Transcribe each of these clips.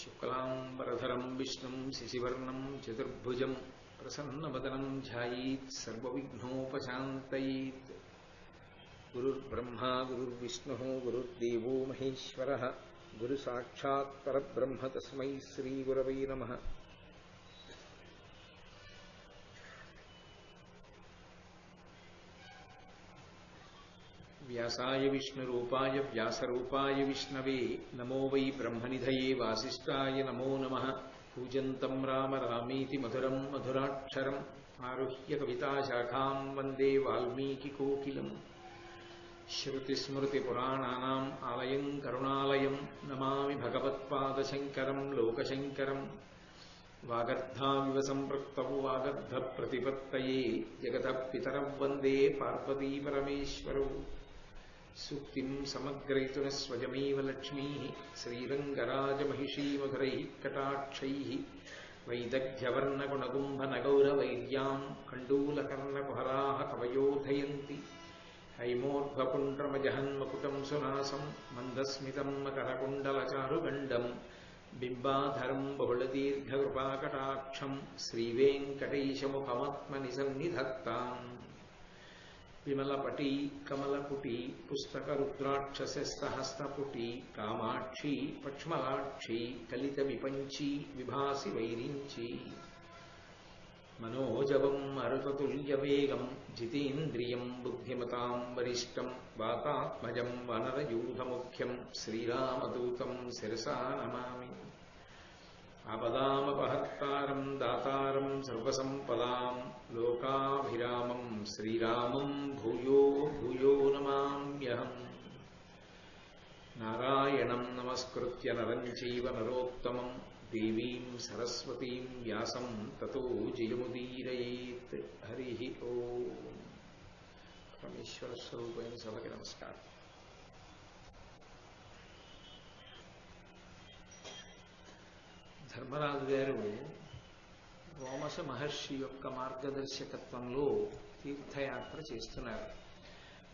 శుక్లాంబరధరం విష్ణుం శశివర్ణం చతుర్భుజం ప్రసన్నవదనం ధ్యాయేత్ సర్వవిఘ్నోపశాంతయేత్. గురుర్బ్రహ్మా గురుర్విష్ణుః గురుర్దేవో మహేశ్వరః గురుసాక్షాత్ పరబ్రహ్మ తస్మై శ్రీగురవై నమః. వ్యాసాయ విష్ణురూపాయ వ్యాసరూపాయ విష్ణవే నమో వై బ్రహ్మనిధయే వాసిష్ఠాయ నమో నమః. కూజంతం రామ రామీతి మధురం మధురాక్షరం ఆరుహ్య కవితాశాఖాం వందే వాల్మీకికోకిలం. శ్రుతిస్మృతిపురాణానాం ఆలయం కరుణాలయం నమామి భగవత్పాదశంకరం లోకశంకరం. వాగర్ధావివ సంపృక్తౌ వాగర్ధప్రతిపత్తయే జగతః పితరౌ వందే పార్వతీపరమేశ్వరౌ. సూక్తిం సమగ్రయతున స్వయమేవ లక్ష్మీః శ్రీరంగరాజమహిషీమధురైః కటాక్షైః. వైదగ్ధ్యవర్ణగుణగుంభనగౌరవైర్యాం కండూలకర్ణకుహరాः కవయోధయంతి. హైమోర్ధ్వపుండ్రమజహన్మకుటం సునాసం మందస్మితం మకరకుండలచారుగండం. బింబాధరం బహుళదీర్ఘకృపాకటాక్షం శ్రీవేంకటేశముఖమాత్మని సన్నిధత్తాం. విమలపటీ కమలపుటీ పుస్తకరుద్రాక్షసహస్తపుటీ కామాక్షీ పక్ష్మలాక్షీ కలిత విపంచీ విభాసి వైరించీ. మనోజవం మరుతతుల్యవేగం జితేంద్రియం బుద్ధిమతాం వరిష్టం. వాతాత్మజం వనరయూధముఖ్యం శ్రీరామదూతం శిరసా నమామి. ఆపదామపహర్తారం దాతారం సర్వసంపదాం లోకాభిరామం శ్రీరామం భూయో భూయో నమామ్యహం. నారాయణం నమస్కృత్య నరం చైవ నరోత్తమం దేవీం సరస్వతీం వ్యాసం తతో జయముదీరయేత్. హరి ఓం. పరమేశ్వర స్వరూపైన సభకి నమస్కారం. ధర్మరాజు గారు రోమశ మహర్షి యొక్క మార్గదర్శకత్వంలో తీర్థయాత్ర చేస్తున్నారు.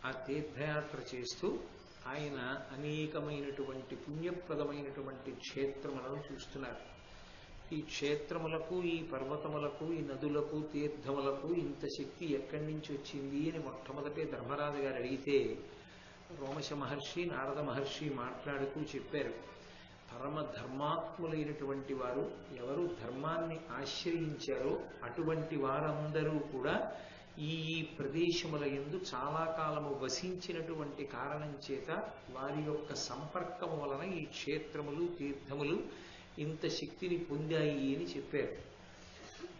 ఆ తీర్థయాత్ర చేస్తూ ఆయన అనేకమైనటువంటి పుణ్యప్రదమైనటువంటి క్షేత్రములను చూస్తున్నారు. ఈ క్షేత్రములకు, ఈ పర్వతములకు, ఈ నదులకు, తీర్థములకు ఇంత శక్తి ఎక్కడి నుంచి వచ్చింది అని మొట్టమొదటే ధర్మరాజు గారు అడిగితే రోమశ మహర్షి నారద మహర్షి మాట్లాడుతూ చెప్పారు. పరమ ధర్మాత్ములైనటువంటి వారు ఎవరు ధర్మాన్ని ఆశ్రయించారో అటువంటి వారందరూ కూడా ఈ ప్రదేశముల యందు చాలా కాలము వసించినటువంటి కారణం చేత వారి యొక్క సంపర్కము వలన ఈ క్షేత్రములు తీర్థములు ఇంత శక్తిని పొందాయి అని చెప్పారు.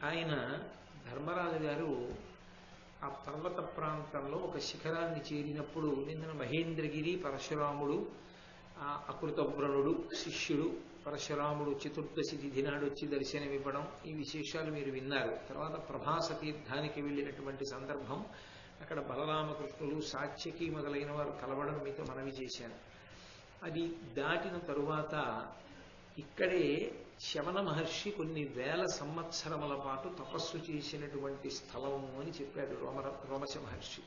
ఆయన ధర్మరాజు గారు ఆ పర్వత ప్రాంతంలో ఒక శిఖరాన్ని చేరినప్పుడు నిన్న మహేంద్రగిరి పరశురాముడు, అకృతవ్రణుడు శిష్యుడు పరశురాముడు చతుర్దశి తిథి నాడు వచ్చి దర్శనమివ్వడం, ఈ విశేషాలు మీరు విన్నారు. తర్వాత ప్రభాస తీర్థానికి వెళ్ళినటువంటి సందర్భం, అక్కడ బలరామకృష్ణులు సాత్యకి మొదలైన వారు కలవడం మీతో మనవి చేశాను. అది దాటిన తరువాత ఇక్కడే శవన మహర్షి కొన్ని వేల సంవత్సరముల పాటు తపస్సు చేసినటువంటి స్థలము అని చెప్పాడు రోమశ మహర్షి.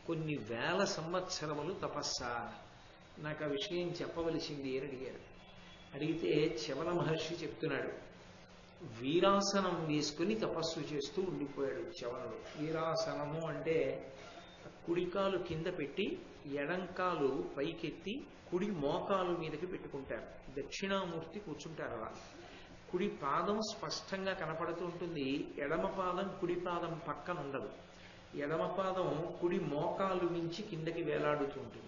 కొన్ని వేల సంవత్సరములు తపస్సా, నాకు ఆ విషయం చెప్పవలసింది అని అడిగారు. అడిగితే శవన మహర్షి చెప్తున్నాడు, వీరాసనం వేసుకుని తపస్సు చేస్తూ ఉండిపోయాడు శవనుడు. వీరాసనము అంటే కుడికాలు కింద పెట్టి ఎడంకాలు పైకెత్తి కుడి మోకాలు మీదకి పెట్టుకుంటారు. దక్షిణామూర్తి కూర్చుంటారు అలా. కుడి పాదం స్పష్టంగా కనపడుతూ ఉంటుంది, ఎడమ పాదం కుడి పాదం పక్కన ఉండదు. ఎడమ పాదం కుడి మోకాలు నుంచి కిందకి వేలాడుతూ ఉంటుంది.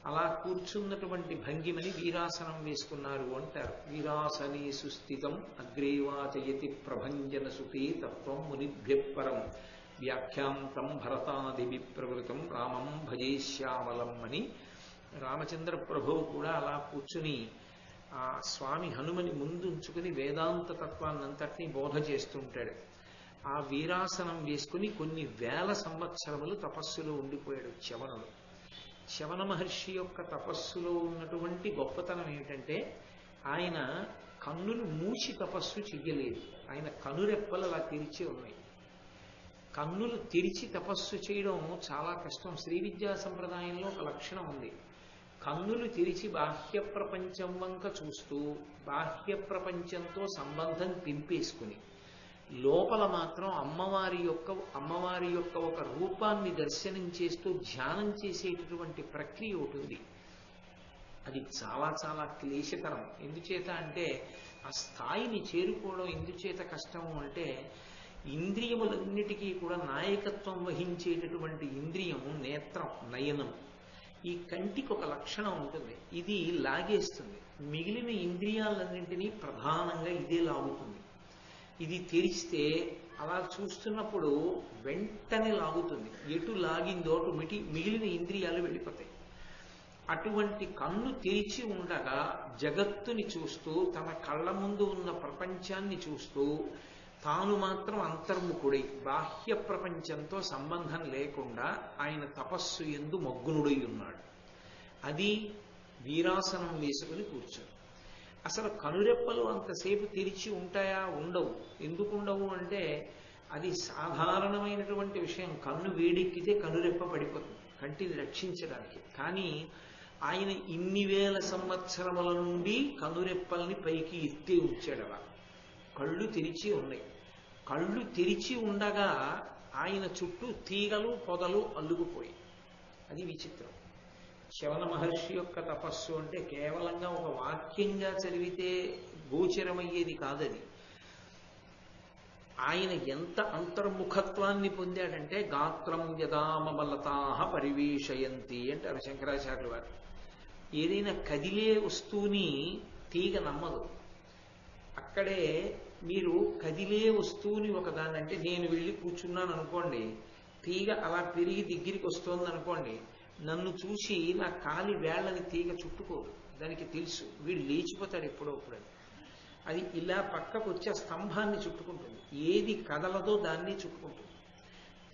అలా కూర్చున్నటువంటి భంగిమని వీరాసనం వేసుకున్నారు అంటారు. వీరాసనే సుస్థితం అగ్రేవాచయతి ప్రభంజన సుఖే తత్వం మునిభ్యపరం వ్యాఖ్యాంతం భరతాదివి ప్రవృతం రామం భజే శ్యామలం అని రామచంద్ర ప్రభువు కూడా అలా కూర్చుని ఆ స్వామి హనుమని ముందుంచుకుని వేదాంత తత్వాన్నంతటినీ బోధ చేస్తుంటాడు. ఆ వీరాసనం వేసుకుని కొన్ని వేల సంవత్సరములు తపస్సులో ఉండిపోయాడు శవనుడు. శవన మహర్షి యొక్క తపస్సులో ఉన్నటువంటి గొప్పతనం ఏమిటంటే ఆయన కన్నులు మూసి తపస్సు చెయ్యలేదు. ఆయన కనురెప్పలు అలా తెరిచి ఉన్నాయి. కన్నులు తెరిచి తపస్సు చేయడం చాలా కష్టం. శ్రీ విద్యా సంప్రదాయంలో ఒక లక్షణం ఉంది, కన్నులు తెరిచి బాహ్య ప్రపంచం వంక చూస్తూ బాహ్య ప్రపంచంతో సంబంధం తెంపేసుకుని లోపల మాత్రం అమ్మవారి యొక్క ఒక రూపాన్ని దర్శనం చేస్తూ ధ్యానం చేసేటటువంటి ప్రక్రియ ఒకటి ఉంది. అది చాలా చాలా క్లేశకరం. ఎందుచేత అంటే ఆ స్థాయిని చేరుకోవడం ఎందుచేత కష్టము అంటే ఇంద్రియములన్నిటికీ కూడా నాయకత్వం వహించేటటువంటి ఇంద్రియము నేత్రం, నయనం. ఈ కంటికి ఒక లక్షణం ఉంటుంది, ఇది లాగేస్తుంది. మిగిలిన ఇంద్రియాలన్నింటినీ ప్రధానంగా ఇదే లాగుతుంది. ఇది తెరిస్తే అలా చూస్తున్నప్పుడు వెంటనే లాగుతుంది. ఎటు లాగిందో అటు మిగిలిన ఇంద్రియాలు వెళ్ళిపోతాయి. అటువంటి కన్ను తెరిచి ఉండగా జగత్తుని చూస్తూ తన కళ్ళ ముందు ఉన్న ప్రపంచాన్ని చూస్తూ తాను మాత్రం అంతర్ముఖుడై బాహ్య ప్రపంచంతో సంబంధం లేకుండా ఆయన తపస్సు యందు మగ్నుడై ఉన్నాడు. అది వీరాసనం వేసుకుని కూర్చొని. అసలు కనురెప్పలు అంతసేపు తెరిచి ఉంటాయా? ఉండవు. ఎందుకు ఉండవు అంటే అది సాధారణమైనటువంటి విషయం. కన్ను వేడెక్కితే కనురెప్ప పడిపోతుంది కంటిని రక్షించడానికి. కానీ ఆయన ఇన్ని వేల సంవత్సరముల నుండి కనురెప్పల్ని పైకి ఎత్తి ఉంచాడు. అలా కళ్ళు తెరిచి ఉన్నాయి. కళ్ళు తెరిచి ఉండగా ఆయన చుట్టూ తీగలు పొదలు అల్లుకుపోయి. అది విచిత్రం. శవన మహర్షి యొక్క తపస్సు అంటే కేవలంగా ఒక వాక్యంగా చదివితే గోచరమయ్యేది కాదది. ఆయన ఎంత అంతర్ముఖత్వాన్ని పొందాడంటే గాత్రం యదామలతాహ పరివేషయంతి అంటారు శంకరాచార్యుల వారు. ఏదైనా కదిలే వస్తువుని తీగ నమ్మదు. అక్కడే మీరు కదిలే వస్తువుని ఒకదాన్ని, అంటే నేను వెళ్ళి కూర్చున్నాను అనుకోండి, తీగ అలా పెరిగి దగ్గరికి వస్తోంది అనుకోండి, నన్ను చూసి నా కాలి వేళ్ళని తీగ చుట్టుకోదు. దానికి తెలుసు వీడు లేచిపోతాడు ఎప్పుడో అప్పుడని. అది ఇలా పక్కకు వచ్చే స్తంభాన్ని చుట్టుకుంటుంది. ఏది కదలదో దాన్ని చుట్టుకుంటుంది.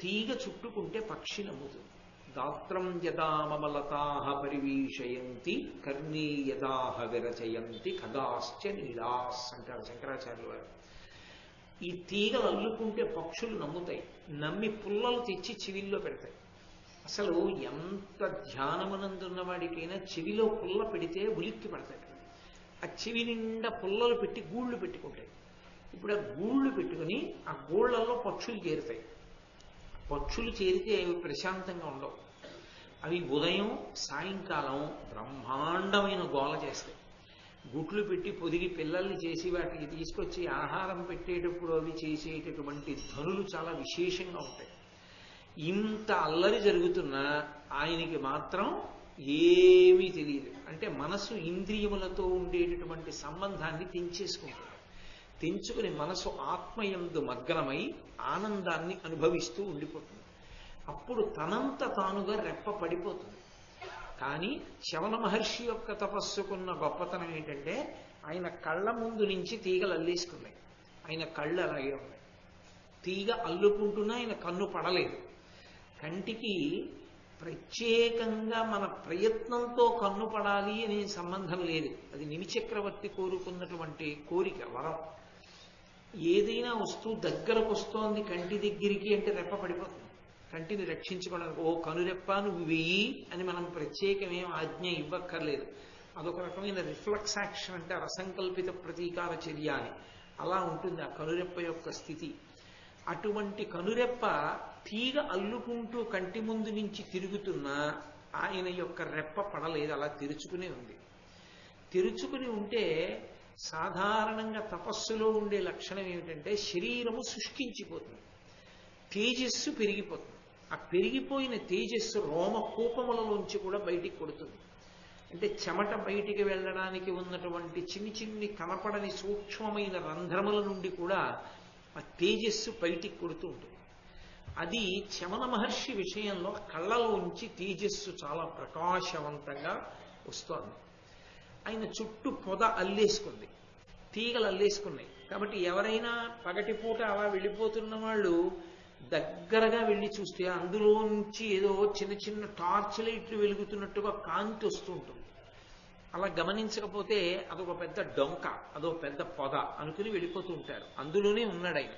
తీగ చుట్టుకుంటే పక్షి నమ్ముతుంది. గాత్రం యదామలతాహ పరివీషయంతి కర్ణీ యదాహ విరచయంతి ఖగాశ్చ నీలాస్ అంటారు శంకరాచార్యుల వారు. ఈ తీగలు అల్లుకుంటే పక్షులు నమ్ముతాయి. నమ్మి పుల్లలు తెచ్చి చెవిల్లో పెడతాయి. అసలు ఎంత ధ్యానమునందున్న వాడికైనా చెవిలో పుల్ల పెడితే ఉలిక్కి పడతాడు. ఆ చెవి నిండా పుల్లలు పెట్టి గూళ్ళు పెట్టుకుంటాయి. ఇప్పుడు ఆ గూళ్ళు పెట్టుకుని ఆ గూళ్ళల్లో పక్షులు చేరుతాయి. పక్షులు చేరితే అవి ప్రశాంతంగా ఉండవు. అవి ఉదయం సాయంకాలం బ్రహ్మాండమైన గోల చేస్తాయి. గుట్లు పెట్టి పొదిగి పిల్లల్ని చేసి వాటికి తీసుకొచ్చి ఆహారం పెట్టేటప్పుడు అవి చేసేటటువంటి ధ్వనులు చాలా విశేషంగా ఉంటాయి. ఇంత అల్లరి జరుగుతున్నా ఆయనకి మాత్రం ఏమీ తెలియదు. అంటే మనసు ఇంద్రియములతో ఉండేటటువంటి సంబంధాన్ని తెంచేసుకుంటుంది. తెంచుకుని మనసు ఆత్మయందు మగ్నమై ఆనందాన్ని అనుభవిస్తూ ఉండిపోతుంది. అప్పుడు తనంత తానుగా రెప్ప పడిపోతుంది. కానీ శవన మహర్షి యొక్క తపస్సుకున్న గొప్పతనం ఏంటంటే ఆయన కళ్ళ ముందు నుంచి తీగలు అల్లేసుకున్నాయి. ఆయన కళ్ళు అలాగే ఉన్నాయి. తీగ అల్లుకుంటున్నా ఆయన కన్ను పడలేదు. కంటికి ప్రత్యేకంగా మన ప్రయత్నంతో కన్ను పడాలి అనే సంబంధం లేదు. అది నిమిచక్రవర్తి కోరుకున్నటువంటి కోరిక, వరం. ఏదైనా వస్తువు దగ్గరకు వస్తోంది కంటి దగ్గరికి అంటే రెప్ప పడిపోతుంది. కంటిని రక్షించుకోవడానికి ఓ కనురెప్ప నువ్వు వెయ్యి అని మనం ప్రత్యేకమేం ఆజ్ఞ ఇవ్వక్కర్లేదు. అదొక రకమైన రిఫ్లెక్స్ యాక్షన్, అంటే అసంకల్పిత ప్రతీకార చర్య అని. అలా ఉంటుంది ఆ కనురెప్ప యొక్క స్థితి. అటువంటి కనురెప్ప తీగ అల్లుకుంటూ కంటి ముందు నుంచి తిరుగుతున్నా ఆయన యొక్క రెప్ప పడలేదు, అలా తెరుచుకునే ఉంది. తెరుచుకుని ఉంటే సాధారణంగా తపస్సులో ఉండే లక్షణం ఏమిటంటే శరీరము శుష్కించిపోతుంది, తేజస్సు పెరిగిపోతుంది. ఆ పెరిగిపోయిన తేజస్సు రోమ కూపములలోంచి కూడా బయటికి కొడుతుంది. అంటే చెమట బయటికి వెళ్ళడానికి ఉన్నటువంటి చిన్ని చిన్ని కనపడని సూక్ష్మమైన రంధ్రముల నుండి కూడా ఆ తేజస్సు బయటికి కొడుతూ ఉంటుంది. అది శమన మహర్షి విషయంలో కళ్ళలోంచి తేజస్సు చాలా ప్రకాశవంతంగా వస్తోంది. ఆయన చుట్టూ పొద అల్లేసుకుంది, తీగలు అల్లేసుకున్నాయి. కాబట్టి ఎవరైనా పగటిపూట అలా వెళ్ళిపోతున్న వాళ్ళు దగ్గరగా వెళ్ళి చూస్తే అందులోంచి ఏదో చిన్న చిన్న టార్చ్ లైట్లు వెలుగుతున్నట్టుగా కాంతి వస్తూ ఉంటుంది. అలా గమనించకపోతే అదొక పెద్ద డొంక, అదో పెద్ద పొద అనుకుని వెళ్ళిపోతూ ఉంటారు. అందులోనే ఉన్నాడు ఆయన.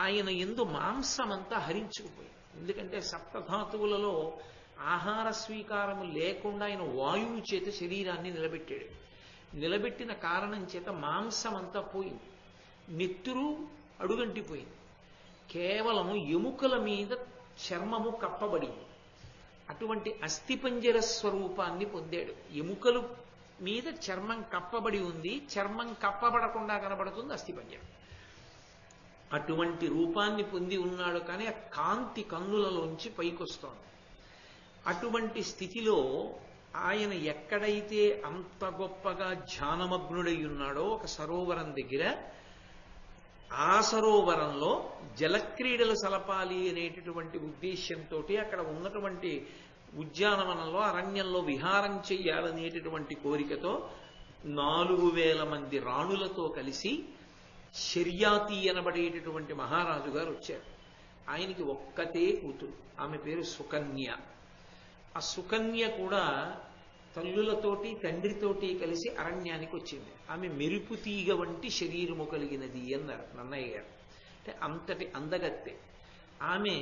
ఆయన యందు మాంసమంతా హరించుకుపోయింది. ఎందుకంటే సప్తధాతువులలో ఆహార స్వీకారము లేకుండా ఆయన వాయువు చేత శరీరాన్ని నిలబెట్టాడు. నిలబెట్టిన కారణం చేత మాంసం అంతా పోయింది, నెత్తురు అడుగంటిపోయింది, కేవలము ఎముకల మీద చర్మము కప్పబడింది. అటువంటి అస్థిపంజర స్వరూపాన్ని పొందాడు. ఎముకలు మీద చర్మం కప్పబడి ఉంది, చర్మం కప్పబడకుండా కనబడుతుంది అస్థిపంజరం. అటువంటి రూపాన్ని పొంది ఉన్నాడు. కానీ ఆ కాంతి కన్నులలోంచి పైకొస్తోంది. అటువంటి స్థితిలో ఆయన ఎక్కడైతే అంత గొప్పగా ధ్యానమగ్నుడై ఉన్నాడో ఒక సరోవరం దగ్గర, ఆ సరోవరంలో జలక్రీడలు సలపాలి అనేటటువంటి ఉద్దేశ్యంతో అక్కడ ఉన్నటువంటి ఉద్యానవనంలో అరణ్యంలో విహారం చెయ్యాలనేటటువంటి కోరికతో 4000 మంది రాణులతో కలిసి శర్యాతి అనబడేటటువంటి మహారాజు గారు వచ్చారు. ఆయనకి ఒక్కతే కూతురు, ఆమె పేరు సుకన్య. ఆ సుకన్య కూడా తల్లులతోటి తండ్రితోటి కలిసి అరణ్యానికి వచ్చింది. ఆమె మెరుపు తీగ వంటి శరీరము కలిగినది అన్నారు నన్నయ్య గారు. అంటే అంతటి అందగత్తె. ఆమె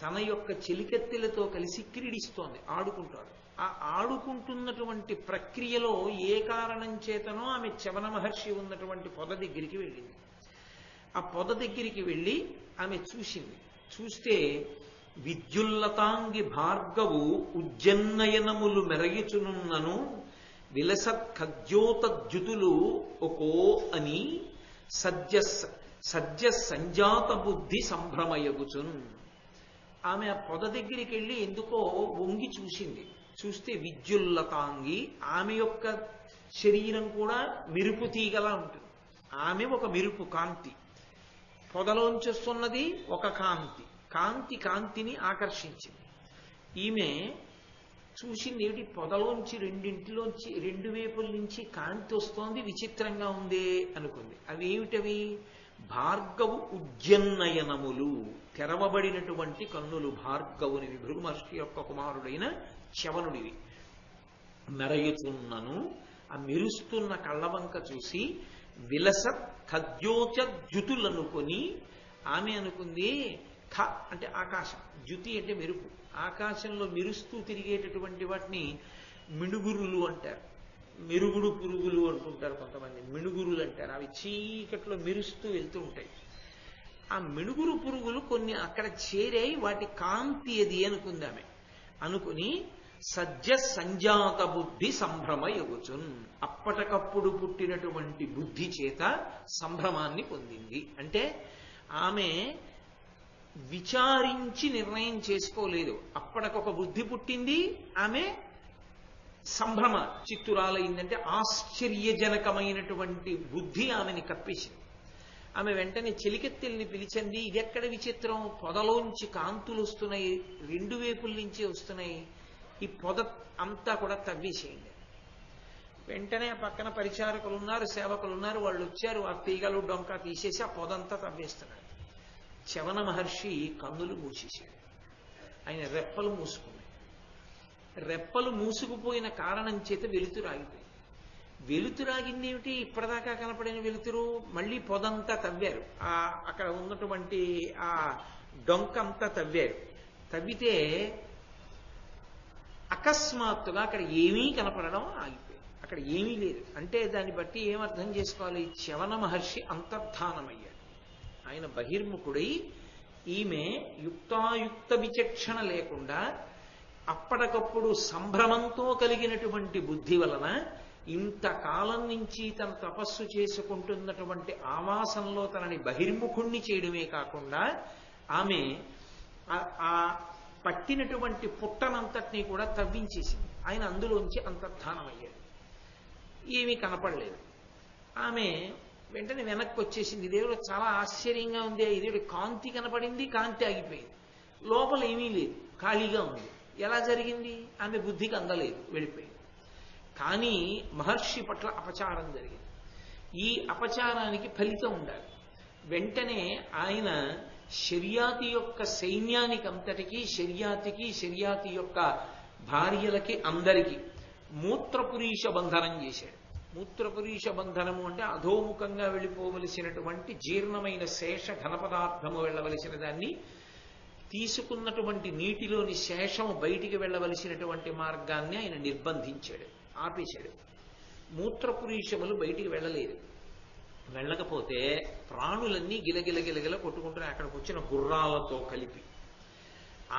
తన యొక్క చెలికత్తెలతో కలిసి క్రీడిస్తోంది, ఆడుకుంటాడు. ఆ ఆడుకుంటున్నటువంటి ప్రక్రియలో ఏ కారణం చేతనో ఆమె చవన మహర్షి ఉన్నటువంటి పొద దగ్గరికి వెళ్ళింది. ఆ పొద దగ్గరికి వెళ్ళి ఆమె చూసింది. చూస్తే విద్యుల్లతాంగి భార్గవు ఉజ్జన్నయనములు మెరగిచునున్నను విలసత్ ఖద్యోతద్యుతులు ఒకో అని సద్య సంజాత బుద్ధి సంభ్రమయగుచున్. ఆమె ఆ పొద దగ్గరికి వెళ్ళి ఎందుకో వంగి చూసింది. చూస్తే విద్యుల్లతాంగి, ఆమె యొక్క శరీరం కూడా మెరుపు తీగలా ఉంటుంది. ఆమె ఒక మెరుపు కాంతి, పొదలోంచి వస్తున్నది ఒక కాంతి. కాంతిని ఆకర్షించింది. ఈమె చూసింది, ఏమిటి పొదలోంచి రెండింటిలోంచి రెండు వైపుల నుంచి కాంతి వస్తోంది, విచిత్రంగా ఉందే అనుకుంది. అవి ఏమిటవి? భార్గవు ఉజ్జన్నయనములు, తెరవబడినటువంటి కన్నులు భార్గవునివి, భృగు మహర్షి యొక్క కుమారుడైన చవనుడివి. మెరయుచున్నను, ఆ మెరుస్తున్న కళ్ళవంక చూసి విలసత్ ఖద్యోచద్యుతులనుకొని ఆమె అనుకుంది, ఖ అంటే ఆకాశం, ద్యుతి అంటే మెరుపు. ఆకాశంలో మెరుస్తూ తిరిగేటటువంటి వాటిని మిణుగురులు అంటారు. మెరుగుడు పురుగులు అంటుంటారు కొంతమంది, మిణుగురులు అంటారు. అవి చీకట్లో మెరుస్తూ వెళ్తూ ఉంటాయి. ఆ మిణుగురు పురుగులు కొన్ని అక్కడ చేరాయి, వాటి కాంతి అది అనుకుంది ఆమె. అనుకుని సజ్జ సంజాత బుద్ధి సంభ్రమ యగుచున్, అప్పటికప్పుడు పుట్టినటువంటి బుద్ధి చేత సంభ్రమాన్ని పొందింది. అంటే ఆమె విచారించి నిర్ణయం చేసుకోలేదు, అప్పటికొక బుద్ధి పుట్టింది, ఆమె సంభ్రమ చిత్తురాలైందంటే ఆశ్చర్యజనకమైనటువంటి బుద్ధి ఆమెని కప్పేసింది. ఆమె వెంటనే చెలికెత్తెల్ని పిలిచింది. ఇదెక్కడ విచిత్రం, పొదలోంచి కాంతులు వస్తున్నాయి, రెండు వైపుల నుంచి వస్తున్నాయి, ఈ పొద అంతా కూడా తవ్వేసేయండి. వెంటనే ఆ పక్కన పరిచారకులు ఉన్నారు, సేవకులు ఉన్నారు, వాళ్ళు వచ్చారు. ఆ తీగలు డొంక తీసేసి ఆ పొదంతా తవ్వేస్తున్నారు. చవన మహర్షి కన్నులు మూసేశాడు, ఆయన రెప్పలు మూసుకున్నాయి. రెప్పలు మూసుకుపోయిన కారణం చేత వెలుతురు ఆగిపోయింది. వెలుతురాగింది ఏమిటి? ఇప్పటిదాకా కనపడిన వెలుతురు. మళ్ళీ పొదంతా తవ్వారు, అక్కడ ఉన్నటువంటి ఆ డొంకంతా తవ్వారు. తవ్వితే అకస్మాత్తుగా అక్కడ ఏమీ కనపడడం ఆగిపోయింది. అక్కడ ఏమీ లేదు. అంటే దాన్ని బట్టి ఏమర్థం చేసుకోవాలి? చవన మహర్షి అంతర్ధానమయ్యాడు. ఆయన బహిర్ముఖుడై ఈమె యుక్తాయుక్త విచక్షణ లేకుండా అప్పటికప్పుడు సంభ్రమంతో కలిగినటువంటి బుద్ధి వలన ఇంతకాలం నుంచి తన తపస్సు చేసుకుంటున్నటువంటి ఆవాసంలో తనని బహిర్ముఖుణ్ణి చేయడమే కాకుండా ఆమె ఆ పట్టినటువంటి పుట్టనంతటినీ కూడా తవ్వించేసింది. ఆయన అందులోంచి అంతర్ధానమయ్యాడు. ఏమీ కనపడలేదు. ఆమె వెంటనే వెనక్కి వచ్చేసింది. దేవుడు చాలా ఆశ్చర్యంగా ఉంది. ఇదేడు కాంతి కనపడింది, కాంతి ఆగిపోయింది, లోపల ఏమీ లేదు, ఖాళీగా ఉంది. ఎలా జరిగింది? ఆమె బుద్ధికి అందలేదు, వెళ్ళిపోయింది. కానీ మహర్షి పట్ల అపచారం జరిగింది. ఈ అపచారానికి ఫలితం ఉండాలి. వెంటనే ఆయన శర్యాతి యొక్క సైన్యానికి అంతటికీ, శర్యాతి యొక్క భార్యలకి అందరికీ మూత్రపురీష బంధనం చేశాడు. మూత్రపురీష బంధనము అంటే అధోముఖంగా వెళ్ళిపోవలసినటువంటి జీర్ణమైన శేష ఘన పదార్థము వెళ్ళవలసిన దాన్ని తీసుకున్నటువంటి నీటిలోని శేషం బయటికి వెళ్ళవలసినటువంటి మార్గాన్ని ఆయన నిర్బంధించాడు, ఆపేశాడు. మూత్రపురీషములు బయటికి వెళ్ళలేదు. వెళ్ళకపోతే ప్రాణులన్నీ గిలగిల కొట్టుకుంటున్నాయి అక్కడికి వచ్చిన గుర్రాలతో కలిపి.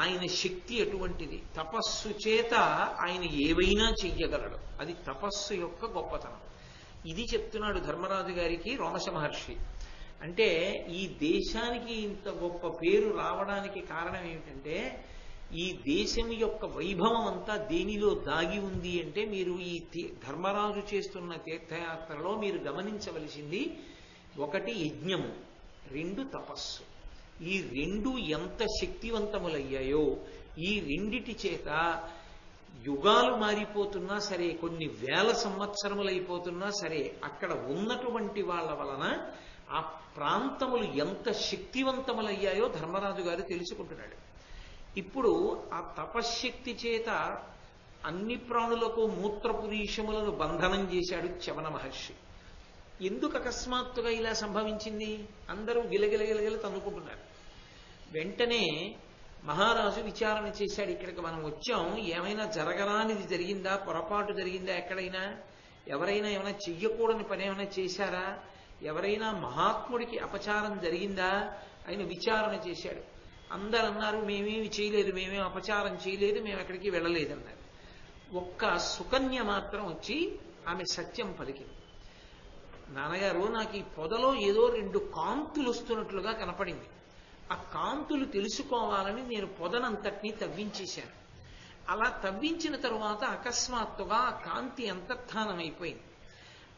ఆయన శక్తి ఎటువంటిది! తపస్సు చేత ఆయన ఏవైనా చెయ్యగలడు. అది తపస్సు యొక్క గొప్పతనం. ఇది చెప్తున్నాడు ధర్మరాజు గారికి రోమశ మహర్షి. అంటే ఈ దేశానికి ఇంత గొప్ప పేరు రావడానికి కారణం ఏమిటంటే, ఈ దేశం యొక్క వైభవం అంతా దేనిలో దాగి ఉంది అంటే, మీరు ఈ ధర్మరాజు చేస్తున్న తీర్థయాత్రలో మీరు గమనించవలసింది, ఒకటి యజ్ఞము, రెండు తపస్సు. ఈ రెండు ఎంత శక్తివంతములయ్యాయో, ఈ రెండిటి చేత యుగాలు మారిపోతున్నా సరే, కొన్ని వేల సంవత్సరములైపోతున్నా సరే, అక్కడ ఉన్నటువంటి వాళ్ళ వలన ఆ ప్రాంతములు ఎంత శక్తివంతములయ్యాయో ధర్మరాజు గారు తెలుసుకుంటున్నాడు. ఇప్పుడు ఆ తపశ్శక్తి చేత అన్ని ప్రాణులకు మూత్రపురీషములను బంధనం చేశాడు చ్యవన మహర్షి. ఎందుకు అకస్మాత్తుగా ఇలా సంభవించింది? అందరూ గిలగిల తన్నుకుంటున్నారు. వెంటనే మహారాజు విచారణ చేశాడు. ఇక్కడికి మనం వచ్చాం, ఏమైనా జరగరానిది జరిగిందా, పొరపాటు జరిగిందా, ఎక్కడైనా ఎవరైనా ఏమైనా చెయ్యకూడని పని ఏమైనా చేశారా, ఎవరైనా మహాత్ముడికి అపచారం జరిగిందా ఆయన విచారణ చేశాడు. అందరు అన్నారు, మేమేమి చేయలేదు, మేమేం అపచారం చేయలేదు, మేము ఎక్కడికి వెళ్ళలేదన్నారు. ఒక్క సుకన్య మాత్రం వచ్చి ఆమె సత్యం పలికింది. నాన్నగారు, నాకు ఈ పొదలో ఏదో రెండు కాంతులు వస్తున్నట్లుగా కనపడింది. ఆ కాంతులు తెలుసుకోవాలని నేను పొదనంతటినీ తవ్వించేశాను. అలా తవ్వించిన తరువాత అకస్మాత్తుగా ఆ కాంతి అంతర్ధానం అయిపోయింది.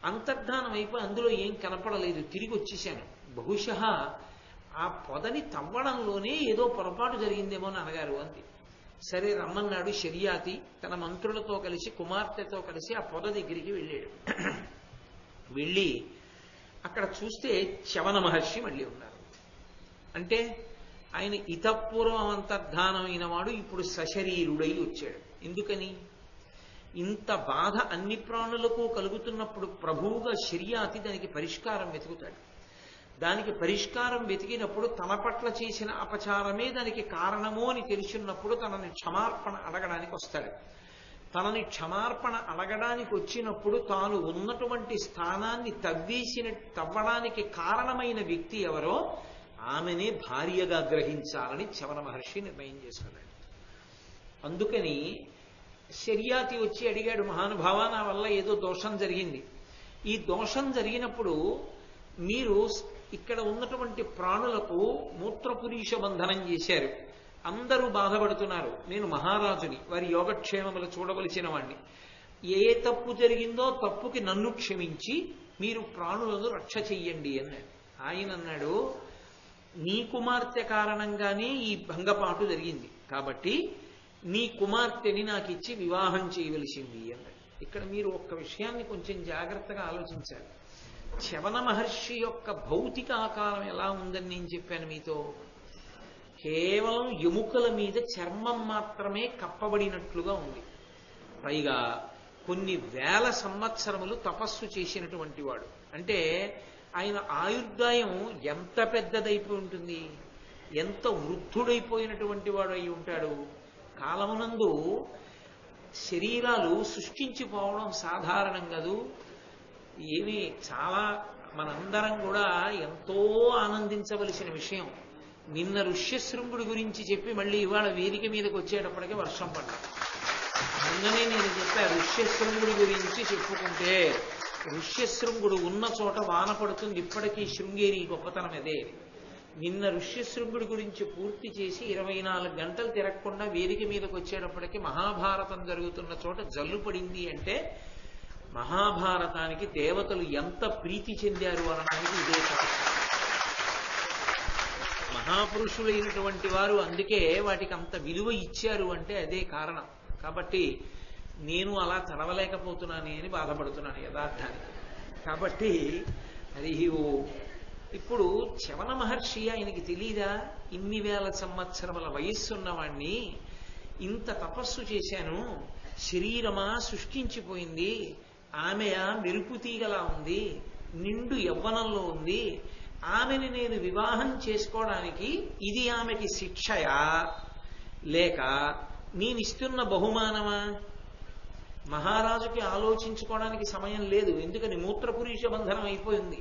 అంతర్ధానం అయిపోయి అందులో ఏం కనపడలేదు. తిరిగి వచ్చేసాను. బహుశः ఆ పొదని తవ్వడంలోనే ఏదో పొరపాటు జరిగిందేమో నాన్నగారు అంది. సరే రమ్మన్నాడు. శర్యాతి తన మంత్రులతో కలిసి, కుమార్తెతో కలిసి ఆ పొద దగ్గరికి వెళ్ళాడు. వెళ్ళి అక్కడ చూస్తే చ్యవన మహర్షి మళ్ళీ ఉన్నారు. అంటే ఆయన ఇతపూర్వం అంతర్ధానమైన వాడు ఇప్పుడు సశరీరుడై వచ్చాడు. ఎందుకని? ఇంత బాధ అన్ని ప్రాణులకు కలుగుతున్నప్పుడు ప్రభువుగా శర్యాతి దానికి పరిష్కారం వెతుకుతాడు. దానికి పరిష్కారం వెతికినప్పుడు తన పట్ల చేసిన అపచారమే దానికి కారణమో అని తెలుసున్నప్పుడు తనని క్షమార్పణ అడగడానికి వస్తాడు. తనని క్షమార్పణ అడగడానికి వచ్చినప్పుడు తాను ఉన్నటువంటి స్థానాన్ని తవ్వడానికి కారణమైన వ్యక్తి ఎవరో ఆమెనే భార్యగా గ్రహించాలని చ్యవన మహర్షి నిర్ణయం చేసుకున్నాడు. అందుకని శర్యాతి వచ్చి అడిగాడు, మహానుభావ, నా వల్ల ఏదో దోషం జరిగింది. ఈ దోషం జరిగినప్పుడు మీరు ఇక్కడ ఉన్నటువంటి ప్రాణులకు మూత్రపురీష బంధనం చేశారు. అందరూ బాధపడుతున్నారు. నేను మహారాజుని, వారి యోగక్షేమములు చూడవలసిన వాణ్ణి. ఏ తప్పు జరిగిందో తప్పుకి నన్ను క్షమించి మీరు ప్రాణులను రక్ష చెయ్యండి అన్నాడు. ఆయన అన్నాడు, నీ కుమార్తె కారణంగానే ఈ భంగపాటు జరిగింది, కాబట్టి నీ కుమార్తెని నాకు ఇచ్చి వివాహం చేయవలసింది అన్నాడు. ఇక్కడ మీరు ఒక్క విషయాన్ని కొంచెం జాగ్రత్తగా ఆలోచించాలి. చ్యవన మహర్షి యొక్క భౌతిక ఆకారం ఎలా ఉందని నేను చెప్పాను మీతో. కేవలం ఎముకల మీద చర్మం మాత్రమే కప్పబడినట్లుగా ఉంది. పైగా కొన్ని వేల సంవత్సరములు తపస్సు చేసినటువంటి వాడు. అంటే ఆయన ఆయుర్దాయం ఎంత పెద్దదైపోయి ఉంటుంది, ఎంత వృద్ధుడైపోయినటువంటి వాడు అయి ఉంటాడు. కాలమునందు శరీరాలు సృష్టించిపోవడం సాధారణం కాదు. ఏమి చాలా మనందరం కూడా ఎంతో ఆనందించవలసిన విషయం. నిన్న ఋష్యశృంగుడి గురించి చెప్పి మళ్ళీ ఇవాళ వేదిక మీదకి వచ్చేటప్పటికే వర్షం పడ్డా. నిన్ననే నేను చెప్పా, ఋష్యశృంగుడి గురించి చెప్పుకుంటే ఋష్యశృంగుడు ఉన్న చోట వాన పడుతుంది. ఇప్పటికీ శృంగేరి గొప్పతనం అదే. నిన్న ఋష్యశృంగుడి గురించి పూర్తి చేసి 24 గంటలు తిరగకుండా వేదిక మీదకి వచ్చేటప్పటికి మహాభారతం జరుగుతున్న చోట జల్లు పడింది. అంటే మహాభారతానికి దేవతలు ఎంత ప్రీతి చెందారు అనడానికి ఇదే కారణం. మహాపురుషులైనటువంటి వారు అందుకే వాటికి అంత విలువ ఇచ్చారు అంటే అదే కారణం. కాబట్టి నేను అలా చదవలేకపోతున్నానే అని బాధపడుతున్నాను యథార్థానికి. కాబట్టి అది ఇప్పుడు చ్యవన మహర్షి ఆయనకి తెలీదా, ఇన్ని వేల సంవత్సరముల వయస్సున్నవాణ్ణి ఇంత తపస్సు చేశాను, శరీరమా సృష్టించిపోయింది, ఆమె మెరుపు తీగలా ఉంది, నిండు యవ్వనంలో ఉంది, ఆమెని నేను వివాహం చేసుకోవడానికి ఇది ఆమెకి శిక్షయా లేక నేనిస్తున్న బహుమానమా? మహారాజుకి ఆలోచించుకోవడానికి సమయం లేదు. ఎందుకని? మూత్రపురుష బంధనం అయిపోయింది.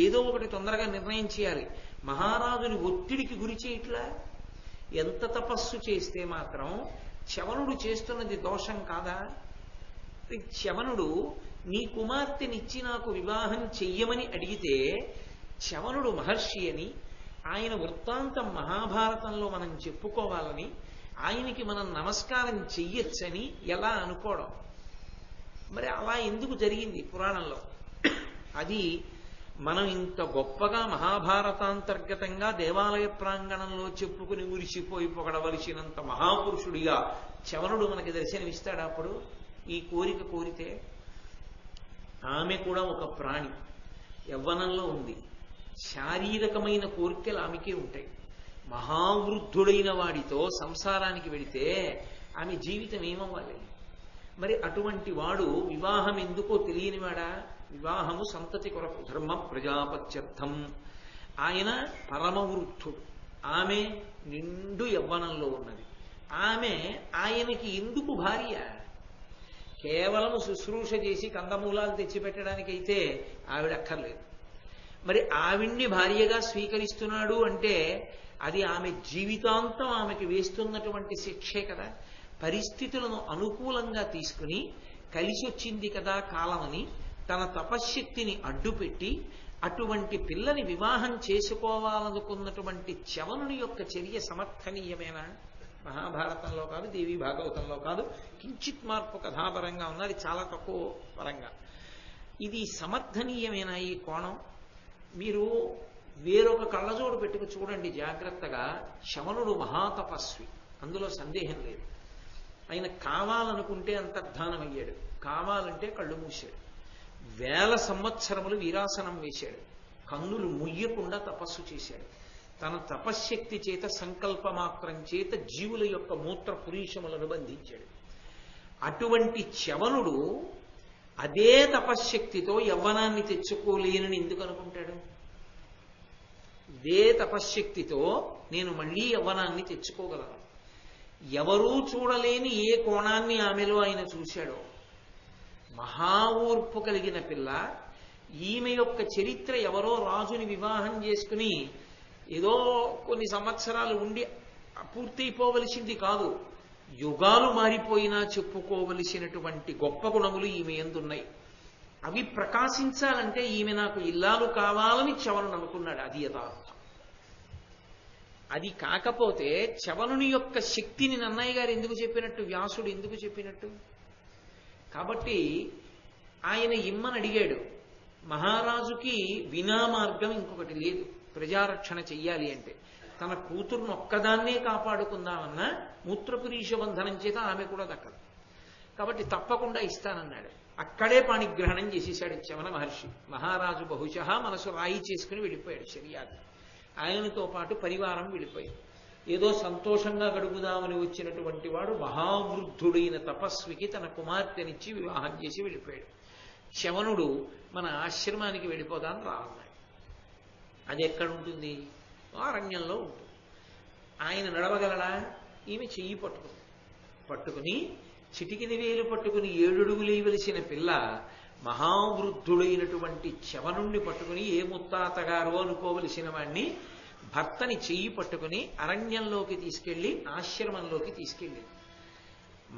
ఏదో ఒకటి తొందరగా నిర్ణయం చేయాలి. మహారాజుని ఒత్తిడికి గురి చేయట్లా. ఎంత తపస్సు చేస్తే మాత్రం చవనుడు చేస్తున్నది దోషం కాదా? చవనుడు నీ కుమార్తెనిచ్చి నాకు వివాహం చెయ్యమని అడిగితే చవనుడు మహర్షి అని, ఆయన వృత్తాంతం మహాభారతంలో మనం చెప్పుకోవాలని, ఆయనకి మనం నమస్కారం చెయ్యొచ్చని ఎలా అనుకోవడం? మరి అలా ఎందుకు జరిగింది పురాణంలో? అది మనం ఇంత గొప్పగా మహాభారతాంతర్గతంగా దేవాలయ ప్రాంగణంలో చెప్పుకుని మురిసిపోయి పొగడవలసినంత మహాపురుషుడిగా చవనుడు మనకి దర్శనమిస్తాడు. అప్పుడు ఈ కోరిక కోరితే ఆమె కూడా ఒక ప్రాణి, యవ్వనంలో ఉంది, శారీరకమైన కోరికలు ఆమెకే ఉంటాయి. మహావృద్ధుడైన వాడితో సంసారానికి వెడితే ఆమె జీవితం ఏమవ్వాలి? మరి అటువంటి వాడు వివాహం ఎందుకో తెలియనివాడా? వివాహము సంతతి కొరకు, ధర్మ ప్రజాపత్యర్థం. ఆయన పరమవృద్ధుడు, ఆమె నిండు యవ్వనంలో ఉన్నది. ఆమె ఆయనకి ఎందుకు భార్య? కేవలము శుశ్రూష చేసి కందమూలాలు తెచ్చిపెట్టడానికైతే ఆవిడ అక్కర్లేదు. మరి ఆవిడ్ని భార్యగా స్వీకరిస్తున్నాడు అంటే అది ఆమె జీవితాంతం ఆమెకి వేస్తున్నటువంటి శిక్షే కదా. పరిస్థితులను అనుకూలంగా తీసుకుని కలిసి వచ్చింది కదా కాలమని తన తపశ్శక్తిని అడ్డుపెట్టి అటువంటి పిల్లని వివాహం చేసుకోవాలనుకున్నటువంటి చవనుని యొక్క చర్య సమర్థనీయమేనా? మహాభారతంలో కాదు, దేవీ భాగవతంలో కాదు, కించిత్ మార్పు కథాపరంగా ఉన్నది, చాలా తక్కువ పరంగా. ఇది సమర్థనీయమేనా ఈ కోణం? మీరు వేరొక కళ్ళజోడు పెట్టుకు చూడండి జాగ్రత్తగా. శవనుడు మహాతపస్వి, అందులో సందేహం లేదు. ఆయన కావాలనుకుంటే అంతర్ధానం అయ్యాడు, కావాలంటే కళ్ళు మూశాడు. 1000 సంవత్సరములు వీరాసనం వేశాడు, కన్నులు ముయ్యకుండా తపస్సు చేశాడు. తన తపశ్శక్తి చేత, సంకల్పమాత్రం చేత జీవుల యొక్క మూత్ర పురీషములను బంధించాడు. అటువంటి చవనుడు అదే తపశ్శక్తితో యవ్వనాన్ని తెచ్చుకోలేనని ఎందుకు అనుకుంటాడు? ఇదే తపశ్శక్తితో నేను మళ్ళీ యవ్వనాన్ని తెచ్చుకోగలను. ఎవరూ చూడలేని ఏ కోణాన్ని ఆమెలో ఆయన చూశాడో. మహా ఊర్పు కలిగిన పిల్ల. ఈమె యొక్క చరిత్ర ఎవరో రాజుని వివాహం చేసుకుని ఏదో కొన్ని సంవత్సరాలు ఉండి పూర్తయిపోవలసింది కాదు. యుగాలు మారిపోయినా చెప్పుకోవలసినటువంటి గొప్ప గుణములు ఈమె యందున్నాయి. అవి ప్రకాశించాలంటే ఈమె నాకు ఇల్లాలు కావాలని చవనుడు అనుకున్నాడు. అది యథార్థం. అది కాకపోతే చవనుని యొక్క శక్తిని నన్నయ్య గారు ఎందుకు చెప్పినట్టు, వ్యాసుడు ఎందుకు చెప్పినట్టు? కాబట్టి ఆయన ఇమ్మని అడిగాడు. మహారాజుకి వినా మార్గం ఇంకొకటి లేదు. ప్రజారక్షణ చెయ్యాలి అంటే తన కూతురును ఒక్కదాన్నే కాపాడుకుందామన్నా మూత్రపురీష బంధనం చేత ఆమె కూడా దక్కదు. కాబట్టి తప్పకుండా ఇస్తానన్నాడు. అక్కడే పాణిగ్రహణం చేసేశాడు చవన మహర్షి. మహారాజు బహుశಃ మనసు రాయి చేసుకుని వెళ్ళిపోయాడు శర్యాది. ఆయనతో పాటు పరివారం వెళ్ళిపోయాడు. ఏదో సంతోషంగా గడుపుదామని వచ్చినటువంటి వాడు మహావృద్ధుడైన తపస్వికి తన కుమార్తెనిచ్చి వివాహం చేసి వెళ్ళిపోయాడు. చవనుడు మన ఆశ్రమానికి వెళ్ళిపోదాన్ని రాన్నాడు. అది ఎక్కడ ఉంటుంది? అరణ్యంలో ఉంటుంది. ఆయన నడవగలడా? ఈమె చెయ్యి పట్టుకుని చిటికిని వేలు పట్టుకుని 7 అడుగులు వేయవలసిన పిల్ల మహావృద్ధుడైనటువంటి చవనుణ్ణి పట్టుకుని ఏ ముత్తాతగారో అనుకోవలసిన వాణ్ణి భర్తని చెయ్యి పట్టుకుని అరణ్యంలోకి తీసుకెళ్లి ఆశ్రమంలోకి తీసుకెళ్ళి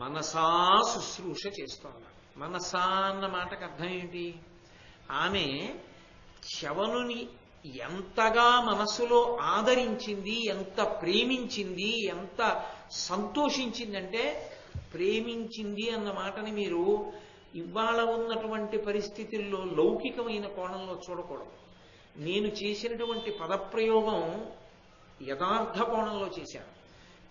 మనసా శుశ్రూష చేస్తోంది. మనసా అన్న మాటకు అర్థం ఏంటి? ఆమె చవనుని ఎంతగా మనసులో ఆదరించింది, ఎంత ప్రేమించింది, ఎంత సంతోషించిందంటే, ప్రేమించింది అన్న మాటని మీరు ఇవాళ ఉన్నటువంటి పరిస్థితుల్లో లౌకికమైన కోణంలో చూడకూడదు. నేను చేసినటువంటి పదప్రయోగం యథార్థ కోణంలో చేశాను.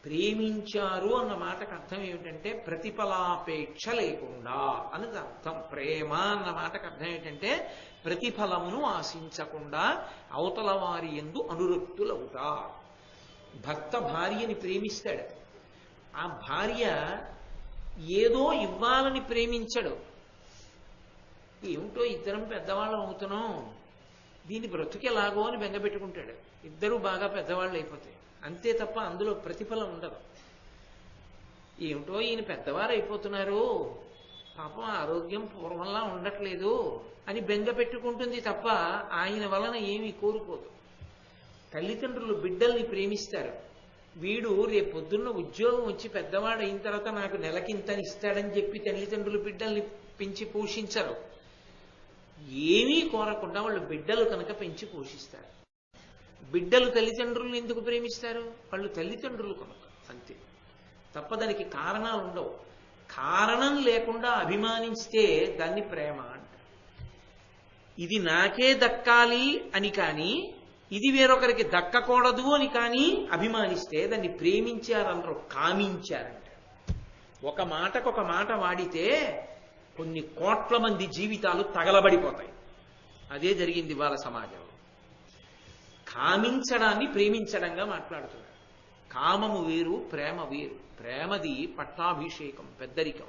ప్రేమించారు అన్న మాటకు అర్థం ఏమిటంటే ప్రతిఫలాపేక్ష లేకుండా అనేది అర్థం. ప్రేమ అన్న మాటకు అర్థం ఏంటంటే ప్రతిఫలమును ఆశించకుండా అవతల వారి యందు అనురక్తులవుతా. భర్త భార్యని ప్రేమిస్తాడు. ఆ భార్య ఏదో ఇవ్వాలని ప్రేమించడు. ఏమిటో ఇద్దరం పెద్దవాళ్ళం అవుతున్నాం, దీని బ్రతుకెలాగో అని బెంగపెట్టుకుంటాడు. ఇద్దరూ బాగా పెద్దవాళ్ళు అయిపోతాయి, అంతే తప్ప అందులో ప్రతిఫలం ఉండదు. ఏమిటో ఈయన పెద్దవారు అయిపోతున్నారు, పాపం ఆరోగ్యం పూర్వంలా ఉండట్లేదు అని బెంగ పెట్టుకుంటుంది తప్ప ఆయన వలన ఏమీ కోరుకోదు. తల్లిదండ్రులు బిడ్డల్ని ప్రేమిస్తారు. వీడు రేపొద్దున్న ఉద్యోగం వచ్చి పెద్దవాడు అయిన తర్వాత నాకు నెలకింతని ఇస్తాడని చెప్పి తల్లిదండ్రులు బిడ్డల్ని పెంచి పోషించరు. ఏమీ కోరకుండా వాళ్ళు బిడ్డలు కనుక పెంచి పోషిస్తారు. బిడ్డలు తల్లిదండ్రులను ఎందుకు ప్రేమిస్తారు? వాళ్ళు తల్లిదండ్రులు కనుక, అంతే తప్ప దానికి కారణాలు ఉండవు. కారణం లేకుండా అభిమానిస్తే దాన్ని ప్రేమ అంటారు. ఇది నాకే దక్కాలి అని కానీ, ఇది వేరొకరికి దక్కకూడదు అని కానీ అభిమానిస్తే దాన్ని ప్రేమించారన్నారు, కామించారంటారు. ఒక మాటకొక మాట వాడితే కొన్ని కోట్ల మంది జీవితాలు తగలబడిపోతాయి. అదే జరిగింది వాళ్ళ సమాజంలో. కామించడాన్ని ప్రేమించడంగా మాట్లాడుతున్నారు. కామము వేరు, ప్రేమ వేరు. ప్రేమది పట్టాభిషేకం, పెద్దరికం.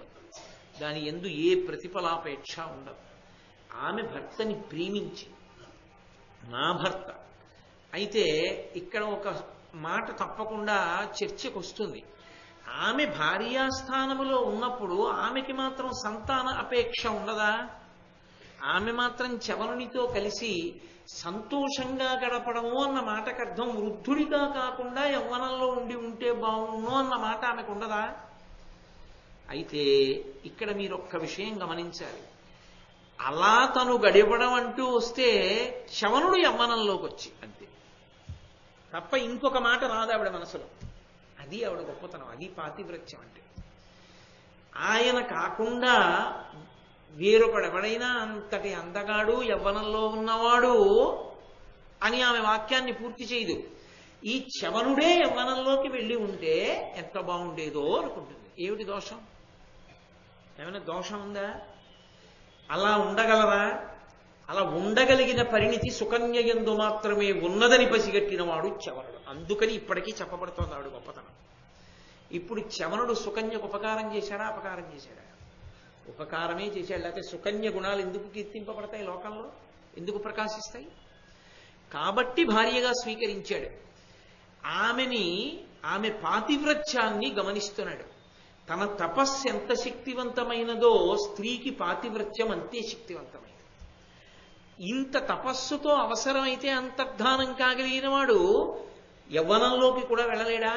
దాని యందు ఏ ప్రతిఫలాపేక్ష ఉండదు. ఆమె భర్తని ప్రేమించి, నా భర్త అయితే ఇక్కడ ఒక మాట తప్పకుండా చర్చకు వస్తుంది. ఆమె భార్యాస్థానములో ఉన్నప్పుడు ఆమెకి మాత్రం సంతాన అపేక్ష ఉండదా? ఆమె మాత్రం చవనునితో కలిసి సంతోషంగా గడపడము అన్న మాటకు అర్థం వృద్ధుడిగా కాకుండా యవ్వనంలో ఉంటే బాగుండు అన్న మాట ఆమెకు ఉండదా? అయితే ఇక్కడ మీరు ఒక్క విషయం గమనించాలి. అలా తను గడిపడం అంటూ వస్తే చవనుడు యవ్వనంలోకి వచ్చి, అంతే తప్ప ఇంకొక మాట రాదు ఆవిడ మనసులో. అది ఆవిడ గొప్పతనం, అది పాతివ్రత్యం అంటే. ఆయన కాకుండా వేరొకడు ఎవడైనా అంతటి అందగాడు యవ్వనంలో ఉన్నవాడు అని ఆమె వాక్యాన్ని పూర్తి చేయదు. ఈ చవనుడే యవ్వనంలోకి వెళ్ళి ఉంటే ఎంత బాగుండేదో అనుకుంటుంది. ఏమిటి దోషం? ఏమైనా దోషం ఉందా? అలా ఉండగలరా? అలా ఉండగలిగిన పరిణితి సుకన్య యందు మాత్రమే ఉన్నదని పసిగట్టిన వాడు చవనుడు. అందుకని ఇప్పటికీ చెప్పబడుతోంది ఆవిడ గొప్పతనం. ఇప్పుడు చవనుడు సుకన్యకు ఉపకారం చేశాడా, అపకారం చేశాడా? ఉపకారమే చేశాడు. లేకపోతే సుకన్య గుణాలు ఎందుకు కీర్తింపబడతాయి లోకంలో, ఎందుకు ప్రకాశిస్తాయి? కాబట్టి భార్యగా స్వీకరించాడు. ఆమె పాతివ్రత్యాన్ని గమనిస్తున్నాడు. తన తపస్సు ఎంత శక్తివంతమైనదో స్త్రీకి పాతివ్రత్యం అంతే శక్తివంతమైనది. ఇంత తపస్సుతో అవసరమైతే అంతర్ధానం కాగలిగిన వాడు యవ్వనంలోకి కూడా వెళ్ళలేడా?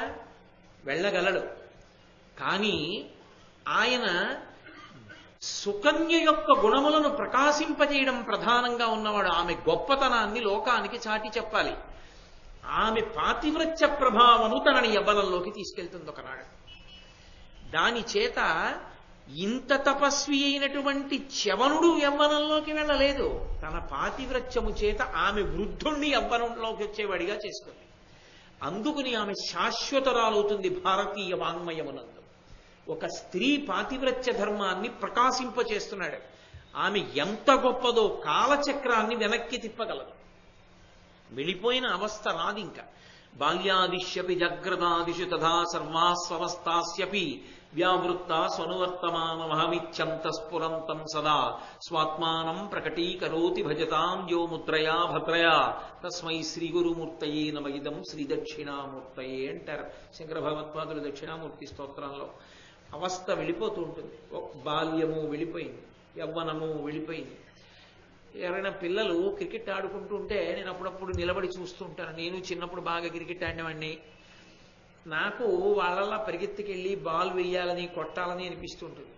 వెళ్ళగలడు. కానీ ఆయన సుకన్య యొక్క గుణములను ప్రకాశింపజేయడం ప్రధానంగా ఉన్నవాడు. ఆమె గొప్పతనాన్ని లోకానికి చాటి చెప్పాలి. ఆమె పాతివ్రత్య ప్రభావము తనని యవ్వనంలోకి తీసుకెళ్తుంది ఒకనాడు. దాని చేత ఇంత తపస్వి అయినటువంటి చవనుడు యవ్వనంలోకి వెళ్ళలేదు. తన పాతివ్రత్యము చేత ఆమె వృద్ధుణ్ణి యవ్వనంలోకి వచ్చేవాడిగా చేసుకుంది. అందుకుని ఆమె శాశ్వతరాలవుతుంది భారతీయ వాంగ్మయమునందు. ఒక స్త్రీ పాతివ్రత్య ధర్మాన్ని ప్రకాశింపచేస్తున్నాడు. ఆమె ఎంత గొప్పదో కాలచక్రాన్ని వెనక్కి తిప్పగలదు. వెళ్ళిపోయిన అవస్థ రాదింకా. బాల్యాదిశ్యపి జగ్రదాదిషు తథా సర్వాస్వస్థాస్యపి వ్యావృత్త స్వనువర్తమానమహమిత్యంత స్ఫురంతం సదా స్వాత్మానం ప్రకటీకరోతి భజతాం యో ముద్రయా భద్రయా తస్మై శ్రీ గురుమూర్తయే నమ ఇదం శ్రీ దక్షిణామూర్తయే అంటారు శంకర భగవత్పాదులు దక్షిణామూర్తి స్తోత్రంలో. అవస్థ వెళ్ళిపోతూ ఉంటుంది. బాల్యము వెళ్ళిపోయింది, యవ్వనము వెళ్ళిపోయింది. ఎవరైనా పిల్లలు క్రికెట్ ఆడుకుంటూ ఉంటే నేను అప్పుడప్పుడు నిలబడి చూస్తూ ఉంటాను. నేను చిన్నప్పుడు బాగా క్రికెట్ ఆడినవాడిని. నాకు వాళ్ళలా పరిగెత్తుకెళ్ళి బాల్ వేయాలని, కొట్టాలని అనిపిస్తుంటుంది.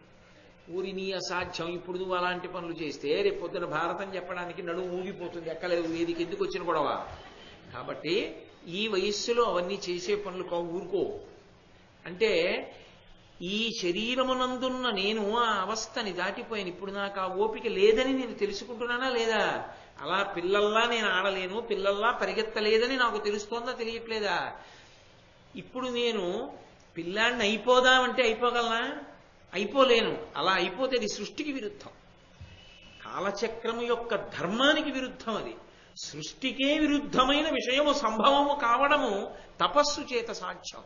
ఊరిని అసాధ్యం. ఇప్పుడు నువ్వు అలాంటి పనులు చేస్తే రేపు పొద్దున భారతం చెప్పడానికి నడుము ఊగిపోతుంది, ఎక్కలేదు, వేదికి ఎందుకు వచ్చిన గొడవ. కాబట్టి ఈ వయస్సులో అవన్నీ చేసే పనులు ఊరుకో. అంటే ఈ శరీరమునందున్న నేను ఆ అవస్థని దాటిపోయాను. ఇప్పుడు నాకు ఆ ఓపిక లేదని నేను తెలుసుకుంటున్నానా లేదా? అలా పిల్లల్లా నేను ఆడలేను, పిల్లల్లా పరిగెత్తలేదని నాకు తెలుస్తోందా, తెలియట్లేదా? ఇప్పుడు నేను పిల్లాడిని అయిపోదామంటే అయిపోగలనా? అయిపోలేను. అలా అయిపోతే అది సృష్టికి విరుద్ధం, కాలచక్రము యొక్క ధర్మానికి విరుద్ధం. అది సృష్టికే విరుద్ధమైన విషయము సంభవము కావడము తపస్సు చేత సాధ్యం.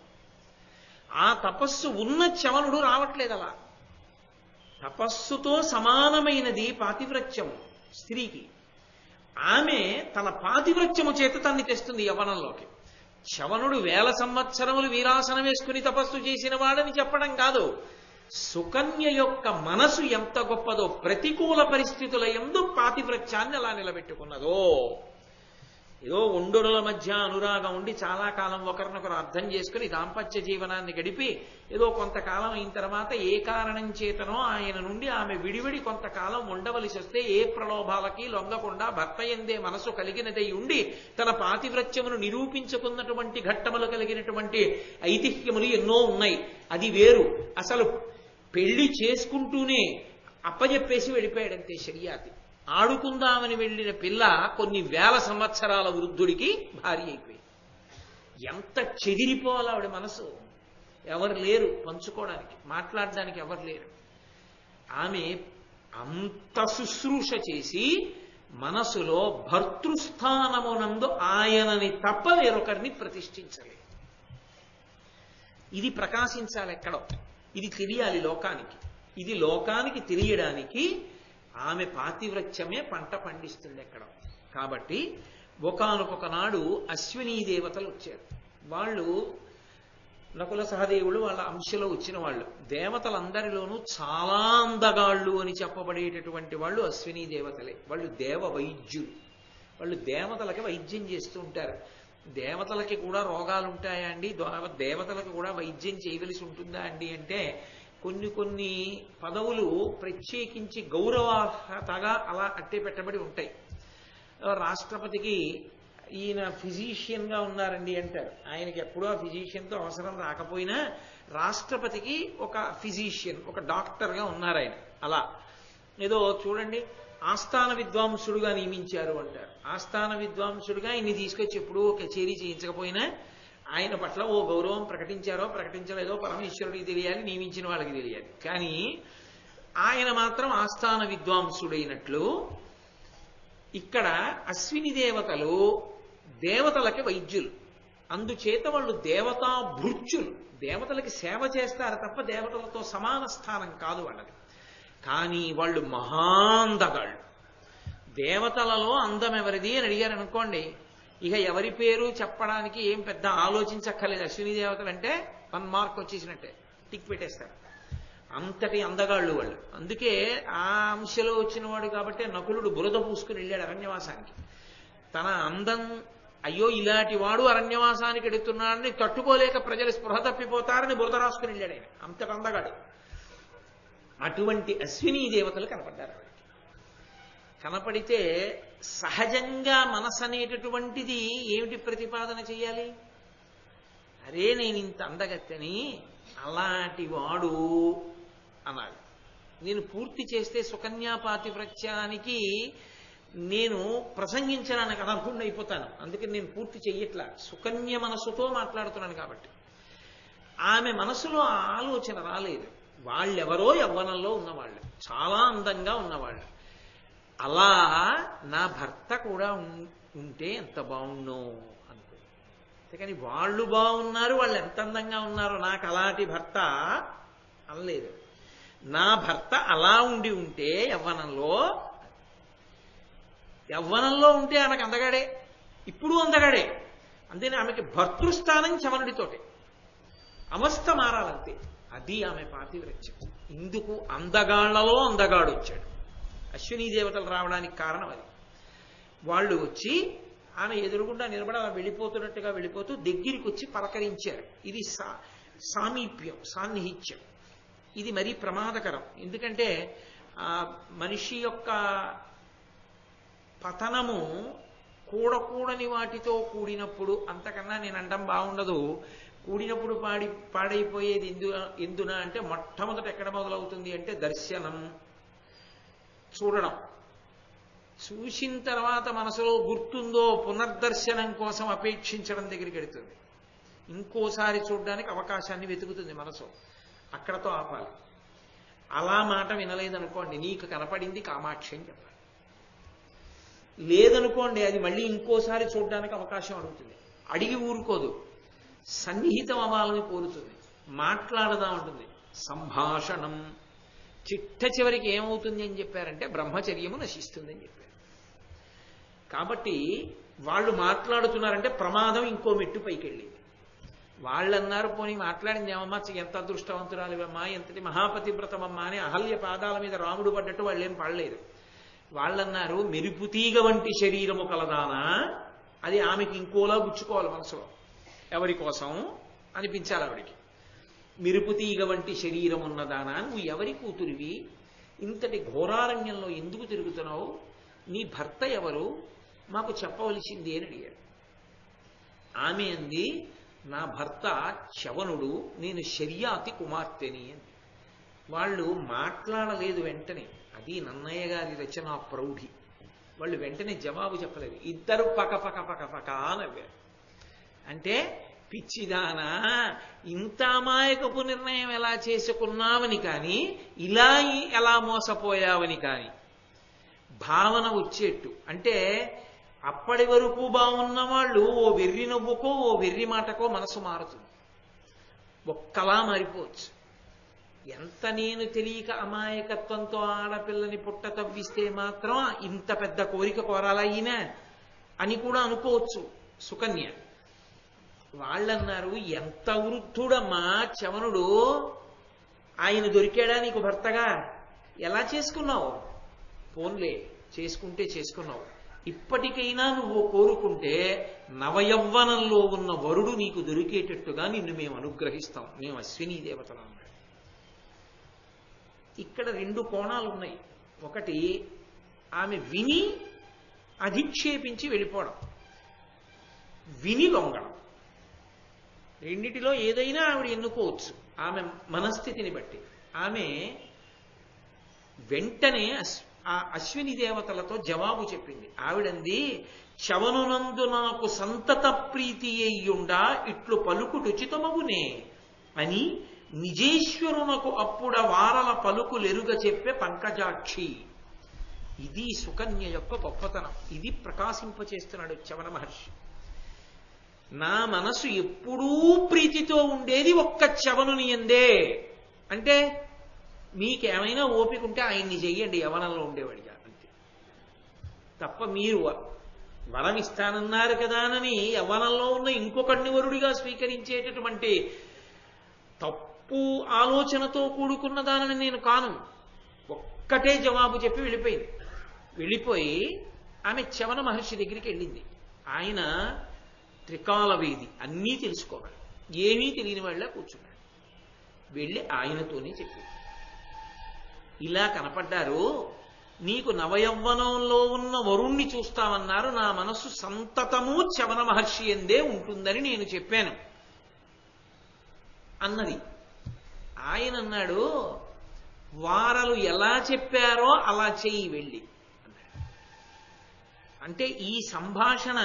ఆ తపస్సు ఉన్న చవనుడు రావట్లేదు. అలా తపస్సుతో సమానమైనది పాతివ్రత్యము స్త్రీకి. ఆమె తన పాతివ్రత్యము చేత తన్ని తెస్తుంది యవ్వనంలోకి. చవనుడు 1000 సంవత్సరములు వీరాసనం వేసుకుని తపస్సు చేసిన వాడని చెప్పడం కాదు, సుకన్య యొక్క మనసు ఎంత గొప్పదో, ప్రతికూల పరిస్థితుల యందు పాతివ్రత్యాన్ని అలా నిలబెట్టుకున్నదో. ఏదో ఒండొడుల మధ్య అనురాగం ఉండి చాలా కాలం ఒకరినొకరు అర్థం చేసుకుని దాంపత్య జీవనాన్ని గడిపి ఏదో కొంతకాలం అయిన తర్వాత ఏ కారణం చేతనో ఆయన నుండి ఆమె విడివిడి కొంతకాలం ఉండవలసి వస్తే ఏ ప్రలోభాలకి లొంగకుండా భర్త ఎందే మనసు కలిగినదై ఉండి తన పాతివ్రత్యమును నిరూపించుకున్నటువంటి ఘట్టములు కలిగినటువంటి ఐతిహ్యములు ఎన్నో ఉన్నాయి. అది వేరు. అసలు పెళ్లి చేసుకుంటూనే అప్పజెప్పేసి వెళ్ళిపోయాడంతే శర్యాతి. ఆడుకుందామని వెళ్ళిన పిల్ల కొన్ని 1000 సంవత్సరాల వృద్ధుడికి భార్య అయిపోయింది. ఎంత చెదిరిపోవాలి ఆవిడ మనసు. ఎవరు లేరు పంచుకోవడానికి, మాట్లాడడానికి ఎవరు లేరు. ఆమె అంత శుశ్రూష చేసి మనసులో భర్తృస్థానమునందు ఆయనని తప్ప వేరొకరిని ప్రతిష్ఠించలేదు. ఇది ప్రకాశించాలి ఎక్కడో, ఇది తెలియాలి లోకానికి. ఇది లోకానికి తెలియడానికి ఆమె పాతివ్రత్యమే పంట పండిస్తుంది ఎక్కడ. కాబట్టి ఒకానొక నాడు అశ్వినీ దేవతలు వచ్చారు. వాళ్ళు నకుల సహదేవులు వాళ్ళ అంశలో వచ్చిన వాళ్ళు. దేవతలందరిలోనూ చాలా అందగాళ్ళు అని చెప్పబడేటటువంటి వాళ్ళు అశ్వినీ దేవతలే. వాళ్ళు దేవ వైద్యులు. వాళ్ళు దేవతలకి వైద్యం చేస్తూ ఉంటారు. దేవతలకి కూడా రోగాలు ఉంటాయా అండి, దేవతలకు కూడా వైద్యం చేయవలసి ఉంటుందా అండి అంటే కొన్ని పదవులు ప్రత్యేకించి గౌరవార్హతగా అలా అట్టే పెట్టబడి ఉంటాయి. రాష్ట్రపతికి ఈయన ఫిజీషియన్గా ఉన్నారండి అంటారు. ఆయనకి ఎప్పుడూ ఆ ఫిజీషియన్తో అవసరం రాకపోయినా రాష్ట్రపతికి ఒక ఫిజీషియన్, ఒక డాక్టర్గా ఉన్నారు ఆయన. అలా ఏదో చూడండి ఆస్థాన విద్వాంసుడుగా నియమించారు అంటారు. ఆస్థాన విద్వాంసుడుగా ఆయన్ని తీసుకొచ్చి ఎప్పుడూ కచేరీ చేయించకపోయినా ఆయన పట్ల ఓ గౌరవం ప్రకటించారో ప్రకటించలేదో పరమేశ్వరుడికి తెలియాలి, నియమించిన వాళ్ళకి తెలియాలి. కానీ ఆయన మాత్రం ఆస్థాన విద్వాంసుడైనట్లు ఇక్కడ అశ్విని దేవతలు దేవతలకి వైద్యులు. అందుచేత వాళ్ళు దేవతా భృత్యులు. దేవతలకి సేవ చేస్తారు తప్ప దేవతలతో సమాన స్థానం కాదు వాళ్ళది. కానీ వాళ్ళు మహాందగాళ్ళు. దేవతలలో అందం ఎవరిది అని అడిగారు అనుకోండి, ఇక ఎవరి పేరు చెప్పడానికి ఏం పెద్ద ఆలోచించక్కర్లేదు. అశ్విని దేవతలు అంటే 1 మార్క్ వచ్చేసినట్టే, టిక్ పెట్టేస్తారు. అంతటి అందగాళ్ళు వాళ్ళు. అందుకే ఆ అంశలో వచ్చినవాడు కాబట్టి నకులుడు బురద పూసుకుని వెళ్ళాడు అరణ్యవాసానికి. తన అందం, అయ్యో ఇలాంటి వాడు అరణ్యవాసానికి ఎడుతున్నాడని తట్టుకోలేక ప్రజలు స్పృహ తప్పిపోతారని బురద రాసుకుని వెళ్ళాడు ఆయన. అంతటి అందగాడు. అటువంటి అశ్విని దేవతలు కనపడ్డారు. కనపడితే సహజంగా మనసు అనేటటువంటిది ఏమిటి ప్రతిపాదన చేయాలి? అరే నేను ఇంత అందగత్తని, అలాంటి వాడు అనాలి. నేను పూర్తి చేస్తే సుకన్యా పాతివ్రత్యానికి నేను ప్రసంగించడానికి అనర్హుణ్ణి అయిపోతాను. అందుకని నేను పూర్తి చెయ్యట్లా. సుకన్య మనసుతో మాట్లాడుతున్నాను కాబట్టి. ఆమె మనసులో ఆ ఆలోచన రాలేదు. వాళ్ళెవరో యవ్వనంలో ఉన్నవాళ్ళు, చాలా అందంగా ఉన్నవాళ్ళు. అలా నా భర్త కూడా ఉంటే ఎంత బాగుండో అనుకో. అంతేకాని వాళ్ళు బాగున్నారు, వాళ్ళు ఎంత అందంగా ఉన్నారో నాకు అలాంటి భర్త అనలేదు. నా భర్త అలా ఉండి ఉంటే యవ్వనంలో ఉంటే ఆమెకు అందగాడే, ఇప్పుడు అందగాడే. అందుకని ఆమెకి భర్తృస్థానం చవనుడితోటే, అవస్థ మారాలంతే. అది ఆమె పాతివ్రత్యం. ఇందుకు అందగాళ్లలో అందగాడు వచ్చాడు. అశ్వినీ దేవతలు రావడానికి కారణం అది. వాళ్ళు వచ్చి ఆమె ఎదురుగుండా నిలబడి అలా వెళ్ళిపోతున్నట్టుగా వెళ్ళిపోతూ దగ్గరికి వచ్చి పలకరించారు. ఇది సామీప్యం, సాన్నిహిత్యం. ఇది మరీ ప్రమాదకరం. ఎందుకంటే మనిషి యొక్క పతనము కూడకూడని వాటితో కూడినప్పుడు, అంతకన్నా నేను అండం బాగుండదు. కూడినప్పుడు పాడైపోయేది ఎందున అంటే మొట్టమొదట ఎక్కడ మొదలవుతుంది అంటే దర్శనం, చూడడం. చూసిన తర్వాత మనసులో గుర్తుందో పునర్దర్శనం కోసం అపేక్షించడం దగ్గరికి వెడుతుంది. ఇంకోసారి చూడడానికి అవకాశాన్ని వెతుకుతుంది మనసు. అక్కడతో ఆపాలి. అలా మాట వినలేదనుకోండి, నీకు కనపడింది కామాక్షి అని చెప్పాలి. లేదనుకోండి, అది మళ్ళీ ఇంకోసారి చూడడానికి అవకాశం అడుగుతుంది. అడిగి ఊరుకోదు, సన్నిహితం అవ్వాలని కోరుతుంది, మాట్లాడదా ఉంటుంది. సంభాషణం. చిట్ట చివరికి ఏమవుతుంది అని చెప్పారంటే బ్రహ్మచర్యము నశిస్తుందని చెప్పారు. కాబట్టి వాళ్ళు మాట్లాడుతున్నారంటే ప్రమాదం ఇంకో మెట్టు పైకి వెళ్ళింది. వాళ్ళన్నారు, పోనీ మాట్లాడింది ఏమమ్మా, ఎంత అదృష్టవంతురాలివమ్మా, ఎంతటి మహాపతివ్రతమమ్మా అని అహల్య పాదాల మీద రాముడు పడ్డట్టు వాళ్ళేం పడలేదు. వాళ్ళన్నారు, మెరుపుతీగ వంటి శరీరము కలదానా, అది ఆమెకి ఇంకోలా గుచ్చుకోవాలి మనసులో, ఎవరి కోసం అనిపించాలి ఆవిడికి. మెరుపుతీగ వంటి శరీరం ఉన్నదానా, నువ్వు ఎవరి కూతురివి, ఇంతటి ఘోరారణ్యంలో ఎందుకు తిరుగుతున్నావు, నీ భర్త ఎవరు, మాకు చెప్పవలసింది అని అడిగాడు. ఆమె అంది, నా భర్త చవనుడు, నేను శర్యాతి కుమార్తెని అంది. వాళ్ళు మాట్లాడలేదు వెంటనే, అది నన్నయ్య గారి రచన ప్రౌఢి. వాళ్ళు వెంటనే జవాబు చెప్పలేదు, ఇద్దరు పక పక పక పక నవ్వారు. అంటే పిచ్చిదానా, ఇంత అమాయకపు నిర్ణయం ఎలా చేసుకున్నావని కానీ, ఇలా ఎలా మోసపోయావని కానీ భావన వచ్చేట్టు. అంటే అప్పటి వరకు బాగున్న వాళ్ళు ఓ వెర్రి నవ్వుకో ఓ వెర్రి మాటకో మనసు మారుతుంది, ఒక్కలా మారిపోవచ్చు. ఎంత నేను తెలియక అమాయకత్వంతో ఆడపిల్లని పుట్ట తవ్విస్తే మాత్రం ఇంత పెద్ద కోరిక కోరాలయ్యినా అని కూడా అనుకోవచ్చు సుకన్య. వాళ్ళన్నారు, ఎంత వృద్ధుడమ్మా చవనుడు, ఆయన దొరికాడా నీకు భర్తగా, ఎలా చేసుకున్నావు, పోన్లే చేసుకుంటే చేసుకున్నావు, ఇప్పటికైనా నువ్వు కోరుకుంటే నవయవ్వనంలో ఉన్న వరుడు నీకు దొరికేటట్టుగా నిన్ను మేము అనుగ్రహిస్తాం, మేము అశ్వినీ దేవతలు అన్నాడు. ఇక్కడ రెండు కోణాలు ఉన్నాయి. ఒకటి, ఆమె విని అధిక్షేపించి వెళ్ళిపోవడం, విని లొంగడం. రెండిటిలో ఏదైనా ఆవిడ ఎన్నుకోవచ్చు ఆమె మనస్థితిని బట్టి. ఆమె వెంటనే ఆ అశ్విని దేవతలతో జవాబు చెప్పింది. ఆవిడంది, చవనునందు నాకు సంతత ప్రీతి అయ్యుండా ఇట్లు పలుకుటుచితమగునే అని నిజేశ్వరునకు అప్పుడ వారల పలుకులెరుగ చెప్పే పంకజాక్షి. ఇది సుకన్య యొక్క గొప్పతనం. ఇది ప్రకాశింపచేస్తున్నాడు చవన మహర్షి. నా మనసు ఎప్పుడూ ప్రీతితో ఉండేది ఒక్క చవనుని యందే. అంటే మీకేమైనా ఓపిక ఉంటే ఆయన్ని చెయ్యండి, యవనంలో ఉండేవాడిగా, అంతే తప్ప మీరు వరం ఇస్తానన్నారు కదా అని యవనంలో ఉన్న ఇంకొకడిని వరుడిగా స్వీకరించేటటువంటి తప్పు ఆలోచనతో కూడుకున్న దానిని నేను కాను. ఒక్కటే జవాబు చెప్పి వెళ్ళిపోయింది. వెళ్ళిపోయి ఆమె చవన మహర్షి దగ్గరికి వెళ్ళింది. ఆయన త్రికాలవేది, అన్నీ తెలుసుకోవాలి, ఏమీ తెలియని వాళ్ళ కూర్చున్నాడు. వెళ్ళి ఆయనతోనే చెప్పింది, ఇలా కనపడ్డారు, నీకు నవయవ్వనంలో ఉన్న వరుణ్ణి చూస్తామన్నారు, నా మనస్సు సంతతము చవన మహర్షి ఎందే ఉంటుందని నేను చెప్పాను అన్నది. ఆయన అన్నాడు, వారలు ఎలా చెప్పారో అలా చెయ్యి వెళ్ళి అన్నాడు. అంటే ఈ సంభాషణ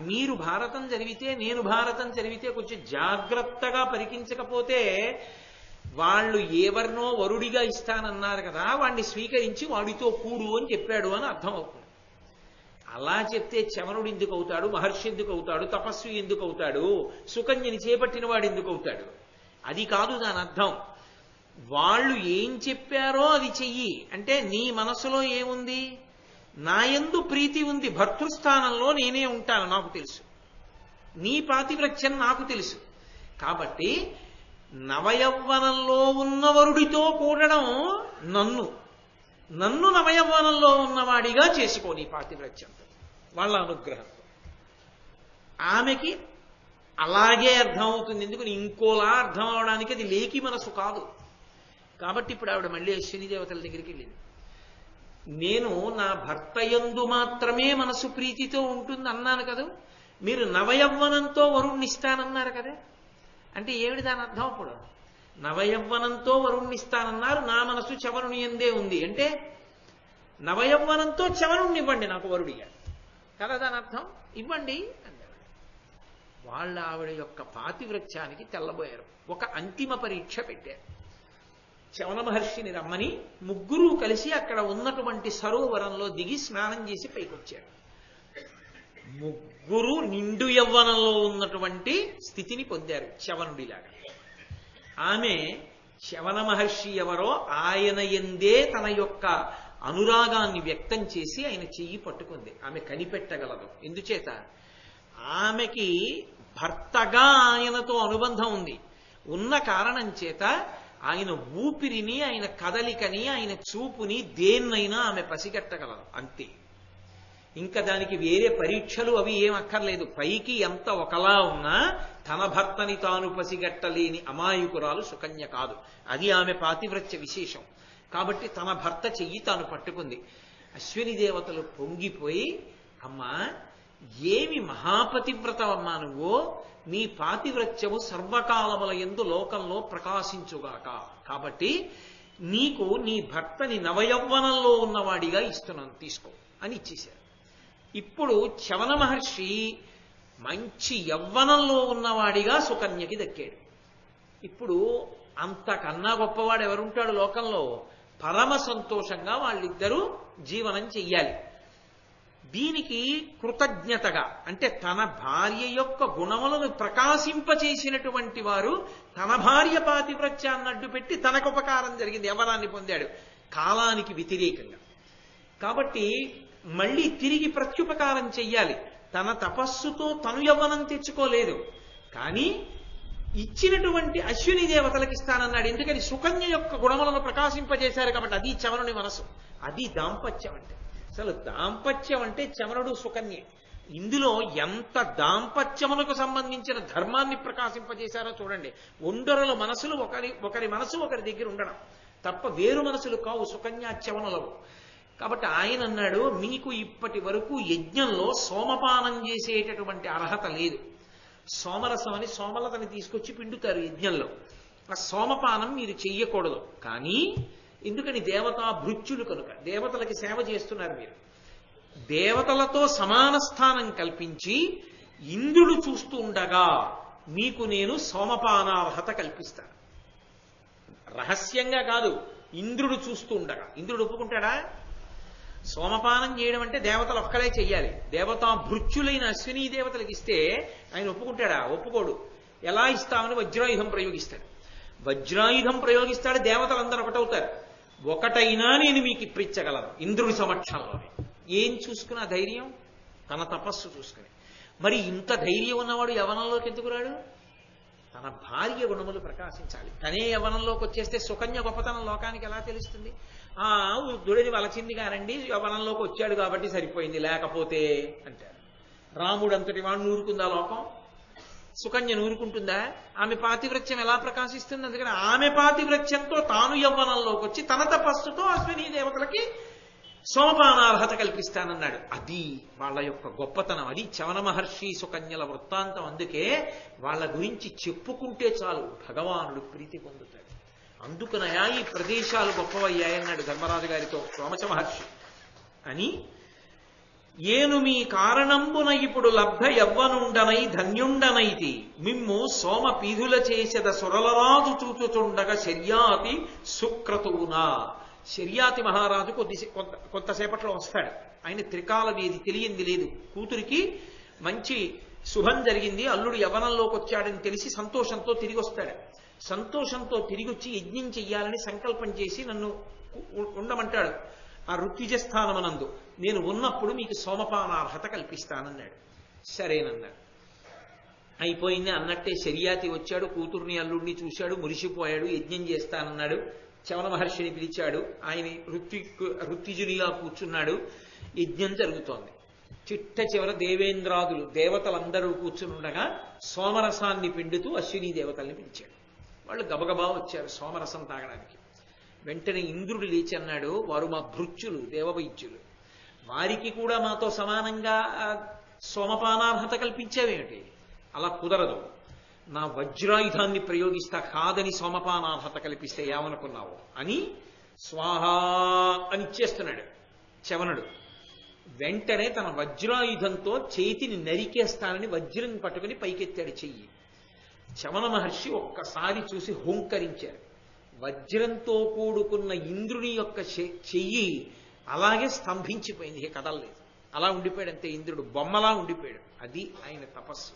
మీరు భారతం చదివితే, నేను భారతం చదివితే కొంచెం జాగ్రత్తగా పరికించకపోతే, వాళ్ళు ఎవరినో వరుడిగా ఇస్తానన్నారు కదా, వాడిని స్వీకరించి వాడితో కూడు అని చెప్పాడు అని అర్థం అవుతుంది. అలా చెప్తే చవనుడు ఎందుకు అవుతాడు, మహర్షి ఎందుకు అవుతాడు, తపస్వి ఎందుకు అవుతాడు, సుకన్యని చేపట్టిన వాడు ఎందుకు అవుతాడు, అది కాదు దాని అర్థం. వాళ్ళు ఏం చెప్పారో అది చెయ్యి. అంటే నీ మనసులో ఏముంది, నాయందు ప్రీతి ఉంది, భర్తృస్థానంలో నేనే ఉంటాను నాకు తెలుసు, నీ పాతివ్రత్యం నాకు తెలుసు. కాబట్టి నవయవ్వనంలో ఉన్నవరుడితో కూడడం నన్ను నవయవ్వనంలో ఉన్నవాడిగా చేసుకో నీ పాతివ్రత్యంతో, వాళ్ళ అనుగ్రహంతో. ఆమెకి అలాగే అర్థం అవుతుంది. ఎందుకని ఇంకోలా అర్థం అవడానికి అది లేకి మనసు కాదు. కాబట్టి ఇప్పుడు ఆవిడ మళ్ళీ అశ్విని దేవతల దగ్గరికి వెళ్ళింది. నేను నా భర్త యందు మాత్రమే మనసు ప్రీతితో ఉంటుంది అన్నాను కదా, మీరు నవయవ్వనంతో వరుణ్ణిస్తానన్నారు కదా, అంటే ఏమిటి దాని అర్థం? అప్పుడు నవయవ్వనంతో వరుణ్ణిస్తానన్నారు, నా మనసు చవనుని యందే ఉంది అంటే నవయవ్వనంతో చవనుణ్ణి ఇవ్వండి నాకు వరుడిగా కదా దాని అర్థం, ఇవ్వండి అన్నారు. వాళ్ళ ఆవిడ యొక్క పాతివ్రత్యానికి తెల్లబోయారు. ఒక అంతిమ పరీక్ష పెట్టారు. చవన మహర్షిని రమ్మని ముగ్గురు కలిసి అక్కడ ఉన్నటువంటి సరోవరంలో దిగి స్నానం చేసి పైకొచ్చారు. ముగ్గురు నిండు యవ్వనంలో ఉన్నటువంటి స్థితిని పొందారు చవనుడిలాగా. ఆమె చవన మహర్షి ఎవరో ఆయన ఎందే తన యొక్క అనురాగాన్ని వ్యక్తం చేసి ఆయన చెయ్యి పట్టుకుంది. ఆమె కనిపెట్టగలదు. ఎందుచేత ఆమెకి భర్తగా ఆయనతో అనుబంధం ఉంది. ఉన్న కారణం చేత ఆయన ఊపిరిని, ఆయన కదలికని, ఆయన చూపుని దేన్నైనా ఆమె పసిగట్టగలదు. అంతే. ఇంకా దానికి వేరే పరీక్షలు అవి ఏం అక్కర్లేదు. పైకి ఎంత ఒకలా ఉన్నా తన భర్తని తాను పసిగట్టలేని అమాయకురాలు సుకన్య కాదు. అది ఆమె పాతివ్రత్య విశేషం. కాబట్టి తన భర్త చెయ్యి తాను పట్టుకుంది. అశ్విని దేవతలు పొంగిపోయి, అమ్మా ఏమి మహాపతివ్రతవమ్మా నువ్వు, నీ పాతివ్రత్యము సర్వకాలముల యందు లోకంలో ప్రకాశించుగాక. కాబట్టి నీకు నీ భర్తని నవయవ్వనంలో ఉన్నవాడిగా ఇస్తున్నాను, తీసుకో అని ఇచ్చేశారు. ఇప్పుడు చవన మహర్షి మంచి యవ్వనంలో ఉన్నవాడిగా సుకన్యకి దక్కాడు. ఇప్పుడు అంతకన్నా గొప్పవాడు ఎవరుంటాడు లోకంలో? పరమ సంతోషంగా వాళ్ళిద్దరూ జీవనం చెయ్యాలి. దీనికి కృతజ్ఞతగా, అంటే తన భార్య యొక్క గుణములను ప్రకాశింపచేసినటువంటి వారు తన భార్య పాతివ్రత్యాన్ని అడ్డు పెట్టి తనకు ఉపకారం జరిగింది, యవ్వనాన్ని పొందాడు కాలానికి వ్యతిరేకంగా. కాబట్టి మళ్ళీ తిరిగి ప్రత్యుపకారం చెయ్యాలి. తన తపస్సుతో తను యవ్వనం తెచ్చుకోలేదు, కానీ ఇచ్చినటువంటి అశ్విని దేవతలకు ఇస్తానన్నాడు. ఎందుకని? సుకన్య యొక్క గుణములను ప్రకాశింపజేశారు కాబట్టి. అది చవనుని మనసు. అది దాంపత్యం అంటే. అసలు దాంపత్యం అంటే చవనుడు సుకన్య. ఇందులో ఎంత దాంపత్యమునకు సంబంధించిన ధర్మాన్ని ప్రకాశింపజేశారో చూడండి. ఒండరుల మనసులు ఒకరి మనసు ఒకరి దగ్గర ఉండడం తప్ప వేరు మనసులు కావు సుకన్య చవనులవు. కాబట్టి ఆయన అన్నాడు, మీకు ఇప్పటి వరకు యజ్ఞంలో సోమపానం చేసేటటువంటి అర్హత లేదు. సోమరసం అని సోమలతని తీసుకొచ్చి పిండుతారు యజ్ఞంలో. ఆ సోమపానం మీరు చెయ్యకూడదు. కానీ ఎందుకని? దేవతా భృత్యులు కనుక దేవతలకి సేవ చేస్తున్నారు మీరు. దేవతలతో సమాన స్థానం కల్పించి ఇంద్రుడు చూస్తూ ఉండగా మీకు నేను సోమపానార్హత కల్పిస్తాను. రహస్యంగా కాదు, ఇంద్రుడు చూస్తూ ఉండగా. ఇంద్రుడు ఒప్పుకుంటాడా? సోమపానం చేయడం అంటే దేవతలు ఒక్కలే చెయ్యాలి. దేవతా భృత్యులైన అశ్విని దేవతలకు ఇస్తే ఆయన ఒప్పుకుంటాడా? ఒప్పుకోడు. ఎలా ఇస్తామని వజ్రాయుధం ప్రయోగిస్తాడు. వజ్రాయుధం ప్రయోగిస్తాడు, దేవతలందరూ ఒకటవుతారు. ఒకటైనా నేను మీకు ఇప్పించగలను ఇంద్రుడి సమక్షంలోనే. ఏం చూసుకున్న ధైర్యం? తన తపస్సు చూసుకుని. మరి ఇంత ధైర్యం ఉన్నవాడు యవనంలోకి ఎందుకు రాడు? తన భార్య గుణములు ప్రకాశించాలి. తనే యవనంలోకి వచ్చేస్తే సుకన్య గొప్పతనం లోకానికి ఎలా తెలుస్తుంది? వృద్ధుడిని వలచింది కానండి, యవనంలోకి వచ్చాడు కాబట్టి సరిపోయింది, లేకపోతే అంటారు. రాముడు అంతటి వాడు నూరుకుందా లోకం? సుకన్య నూరుకుంటుందా? ఆమె పాతివ్రత్యం ఎలా ప్రకాశిస్తుంది? అందుకని ఆమె పాతివ్రత్యంతో తాను యవ్వనంలోకి వచ్చి తన తపస్సుతో అశ్విని దేవతలకి సోమపానార్హత కల్పిస్తానన్నాడు. అది వాళ్ళ యొక్క గొప్పతనం. అది చవన మహర్షి సుకన్యల వృత్తాంతం. అందుకే వాళ్ళ గురించి చెప్పుకుంటే చాలు భగవానుడు ప్రీతి పొందుతాడు. అందుకనయా ఈ ప్రదేశాలు గొప్పవయ్యాయన్నాడు ధర్మరాజు గారితో సోమచ మహర్షి. అని ఏను మీ కారణంబున ఇప్పుడు లబ్ధ యవ్వనుండనై ధన్యుండనైతి మిమ్ము సోమ పీధుల చేసెద సురలరాజు చూచుచుండగా శర్యాతి సుక్రతువునా. శర్యాతి మహారాజు కొంతసేపట్లో వస్తాడు. ఆయన త్రికాల వేది, తెలియంది లేదు. కూతురికి మంచి శుభం జరిగింది, అల్లుడు యవ్వనంలోకి వచ్చాడని తెలిసి సంతోషంతో తిరిగి వస్తాడు. సంతోషంతో తిరిగి వచ్చి యజ్ఞం చెయ్యాలని సంకల్పం చేసి నన్ను ఉండమంటాడు ఆ ఋత్విజ స్థానమనందు. నేను ఉన్నప్పుడు మీకు సోమపానార్హత కల్పిస్తానన్నాడు. సరేనన్నాడు. అయిపోయింది అన్నట్టే శర్యాతి వచ్చాడు, కూతుర్ని అల్లుడిని చూశాడు, మురిసిపోయాడు. యజ్ఞం చేస్తానన్నాడు. చవన మహర్షిని పిలిచాడు. ఆయన ఋత్విజునిగా కూర్చున్నాడు. యజ్ఞం జరుగుతోంది. చిట్ట చివర దేవేంద్రాదులు దేవతలందరూ కూర్చునుండగా సోమరసాన్ని పిండుతూ అశ్విని దేవతల్ని పిలిచాడు. వాళ్ళు గబగబా వచ్చారు సోమరసం తాగడానికి. వెంటనే ఇంద్రుడు లేచి అన్నాడు, వారు మా భృత్యులు, దేవవైద్యులు, వారికి కూడా మాతో సమానంగా సోమపానార్హత కల్పించేవేమిటి? అలా కుదరదు. నా వజ్రాయుధాన్ని ప్రయోగిస్తా, కాదని సోమపానార్హత కల్పిస్తే ఏమనుకున్నావు అని స్వాహా అని ఇచ్చేస్తున్నాడు చవనుడు. వెంటనే తన వజ్రాయుధంతో చేతిని నరికేస్తానని వజ్రం పట్టుకుని పైకెత్తాడు చెయ్యి. చవన మహర్షి ఒక్కసారి చూసి హోంకరించారు. వజ్రంతో కూడుకున్న ఇంద్రుని యొక్క చెయ్యి అలాగే స్తంభించిపోయింది, కదలలేదు. అలా ఉండిపోయాడు అంతే. ఇంద్రుడు బొమ్మలా ఉండిపోయాడు. అది ఆయన తపస్సు.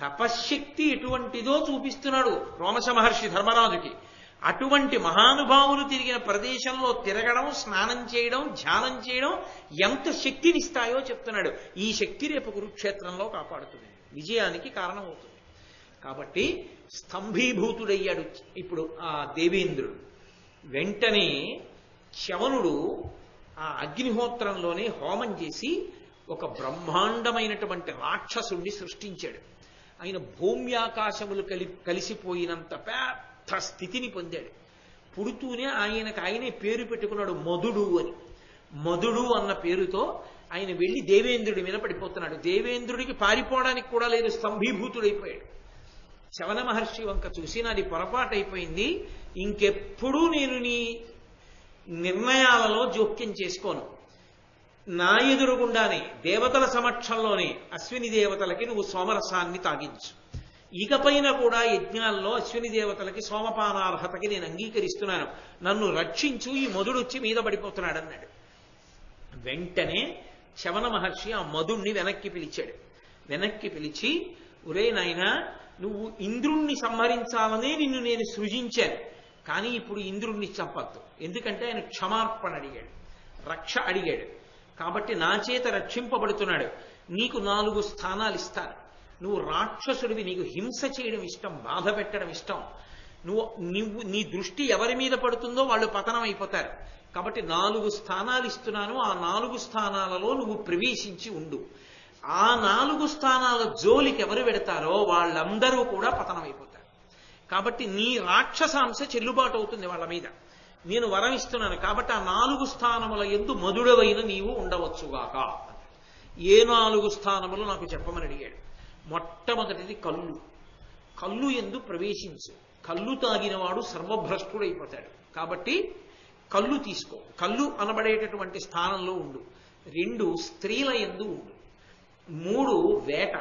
తపశ్శక్తి ఎటువంటిదో చూపిస్తున్నాడు రోమశ మహర్షి ధర్మరాజుకి. అటువంటి మహానుభావులు తిరిగిన ప్రదేశంలో తిరగడం, స్నానం చేయడం, ధ్యానం చేయడం ఎంత శక్తినిస్తాయో చెప్తున్నాడు. ఈ శక్తి రేపు కురుక్షేత్రంలో కాపాడుతుంది, విజయానికి కారణమవుతుంది. కాబట్టి స్తంభీభూతుడయ్యాడు ఇప్పుడు ఆ దేవేంద్రుడు. వెంటనే చ్యవనుడు ఆ అగ్నిహోత్రంలోనే హోమం చేసి ఒక బ్రహ్మాండమైనటువంటి రాక్షసుణ్ణి సృష్టించాడు. ఆయన భూమ్యాకాశములు కలిసిపోయినంత పెద్ద స్థితిని పొందాడు. పుడుతూనే ఆయనే పేరు పెట్టుకున్నాడు మధుడు అని. మధుడు అన్న పేరుతో ఆయన వెళ్ళి దేవేంద్రుడి మీద పడిపోతున్నాడు. దేవేంద్రుడికి పారిపోవడానికి కూడా లేదు, స్తంభీభూతుడైపోయాడు. శవన మహర్షి వంక చూసి నాది పొరపాటు అయిపోయింది, ఇంకెప్పుడూ నేను నీ నిర్ణయాలలో జోక్యం చేసుకోను, నా ఎదురుగుండానే దేవతల సమక్షంలోనే అశ్విని దేవతలకి నువ్వు సోమరసాన్ని తాగించు, ఇకపైన కూడా యజ్ఞాల్లో అశ్విని దేవతలకి సోమపానార్హతకి నేను అంగీకరిస్తున్నాను, నన్ను రక్షించు, ఈ మధుడొచ్చి మీద పడిపోతున్నాడు అన్నాడు. వెంటనే శవన మహర్షి ఆ మధుణ్ణి వెనక్కి పిలిచాడు. వెనక్కి పిలిచి, ఒరే నాయనా, నువ్వు ఇంద్రుణ్ణి సంహరించాలనే నిన్ను నేను సృజించాను, కానీ ఇప్పుడు ఇంద్రుణ్ణి చంపద్దు, ఎందుకంటే ఆయన క్షమార్పణ అడిగాడు, రక్ష అడిగాడు. కాబట్టి నా చేత రక్షింపబడుతున్నాడు, నీకు 4 స్థానాలు ఇస్తాను. నువ్వు రాక్షసుడివి, నీకు హింస చేయడం ఇష్టం, బాధ పెట్టడం ఇష్టం, నీ దృష్టి ఎవరి మీద పడుతుందో వాళ్ళు పతనం అయిపోతారు. కాబట్టి 4 స్థానాలు ఇస్తున్నాను, ఆ 4 స్థానాలలో నువ్వు ప్రవేశించి ఉండు. ఆ 4 స్థానాల జోలికి ఎవరు పెడతారో వాళ్ళందరూ కూడా పతనం అయిపోతారు. కాబట్టి నీ రాక్షసాంశ చెల్లుబాటు అవుతుంది వాళ్ళ మీద, నేను వరం ఇస్తున్నాను. కాబట్టి ఆ 4 స్థానముల యందు మధుడవైన నీవు ఉండవచ్చుగాక. ఏ 4 స్థానములు నాకు చెప్పమని అడిగాడు. మొట్టమొదటిది కళ్ళు. కళ్ళు యందు ప్రవేశించు, కళ్ళు తాగినవాడు సర్వభ్రష్టుడైపోతాడు. కాబట్టి కళ్ళు తీసుకో, కళ్ళు అనబడేటటువంటి స్థానంలో ఉండు. 2 స్త్రీల యందు ఉండు. 3 వేట,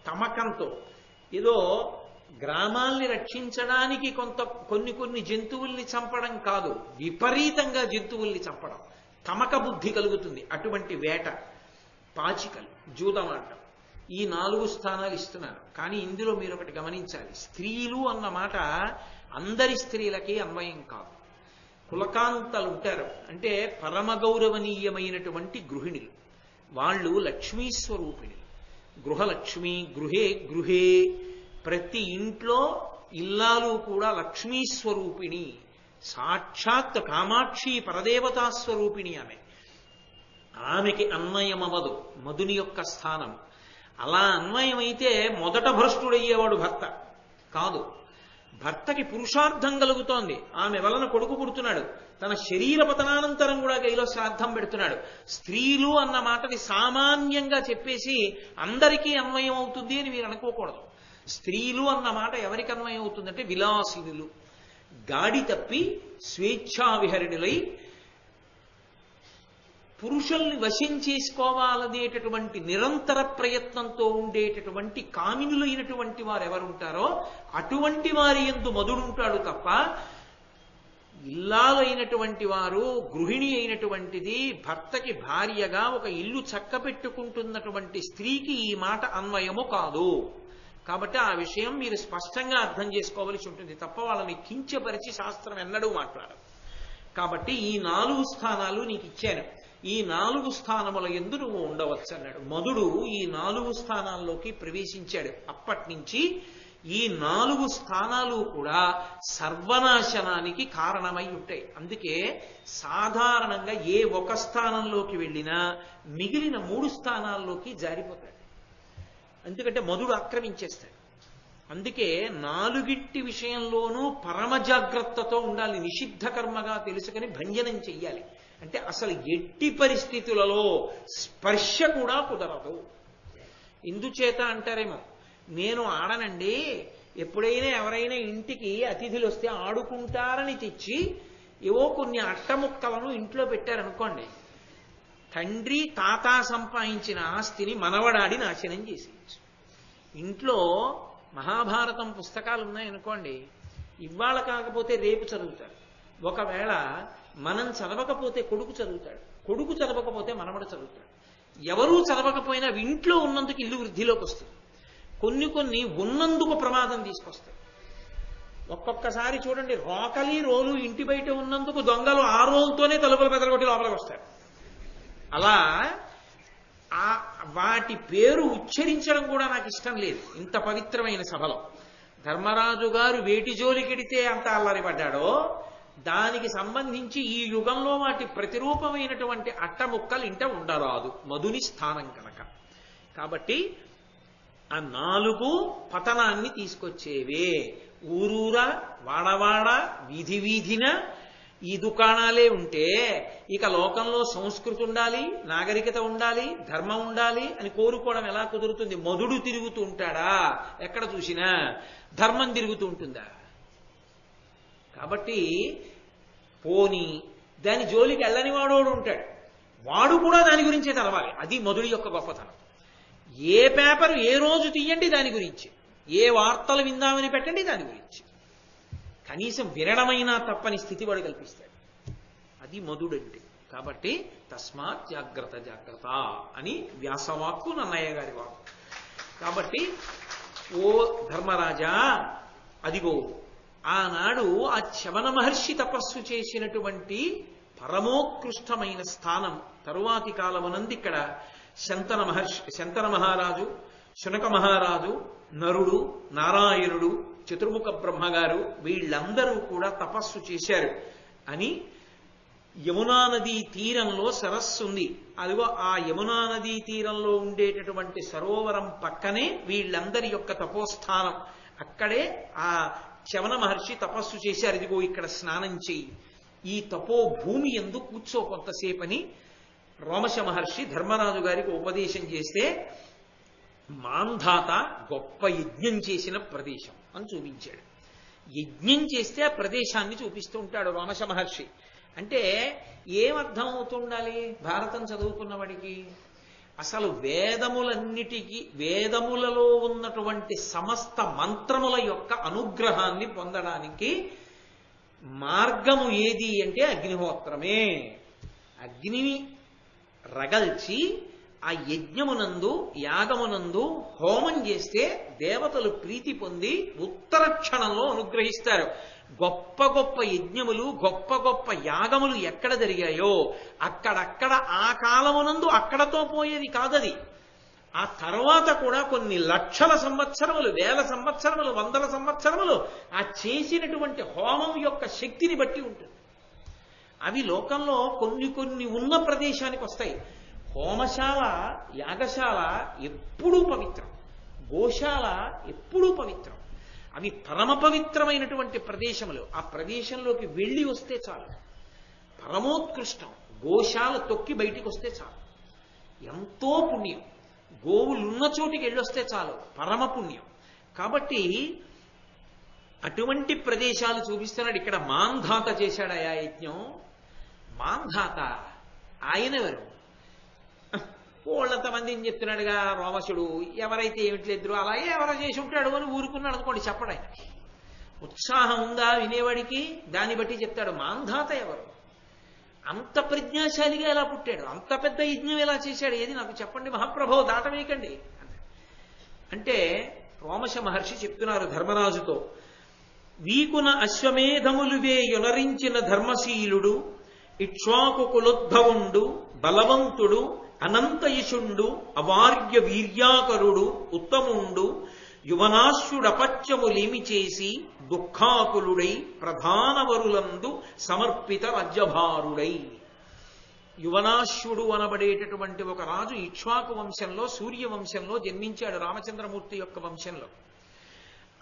తమకంతో ఏదో గ్రామాల్ని రక్షించడానికి కొన్ని జంతువుల్ని చంపడం కాదు, విపరీతంగా జంతువుల్ని చంపడం, తమక బుద్ధి కలుగుతుంది, అటువంటి వేట, పాచికలు, జూదమాటం, ఈ 4 స్థానాలు ఇస్తున్నాను. కానీ ఇందులో మీరు ఒకటి గమనించాలి, స్త్రీలు అన్న మాట అందరి స్త్రీలకి అన్వయం కాదు. కులకాంతలు ఉంటారు, అంటే పరమ గౌరవనీయమైనటువంటి గృహిణులు, వాళ్ళు లక్ష్మీస్వరూపిణి. గృహలక్ష్మి, గృహే గృహే, ప్రతి ఇంట్లో ఇల్లాలు కూడా లక్ష్మీస్వరూపిణి, సాక్షాత్ కామాక్షి పరదేవతాస్వరూపిణి ఆమె. ఆమెకి అన్వయమవదు మధుని యొక్క స్థానం. అలా అన్వయమైతే మొదట భ్రష్టుడయ్యేవాడు భర్త కాదు. భర్తకి పురుషార్థం కలుగుతోంది, ఆమె వలన కొడుకు పుడుతున్నాడు, తన శరీర పతనానంతరం కూడా గైలో శ్రాద్ధం పెడుతున్నాడు. స్త్రీలు అన్న మాటని సామాన్యంగా చెప్పేసి అందరికీ అన్వయం అవుతుంది అని మీరు అనుకోకూడదు. స్త్రీలు అన్న మాట ఎవరికి అన్వయం అవుతుందంటే విలాసినులు, గాడి తప్పి స్వేచ్ఛావిహరిణులై పురుషుల్ని వశం చేసుకోవాలనేటటువంటి నిరంతర ప్రయత్నంతో ఉండేటటువంటి కామినులైనటువంటి వారు ఎవరుంటారో అటువంటి వారి యందు మధుడుంటాడు తప్ప, ఇల్లాలైనటువంటి వారు, గృహిణి అయినటువంటిది భర్తకి భార్యగా ఒక ఇల్లు చక్కపెట్టుకుంటున్నటువంటి స్త్రీకి ఈ మాట అన్వయము కాదు. కాబట్టి ఆ విషయం మీరు స్పష్టంగా అర్థం చేసుకోవలసి ఉంటుంది తప్ప వాళ్ళని కించపరిచి శాస్త్రం ఎన్నడూ మాట్లాడదు. కాబట్టి ఈ 4 స్థానాలు నీకు ఇచ్చాను, ఈ 4 స్థానముల యందు నువ్వు ఉండవచ్చు అన్నాడు. మధుడు ఈ 4 స్థానాల్లోకి ప్రవేశించాడు. అప్పటి నుంచి ఈ 4 స్థానాలు కూడా సర్వనాశనానికి కారణమై ఉంటాయి. అందుకే సాధారణంగా ఏ ఒక స్థానంలోకి వెళ్ళినా మిగిలిన 3 స్థానాల్లోకి జారిపోతాడు, ఎందుకంటే మధుడు ఆక్రమించేస్తాడు. అందుకే 4 విషయంలోనూ పరమ జాగ్రత్తతో ఉండాలి, నిషిద్ధ కర్మగా తెలుసుకుని భంజనం చెయ్యాలి. అంటే అసలు ఎట్టి పరిస్థితులలో స్పర్శ కూడా కుదరదు. ఇందుచేత అంటారేమో, నేను ఆడనండి, ఎప్పుడైనా ఎవరైనా ఇంటికి అతిథులు వస్తే ఆడుకుంటారని తెచ్చి ఏవో కొన్ని అట్టముక్కలను ఇంట్లో పెట్టారనుకోండి, తండ్రి తాత సంపాదించిన ఆస్తిని మనవడాడి నాశనం చేసేయచ్చు. ఇంట్లో మహాభారతం పుస్తకాలు ఉన్నాయనుకోండి, ఇవాళ కాకపోతే రేపు చదువుతారు. ఒకవేళ మనం చదవకపోతే కొడుకు చదువుతాడు, కొడుకు చదవకపోతే మనవడు చదువుతాడు. ఎవరూ చదవకపోయినా ఇంట్లో ఉన్నందుకు ఇల్లు వృద్ధిలోకి వస్తుంది. కొన్ని ఉన్నందుకు ప్రమాదం తీసుకొస్తాయి. ఒక్కొక్కసారి చూడండి, రోకలి రోలు ఇంటి బయట ఉన్నందుకు దొంగలు ఆ రోలుతోనే తలుపులు పెదరగొట్టి లోపలికి వస్తారు. అలా వాటి పేరు ఉచ్చరించడం కూడా నాకు ఇష్టం లేదు ఇంత పవిత్రమైన సభలో. ధర్మరాజు గారు వేటి జోలికెడితే అంత అల్లరిపడ్డాడో దానికి సంబంధించి ఈ యుగంలో వాటి ప్రతిరూపమైనటువంటి అట్టముక్కలు ఇంట ఉండరాదు, మధుని స్థానం కనుక. కాబట్టి ఆ 4 పతనాన్ని తీసుకొచ్చేవే. ఊరూరా, వాడవాడ, వీధి వీధిన ఈ దుకాణాలే ఉంటే ఇక లోకంలో సంస్కృతి ఉండాలి, నాగరికత ఉండాలి, ధర్మం ఉండాలి అని కోరుకోవడం ఎలా కుదురుతుంది? మధుడు తిరుగుతూ ఉంటాడా? ఎక్కడ చూసినా ధర్మం తిరుగుతూ ఉంటుందా? కాబట్టి పోని దాని జోలికి వెళ్ళని వాడు ఉంటాడు, వాడు కూడా దాని గురించే తెలవాలి. అది మధుడి యొక్క గొప్పతనం. ఏ పేపర్ ఏ రోజు తీయండి దాని గురించి, ఏ వార్తలు విందామని పెట్టండి దాని గురించి, కనీసం వినడమైనా తప్పని స్థితి వాడు కల్పిస్తాడు. అది మధుడంటే. కాబట్టి తస్మాత్ జాగ్రత్త జాగ్రత్త అని వ్యాసవాక్కు, నన్నయ్య గారి వాక్కు. కాబట్టి ఓ ధర్మరాజా, అదిగో ఆనాడు ఆ చ్యవన మహర్షి తపస్సు చేసినటువంటి పరమోత్కృష్టమైన స్థానం తరువాతి కాలమునందు ఇక్కడ శంతన మహారాజు, శునక మహారాజు, నరుడు, నారాయణుడు, చతుర్ముఖ బ్రహ్మగారు వీళ్ళందరూ కూడా తపస్సు చేశారు అని యమునా నదీ తీరంలో సరస్సు ఉంది. అదిగో ఆ యమునా నదీ తీరంలో ఉండేటటువంటి సరోవరం పక్కనే వీళ్ళందరి యొక్క తపోస్థానం. అక్కడే ఆ చ్యవన మహర్షి తపస్సు చేశారు. ఇదిగో ఇక్కడ స్నానం చేయి, ఈ తపో భూమి యందు కూర్చో కొంతసేపని రోమశ మహర్షి ధర్మరాజు గారికి ఉపదేశం చేస్తే మాంధాత గొప్ప యజ్ఞం చేసిన ప్రదేశం అని చూపించాడు. యజ్ఞం చేస్తే ఆ ప్రదేశాన్ని చూపిస్తూ ఉంటాడు రోమశ మహర్షి. అంటే ఏమర్థం అవుతుండాలి భారతం చదువుకున్నవాడికి? అసలు వేదములలో ఉన్నటువంటి సమస్త మంత్రముల యొక్క అనుగ్రహాన్ని పొందడానికి మార్గము ఏది అంటే అగ్నిహోత్రమే. అగ్నిని రగల్చి ఆ యజ్ఞమునందు, యాగమునందు హోమం చేస్తే దేవతలు ప్రీతి పొంది ఉత్తర క్షణంలో అనుగ్రహిస్తారు. గొప్ప గొప్ప యజ్ఞములు, గొప్ప గొప్ప యాగములు ఎక్కడ జరిగాయో అక్కడక్కడ ఆ కాలమునందు అక్కడతో పోయేది కాదది. ఆ తర్వాత కూడా కొన్ని లక్షల సంవత్సరములు, వేల సంవత్సరములు, వందల సంవత్సరములు ఆ చేసినటువంటి హోమం యొక్క శక్తిని బట్టి ఉంటుంది. అవి లోకంలో కొన్ని ఉన్న ప్రదేశానికి వస్తాయి. హోమశాల, యాగశాల ఎప్పుడూ పవిత్రం, గోశాల ఎప్పుడూ పవిత్రం. అవి పరమ పవిత్రమైనటువంటి ప్రదేశములు. ఆ ప్రదేశంలోకి వెళ్ళి వస్తే చాలు, పరమోత్కృష్టం. గోశాల తొక్కి బయటికి వస్తే చాలు, ఎంతో పుణ్యం. గోవులున్న చోటికి వెళ్ళొస్తే చాలు, పరమ పుణ్యం. కాబట్టి అటువంటి ప్రదేశాలు చూపిస్తున్నాడు. ఇక్కడ మాంధాత చేశాడు ఆ యజ్ఞం. మాంధాత ఆయన ఎవరు? వాళ్ళంతమందిని చెప్తున్నాడుగా రోమశుడు. ఎవరైతే ఏమిట్లేద్దరు అలాగే ఎవరో చేసి ఉంటాడు అని ఊరుకున్నాడు అనుకోండి, చెప్పడు. ఆయన ఉత్సాహం ఉందా వినేవాడికి? దాన్ని బట్టి చెప్తాడు. మాంధాత ఎవరు? అంత ప్రజ్ఞాశాలిగా ఎలా పుట్టాడు? అంత పెద్ద యజ్ఞం ఎలా చేశాడు? ఏది నాకు చెప్పండి మహాప్రభో, దాటవేయకండి అంటే రోమశ మహర్షి చెప్తున్నారు ధర్మరాజుతో. వీకున అశ్వమేధములు వేయునరించిన ధర్మశీలుడు, ఇక్ష్వాకు కులోద్భవుండు, బలవంతుడు, అనంతయశుండు, అవార్య వీర్యాకరుడు, ఉత్తముండు, యువనాశ్యుడపత్యములేమి చేసి దుఃఖాకులుడై ప్రధానవరులందు సమర్పిత రాజ్యభారుడై. యువనాశ్యుడు అనబడేటటువంటి ఒక రాజు ఇక్ష్వాకు వంశంలో, సూర్యవంశంలో జన్మించాడు, రామచంద్రమూర్తి యొక్క వంశంలో.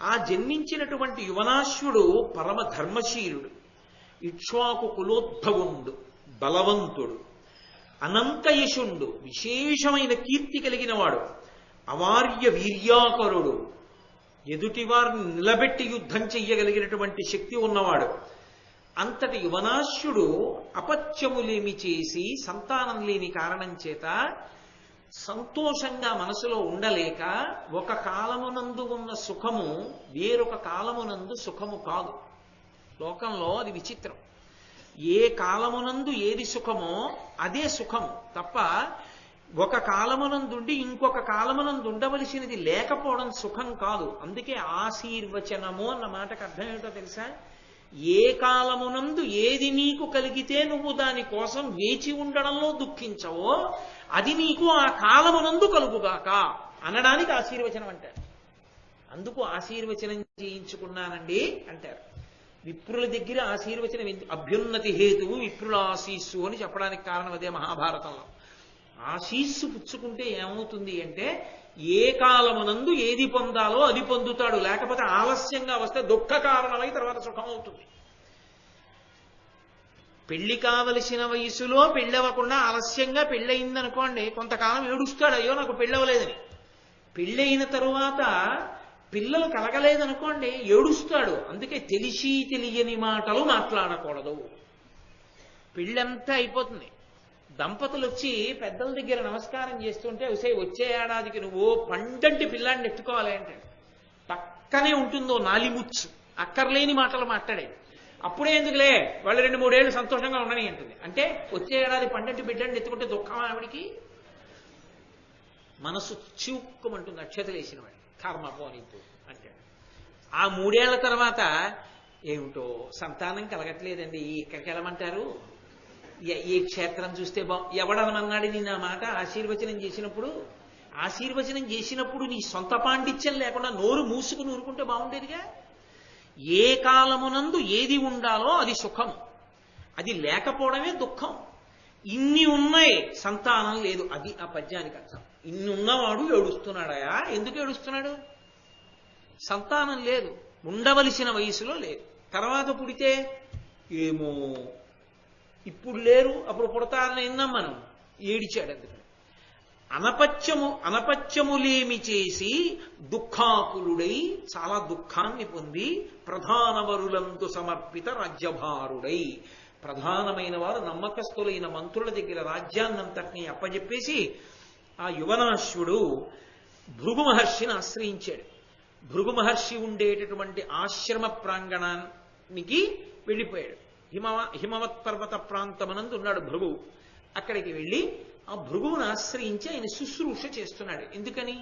ఆ జన్మించినటువంటి యువనాశ్యుడు పరమ ధర్మశీలుడు, ఇక్ష్వాకు కులోద్భవుండు, బలవంతుడు, అనంతయశుండు, విశేషమైన కీర్తి కలిగిన వాడు, అవార్య వీర్యాకరుడు, ఎదుటివారిని నిలబెట్టి యుద్ధం చెయ్యగలిగినటువంటి శక్తి ఉన్నవాడు. అంతటి యువనాశ్యుడు అపత్యములేమి చేసి సంతానం లేని కారణం చేత సంతోషంగా మనసులో ఉండలేక ఒక కాలమునందు ఉన్న సుఖము వేరొక కాలమునందు సుఖము కాదు. లోకంలో అది విచిత్రం. ఏ కాలమునందు ఏది సుఖమో అదే సుఖము తప్ప ఒక కాలమునందుండి ఇంకొక కాలమునందు ఉండవలసినది లేకపోవడం సుఖం కాదు. అందుకే ఆశీర్వచనము అన్న మాటకు అర్థం ఏమిటో తెలుసా? ఏ కాలమునందు ఏది నీకు కలిగితే నువ్వు దాని కోసం వేచి ఉండడంలో దుఃఖించవో అది నీకు ఆ కాలమునందు కలుగుగాక అనడానికి ఆశీర్వచనం అంటారు. అందుకు ఆశీర్వచనం చేయించుకున్నానండి అంటారు. విప్రుల దగ్గర ఆశీర్వచనం అభ్యున్నతి హేతువు విప్రుల ఆశీస్సు అని చెప్పడానికి కారణం అదే. మహాభారతంలో ఆశీస్సు పుచ్చుకుంటే ఏమవుతుంది అంటే ఏ కాలమునందు ఏది పొందాలో అది పొందుతాడు. లేకపోతే ఆలస్యంగా వస్తే దుఃఖ కారణమై తర్వాత సుఖం అవుతుంది. పెళ్లి కావలసిన వయసులో పెళ్ళవకుండా ఆలస్యంగా పెళ్ళయిందనుకోండి, కొంతకాలం ఏడుస్తాడు, అయ్యో నాకు పెళ్ళవలేదని. పెళ్ళయిన తరువాత పిల్లలు కలగలేదనుకోండి ఏడుస్తాడు. అందుకే తెలిసి తెలియని మాటలు మాట్లాడకూడదు. పెళ్ళంతా అయిపోతుంది, దంపతులు వచ్చి పెద్దల దగ్గర నమస్కారం చేస్తుంటే వచ్చే ఏడాదికి నువ్వు పండంటి పిల్లాడిని ఎత్తుకోవాలి అంటే పక్కనే ఉంటుందో నాలిముచ్చు, అక్కర్లేని మాటలు మాట్లాడేది. అప్పుడే ఎందుకులే వాళ్ళు 2-3 ఏళ్ళు సంతోషంగా ఉండని అంటుంది. అంటే వచ్చే ఏడాది పండంటి బిడ్డని ఎత్తుకుంటే దుఃఖం ఆవిడికి. మనసు చిక్కుమంటుంది అక్షతలు వేసిన వాడి, కర్మ పోనీతు అంటాడు. ఆ 3 ఏళ్ల తర్వాత ఏమిటో సంతానం కలగట్లేదండి, ఇక్కడికి వెళ్ళమంటారు, ఏ క్షేత్రం చూస్తే ఎవడనమన్నాడు నిన్న మాట ఆశీర్వచనం చేసినప్పుడు? ఆశీర్వచనం చేసినప్పుడు నీ సొంత పాండిత్యం లేకుండా నోరు మూసుకుని ఊరుకుంటే బాగుండేదిగా. ఏ కాలమునందు ఏది ఉండాలో అది సుఖం, అది లేకపోవడమే దుఃఖం. ఇన్ని ఉన్నాయి, సంతానం లేదు, అది ఆ పద్యానికి అర్థం. ఇన్ని ఉన్నవాడు ఏడుస్తున్నాడయా. ఎందుకు ఏడుస్తున్నాడు? సంతానం లేదు, ఉండవలసిన వయసులో లేదు. తర్వాత పుడితే ఏమో ఇప్పుడు లేరు అప్పుడు పుడతారని విన్నాం మనం. ఏడిచాడు. అందుకని అనపత్యములేమి చేసి దుఃఖాకులుడై చాలా దుఃఖాన్ని పొంది ప్రధానవరులందు సమర్పిత రాజ్యభారుడై, ప్రధానమైన వారు నమ్మకస్తులైన మంత్రుల దగ్గర రాజ్యాన్నంతటినీ అప్పజెప్పేసి ఆ యువనాశ్వుడు భృగు మహర్షిని ఆశ్రయించాడు. భృగు మహర్షి ఉండేటటువంటి ఆశ్రమ ప్రాంగణానికి వెళ్ళిపోయాడు. హిమవత్ పర్వత ప్రాంతమనందు ఉన్నాడు భృగువు. అక్కడికి వెళ్ళి ఆ భృగువును ఆశ్రయించి ఆయన శుశ్రూష చేస్తున్నాడు. ఎందుకని?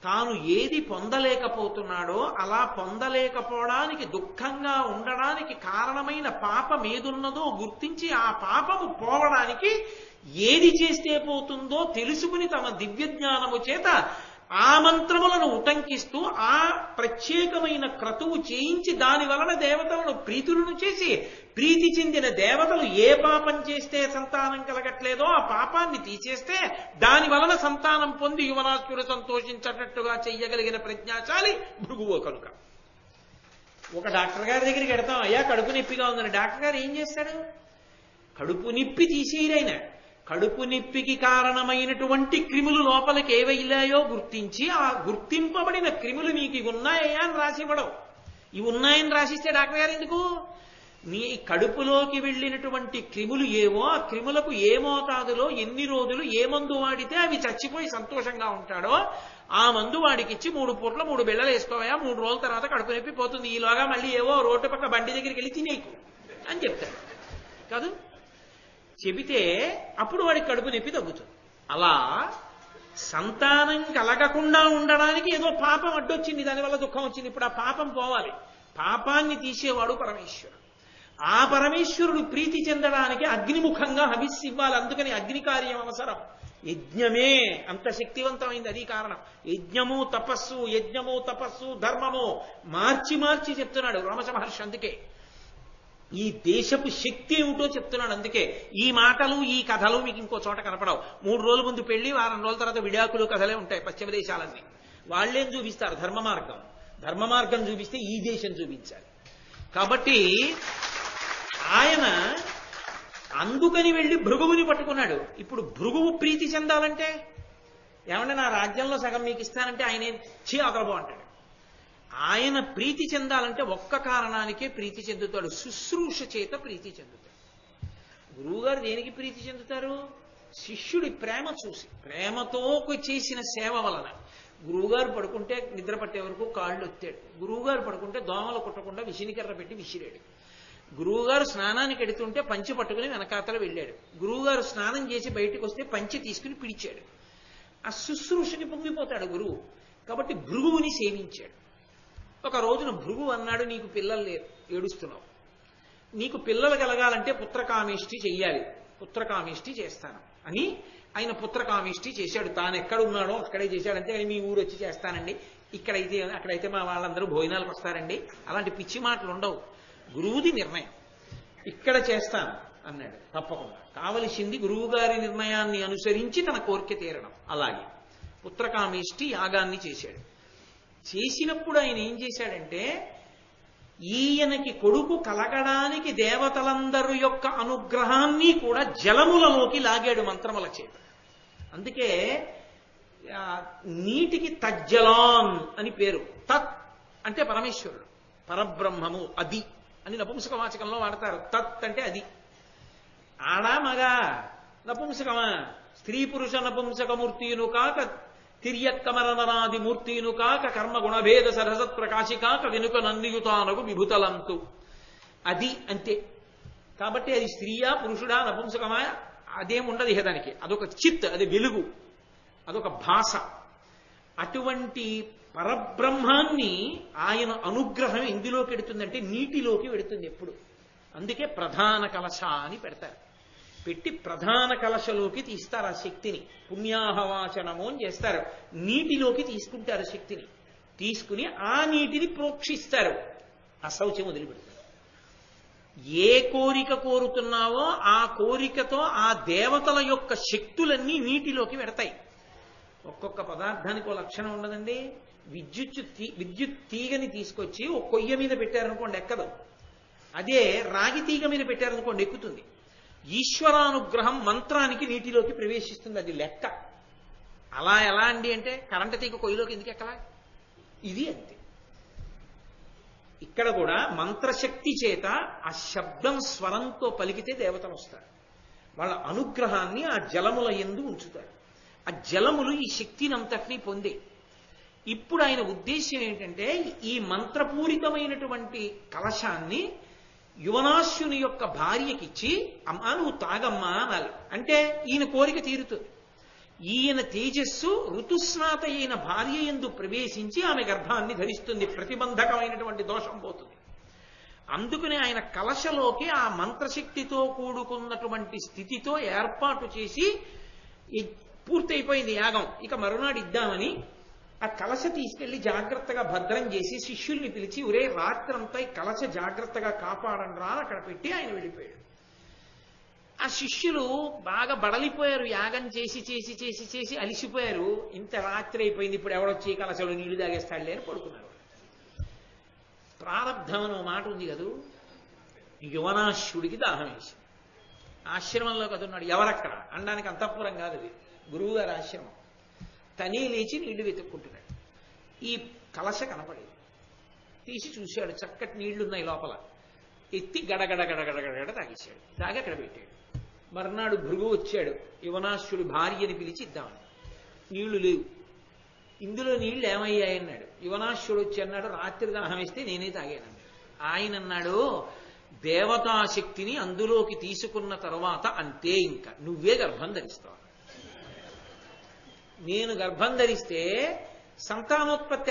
తాను ఏది పొందలేకపోతున్నాడో అలా పొందలేకపోవడానికి దుఃఖంగా ఉండడానికి కారణమైన పాపం ఏదున్నదో గుర్తించి ఆ పాపము పోవడానికి ఏది చేస్తే పోతుందో తెలుసుకుని తమ దివ్య జ్ఞానము చేత ఆ మంత్రములను ఉటంకిస్తూ ఆ ప్రత్యేకమైన క్రతువు చేయించి దాని వలన దేవతలను ప్రీతులను చేసి ప్రీతి చెందిన దేవతలు ఏ పాపం చేస్తే సంతానం కలగట్లేదో ఆ పాపాన్ని తీసేస్తే దాని వలన సంతానం పొంది యువనాశ్వుడు సంతోషించేటట్టుగా చెయ్యగలిగిన ప్రజ్ఞాశాలి భృగువు కనుక. ఒక డాక్టర్ గారి దగ్గరికి వెడతాం, అయ్యా కడుపు నొప్పిగా ఉందని. డాక్టర్ గారు ఏం చేస్తాడు? కడుపు నొప్పి తీసేయరైన కడుపు నొప్పికి కారణమైనటువంటి క్రిములు లోపలికి ఏవైలాయో గుర్తించి ఆ గుర్తింపబడిన క్రిములు మీకు ఇవి ఉన్నాయా అని రాసివ్వడం. ఇవి ఉన్నాయని రాసిస్తే డాక్టర్ గారు ఎందుకు? నీ కడుపులోకి వెళ్ళినటువంటి క్రిములు ఏవో ఆ క్రిములకు ఏ మోతాదులో ఎన్ని రోజులు ఏ మందు వాడితే అవి చచ్చిపోయి సంతోషంగా ఉంటాడో ఆ మందు వాడికిచ్చి 3 పూట్ల 3 బిళ్ళలు వేసుకోవయా, 3 రోజుల తర్వాత కడుపు నొప్పి పోతుంది, ఈలోగా మళ్ళీ ఏవో రోడ్డు పక్క బండి దగ్గరికి వెళ్ళి తినేకు అని చెప్తాడు కాదు. చెబితే అప్పుడు వాడికి కడుపు నొప్పి తగ్గుతుంది. అలా సంతానం కలగకుండా ఉండడానికి ఏదో పాపం అడ్డొచ్చింది, దానివల్ల దుఃఖం వచ్చింది. ఇప్పుడు ఆ పాపం పోవాలి. పాపాన్ని తీసేవాడు పరమేశ్వరుడు. ఆ పరమేశ్వరుడు ప్రీతి చెందడానికి అగ్నిముఖంగా హవిస్సు ఇవ్వాలి. అందుకని అగ్ని కార్యం అవసరం. యజ్ఞమే అంత శక్తివంతమైంది, అది కారణం. యజ్ఞము తపస్సు ధర్మము మార్చి మార్చి చెప్తున్నాడు రామచ మహర్షి. అందుకే ఈ దేశపు శక్తి ఏమిటో చెప్తున్నాడు. అందుకే ఈ మాటలు ఈ కథలు మీకు ఇంకో చోట కనపడవు. 3 రోజుల ముందు పెళ్లి, వారం రోజుల తర్వాత విడాకులు కథలే ఉంటాయి పశ్చిమ దేశాలన్నీ. వాళ్ళేం చూపిస్తారు? ధర్మ మార్గం చూపిస్తే ఈ దేశం చూపించాలి. కాబట్టి ఆయన అందుకని వెళ్ళి భృగువుని పట్టుకున్నాడు. ఇప్పుడు భృగువు ప్రీతి చెందాలంటే ఏమంటే నా రాజ్యంలో సగం మీకు ఇస్తానంటే ఆయన అవతలబో అంటాడు. ఆయన ప్రీతి చెందాలంటే ఒక్క కారణానికే ప్రీతి చెందుతాడు, శుశ్రూష చేత ప్రీతి చెందుతాడు. గురువుగారు దేనికి ప్రీతి చెందుతారు? శిష్యుడి ప్రేమ చూసి, ప్రేమతో చేసిన సేవ వలన. గురువుగారు పడుకుంటే నిద్ర పట్టే వరకు కాళ్ళు ఒత్తాడు, గురువుగారు పడుకుంటే దోమలు కుట్టకుండా విసినికర్ర పెట్టి విసిరాడు, గురువుగారు స్నానానికి ఎడుతుంటే పంచి పట్టుకుని వెనకాతల వెళ్ళాడు. గురువుగారు స్నానం చేసి బయటకు వస్తే పంచి తీసుకుని పిడిచాడు. ఆ శుశ్రూషకి పొంగిపోతాడు గురువు. కాబట్టి భృగువుని సేవించాడు. ఒక రోజున భృగువు అన్నాడు, నీకు పిల్లలు లేరు, ఏడుస్తున్నావు, నీకు పిల్లలు కలగాలంటే పుత్రకామేష్టి చెయ్యాలి, పుత్రకామేష్టి చేస్తాను అని ఆయన పుత్రకామేష్టి చేశాడు. తాను ఎక్కడున్నాడో అక్కడే చేశాడంటే మీ ఊరు వచ్చి చేస్తానండి, ఇక్కడైతే అక్కడైతే మా వాళ్ళందరూ భోజనాలకు వస్తారండి, అలాంటి పిచ్చి మాటలు ఉండవు. గురువుది నిర్ణయం, ఇక్కడ చేస్తాను అన్నాడు. తప్పకుండా కావలసింది గురువు గారి నిర్ణయాన్ని అనుసరించి తన కోరిక తీరడం. అలాగే పుత్రకామేష్టి యాగాన్ని చేశాడు. చేసినప్పుడు ఆయన ఏం చేశాడంటే, ఈయనకి కొడుకు కలగడానికి దేవతలందరి యొక్క అనుగ్రహాన్ని కూడా జలములలోకి లాగాడు మంత్రముల చేత. అందుకే నీటికి తజ్జలాన్ అని పేరు. తత్ అంటే పరమేశ్వరుడు, పరబ్రహ్మము, అది అని నపుంసకవాచకంలో వాడతారు. తత్ అంటే అది. ఆడా మగా నపుంసకమా, స్త్రీ పురుష నపుంసకమూర్తిను కాక తిర్యక్కమరనరాది మూర్తిను కాక కర్మ గుణభేద సరసత్ ప్రకాశి కాక వెనుక నందియుతానగు విభుతలంతు, అది అంతే. కాబట్టి అది స్త్రీయా పురుషుడా నపుంసకమా అదేముండదు ఇహ దానికి. అదొక చిత్, అది వెలుగు, అదొక భాష. అటువంటి పరబ్రహ్మాన్ని ఆయన అనుగ్రహం ఎందులోకి వెడుతుందంటే నీటిలోకి వెడుతుంది ఎప్పుడు. అందుకే ప్రధాన కలశ అని పెడతారు. పెట్టి ప్రధాన కలశలోకి తీస్తారు ఆ శక్తిని. పుణ్యాహవాచనము అని చేస్తారు. నీటిలోకి తీసుకుంటారు శక్తిని. తీసుకుని ఆ నీటిని ప్రోక్షిస్తారు. అశౌచం వదిలిపెడతారు. ఏ కోరిక కోరుతున్నావో ఆ కోరికతో ఆ దేవతల యొక్క శక్తులన్నీ నీటిలోకి వెడతాయి. ఒక్కొక్క పదార్థానికి ఒక లక్షణం ఉండదండి. విద్యుత్ తీగని తీసుకొచ్చి ఒక కొయ్య మీద పెట్టారనుకోండి ఎక్కదు. అదే రాగి తీగ మీద పెట్టారనుకోండి ఎక్కుతుంది. ఈశ్వరానుగ్రహం మంత్రానికి నీటిలోకి ప్రవేశిస్తుంది, అది లెక్క. అలా ఎలా అండి అంటే కరెంటు తీగ కొయ్యలోకి ఎందుకు ఎక్కలా? ఇది అంతే. ఇక్కడ కూడా మంత్రశక్తి చేత ఆ శబ్దం స్వరంతో పలికితే దేవతలు వస్తారు. వాళ్ళ అనుగ్రహాన్ని ఆ జలముల యందు ఉంచుతారు. ఆ జలములు ఈ శక్తిని అంతటినీ పొందే. ఇప్పుడు ఆయన ఉద్దేశ్యం ఏంటంటే, ఈ మంత్రపూరితమైనటువంటి కలశాన్ని యువనాశ్యుని యొక్క భార్యకిచ్చి, అమ్మా నువ్వు తాగమ్మా అనాలి. అంటే ఈయన కోరిక తీరుతుంది. ఈయన తేజస్సు ఋతుస్నాత అయిన భార్య యందు ప్రవేశించి ఆమె గర్భాన్ని ధరిస్తుంది. ప్రతిబంధకమైనటువంటి దోషం పోతుంది. అందుకని ఆయన కలశలోకి ఆ మంత్రశక్తితో కూడుకున్నటువంటి స్థితితో ఏర్పాటు చేసి, పూర్తయిపోయింది యాగం, ఇక మరునాడు ఇద్దామని ఆ కలశ తీసుకెళ్లి జాగ్రత్తగా భద్రం చేసి శిష్యుల్ని పిలిచి, ఒరే రాత్రంతా ఈ కలశ జాగ్రత్తగా కాపాడండి రా అక్కడ పెట్టి ఆయన వెళ్ళిపోయాడు. ఆ శిష్యులు బాగా బడలిపోయారు. యాగం చేసి చేసి చేసి చేసి అలిసిపోయారు. ఇంత రాత్రి అయిపోయింది, ఇప్పుడు ఎవడొచ్చి కలశలో నీళ్లు తాగేస్తాడులే అని పడుకున్నారు. ప్రారబ్ధం అనే మాట ఉంది కదూ. యువనాశ్యుడికి దాహం వేసి ఆశ్రమంలో కదున్నాడు. ఎవరక్కడ అనడానికి అంతఃపురం కాదు, అది గురువు గారి ఆశ్రమం. తనే లేచి నీళ్లు వెతుక్కుంటున్నాడు. ఈ కలశ కనపడేది. తీసి చూశాడు, చక్కటి నీళ్లున్నాయి లోపల. ఎత్తి గడగడ గడగడగడ తాగేశాడు. తాగి అక్కడ పెట్టాడు. మర్నాడు భృగు వచ్చాడు. యువనాశ్యుడి భార్యని పిలిచి ఇద్దామని. నీళ్లు లేవు. ఇందులో నీళ్లు ఏమయ్యాయన్నాడు. యువనాశ్యుడు వచ్చి అన్నాడు, రాత్రి దాహం వేస్తే నేనే తాగానన్నాడు. ఆయన అన్నాడు, దేవతాశక్తిని అందులోకి తీసుకున్న తర్వాత అంతే, ఇంకా నువ్వే గర్భం ధరిస్తావు. నేను గర్భం ధరిస్తే సంతానోత్పత్తి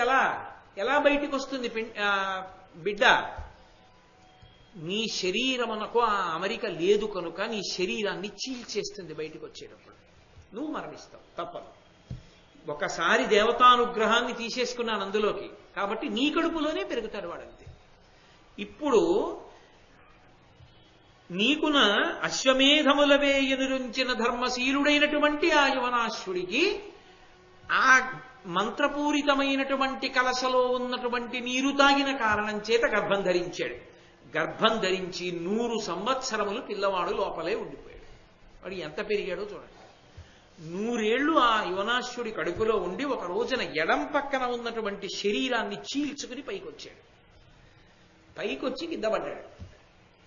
ఎలా బయటికి వస్తుంది బిడ్డ? నీ శరీరమునకు ఆ అమరిక లేదు కనుక నీ శరీరాన్ని చీల్చేస్తుంది బయటికి వచ్చేటప్పుడు. నువ్వు మరణిస్తావు, తప్పదు. ఒకసారి దేవతానుగ్రహాన్ని తీసేసుకున్నాను అందులోకి, కాబట్టి నీ కడుపులోనే పెరుగుతాడు వాడంతే. ఇప్పుడు నీకున అశ్వమేధముల వేయనురుంచిన ధర్మశీలుడైనటువంటి ఆ యువనాశ్వుడికి ఆ మంత్రపూరితమైనటువంటి కలశలో ఉన్నటువంటి నీరు తాగిన కారణం చేత గర్భం ధరించాడు. గర్భం ధరించి 100 సంవత్సరములు పిల్లవాడు లోపలే ఉండిపోయాడు. వాడు ఎంత పెరిగాడో చూడండి. 100 ఏళ్లు ఆ యువనాశ్యుడి కడుపులో ఉండి ఒక రోజున ఎడం పక్కన ఉన్నటువంటి శరీరాన్ని చీల్చుకుని పైకొచ్చాడు. పైకొచ్చి కింద పడ్డాడు.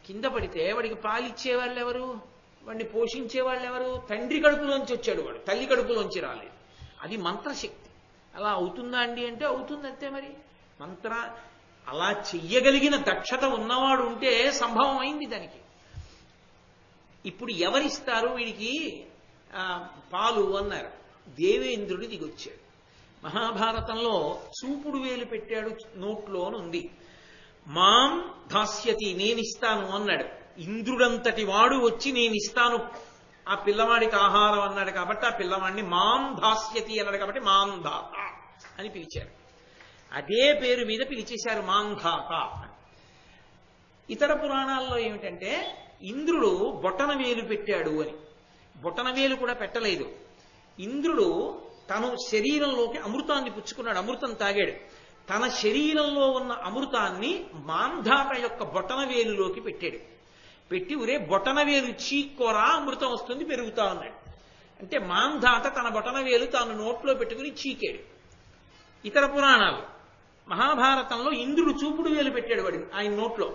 కింద పడితే వాడికి పాలిచ్చేవాళ్ళు ఎవరు? వాడిని పోషించేవాళ్ళు ఎవరు? తండ్రి కడుపులోంచి వచ్చాడు వాడు, తల్లి కడుపులోంచి రాలేదు. అది మంత్రశక్తి. అలా అవుతుందా అండి అంటే అవుతుంది అంతే. మరి అలా చెయ్యగలిగిన దక్షత ఉన్నవాడు ఉంటే సంభవం అయింది దానికి. ఇప్పుడు ఎవరిస్తారు వీడికి పాలు అన్నారు. దేవేంద్రుడి దిగొచ్చాడు. మహాభారతంలో చూపుడు వేలు పెట్టాడు నోట్లో అని ఉంది. మాం దాస్యతి, నేనిస్తాను అన్నాడు. ఇంద్రుడంతటి వాడు వచ్చి నేనిస్తాను ఆ పిల్లవాడికి ఆహారం అన్నాడు కాబట్టి ఆ పిల్లవాడిని మాం దాస్యతి అన్నాడు కాబట్టి మాంధాత అని పిలిచారు. అదే పేరు మీద పిలిచేశారు మాంధాత. ఇతర పురాణాల్లో ఏమిటంటే ఇంద్రుడు బొటనవేలు పెట్టాడు అని. బొటనవేలు కూడా పెట్టలేదు. ఇంద్రుడు తను శరీరంలోకి అమృతాన్ని పుచ్చుకున్నాడు, అమృతం తాగాడు. తన శరీరంలో ఉన్న అమృతాన్ని మాంధాత యొక్క బొటనవేలులోకి పెట్టాడు. పెట్టి ఒరే బొటనవేలు చీక్కోరా, అమృతం వస్తుంది, పెరుగుతా ఉన్నాడు. అంటే మాంధాత తన బొటనవేలు తాను నోట్లో పెట్టుకుని చీకాడు. ఇతర పురాణాలు మహాభారతంలో ఇంద్రుడు చూపుడు వేలు పెట్టాడు వాడి ఆయన నోట్లో.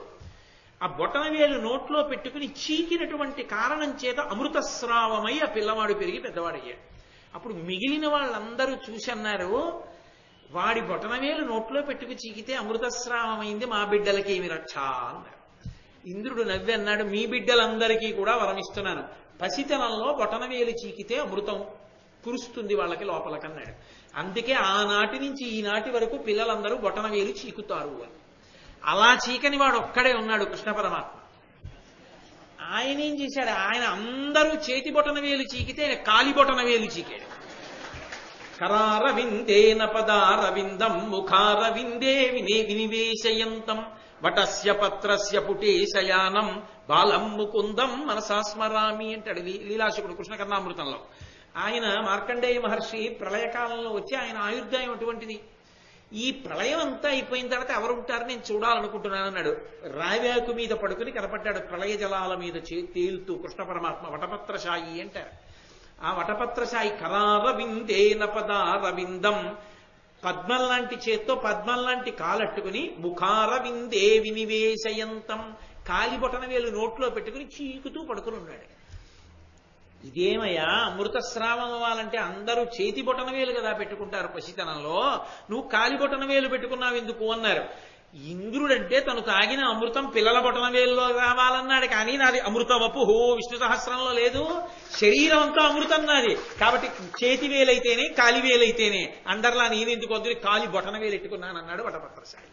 ఆ బొటనవేలు నోట్లో పెట్టుకుని చీకినటువంటి కారణం చేత అమృతస్రావమై ఆ పిల్లవాడు పెరిగి పెద్దవాడయ్యాడు. అప్పుడు మిగిలిన వాళ్ళందరూ చూసి అన్నారు, వాడి బొటనవేలు నోట్లో పెట్టుకు చీకితే అమృతస్రావమైంది, మా బిడ్డలకి ఏమి రక్ష అన్నారు. ఇంద్రుడు నవ్వి అన్నాడు, మీ బిడ్డలందరికీ కూడా వరమిస్తున్నాను. పసితనంలో బొటనవేలు చీకితే అమృతం కురుస్తుంది వాళ్ళకి లోపలకన్నాడు. అందుకే ఆనాటి నుంచి ఈనాటి వరకు పిల్లలందరూ బొటనవేలు చీకుతారు అని. అలా చీకని వాడు ఒక్కడే ఉన్నాడు కృష్ణ పరమాత్మ. ఆయన ఏం చేశాడు, ఆయన అందరూ చేతి బొటనవేలు చీకితే ఆయన కాలి బొటనవేలు చీకాడు. కరారవిందేన పదారవిందం ముఖారవిందే వినివేశయంతం వటస్య పత్రస్య పుటేశయానం బాలం ముకుందం మనసా స్మరామి అంటాడు లీలాశకుడు కృష్ణ కర్ణామృతంలో. ఆయన మార్కండేయ మహర్షి ప్రళయకాలంలో వచ్చి ఆయన ఆయుర్దాయం అటువంటిది. ఈ ప్రళయం అంతా అయిపోయిన తర్వాత ఎవరుంటారు నేను చూడాలనుకుంటున్నాను అన్నాడు. రావ్యాకు మీద పడుకుని కనపడ్డాడు ప్రళయ జలాల మీద తేలుతూ కృష్ణ పరమాత్మ. వటపత్రశాయి అంటారు. ఆ వటపత్రశాయి కరారవిందేన పదారవిందం, పద్మం లాంటి చేత్తో పద్మం లాంటి కాలట్టుకుని ముఖారవిందే వినివేశయంతం, కాలి బొటనవేలు నోట్లో పెట్టుకుని చీకుతూ పడుకుని ఉన్నాడు. ఇదేమయ్యా అమృతస్రావం అవ్వాలంటే అందరూ చేతి బొటనవేలు కదా పెట్టుకుంటారు పసితనంలో, నువ్వు కాలి బొటనవేలు పెట్టుకున్నావు ఎందుకు అన్నారు. ఇంద్రుడంటే తను తాగిన అమృతం పిల్లల బొటనవేలులో రావాలన్నాడు, కానీ నాది అమృతవపు విష్ణు సహస్రంలో లేదు. శరీరం అంతా అమృతం నాది, కాబట్టి చేతి వేలైతేనే కాలి వేలైతేనే అందరిలా నేనెందుకు వద్దు కాలి బొటనవేలు ఎట్టుకున్నాను అన్నాడు వటపత్రశాయి.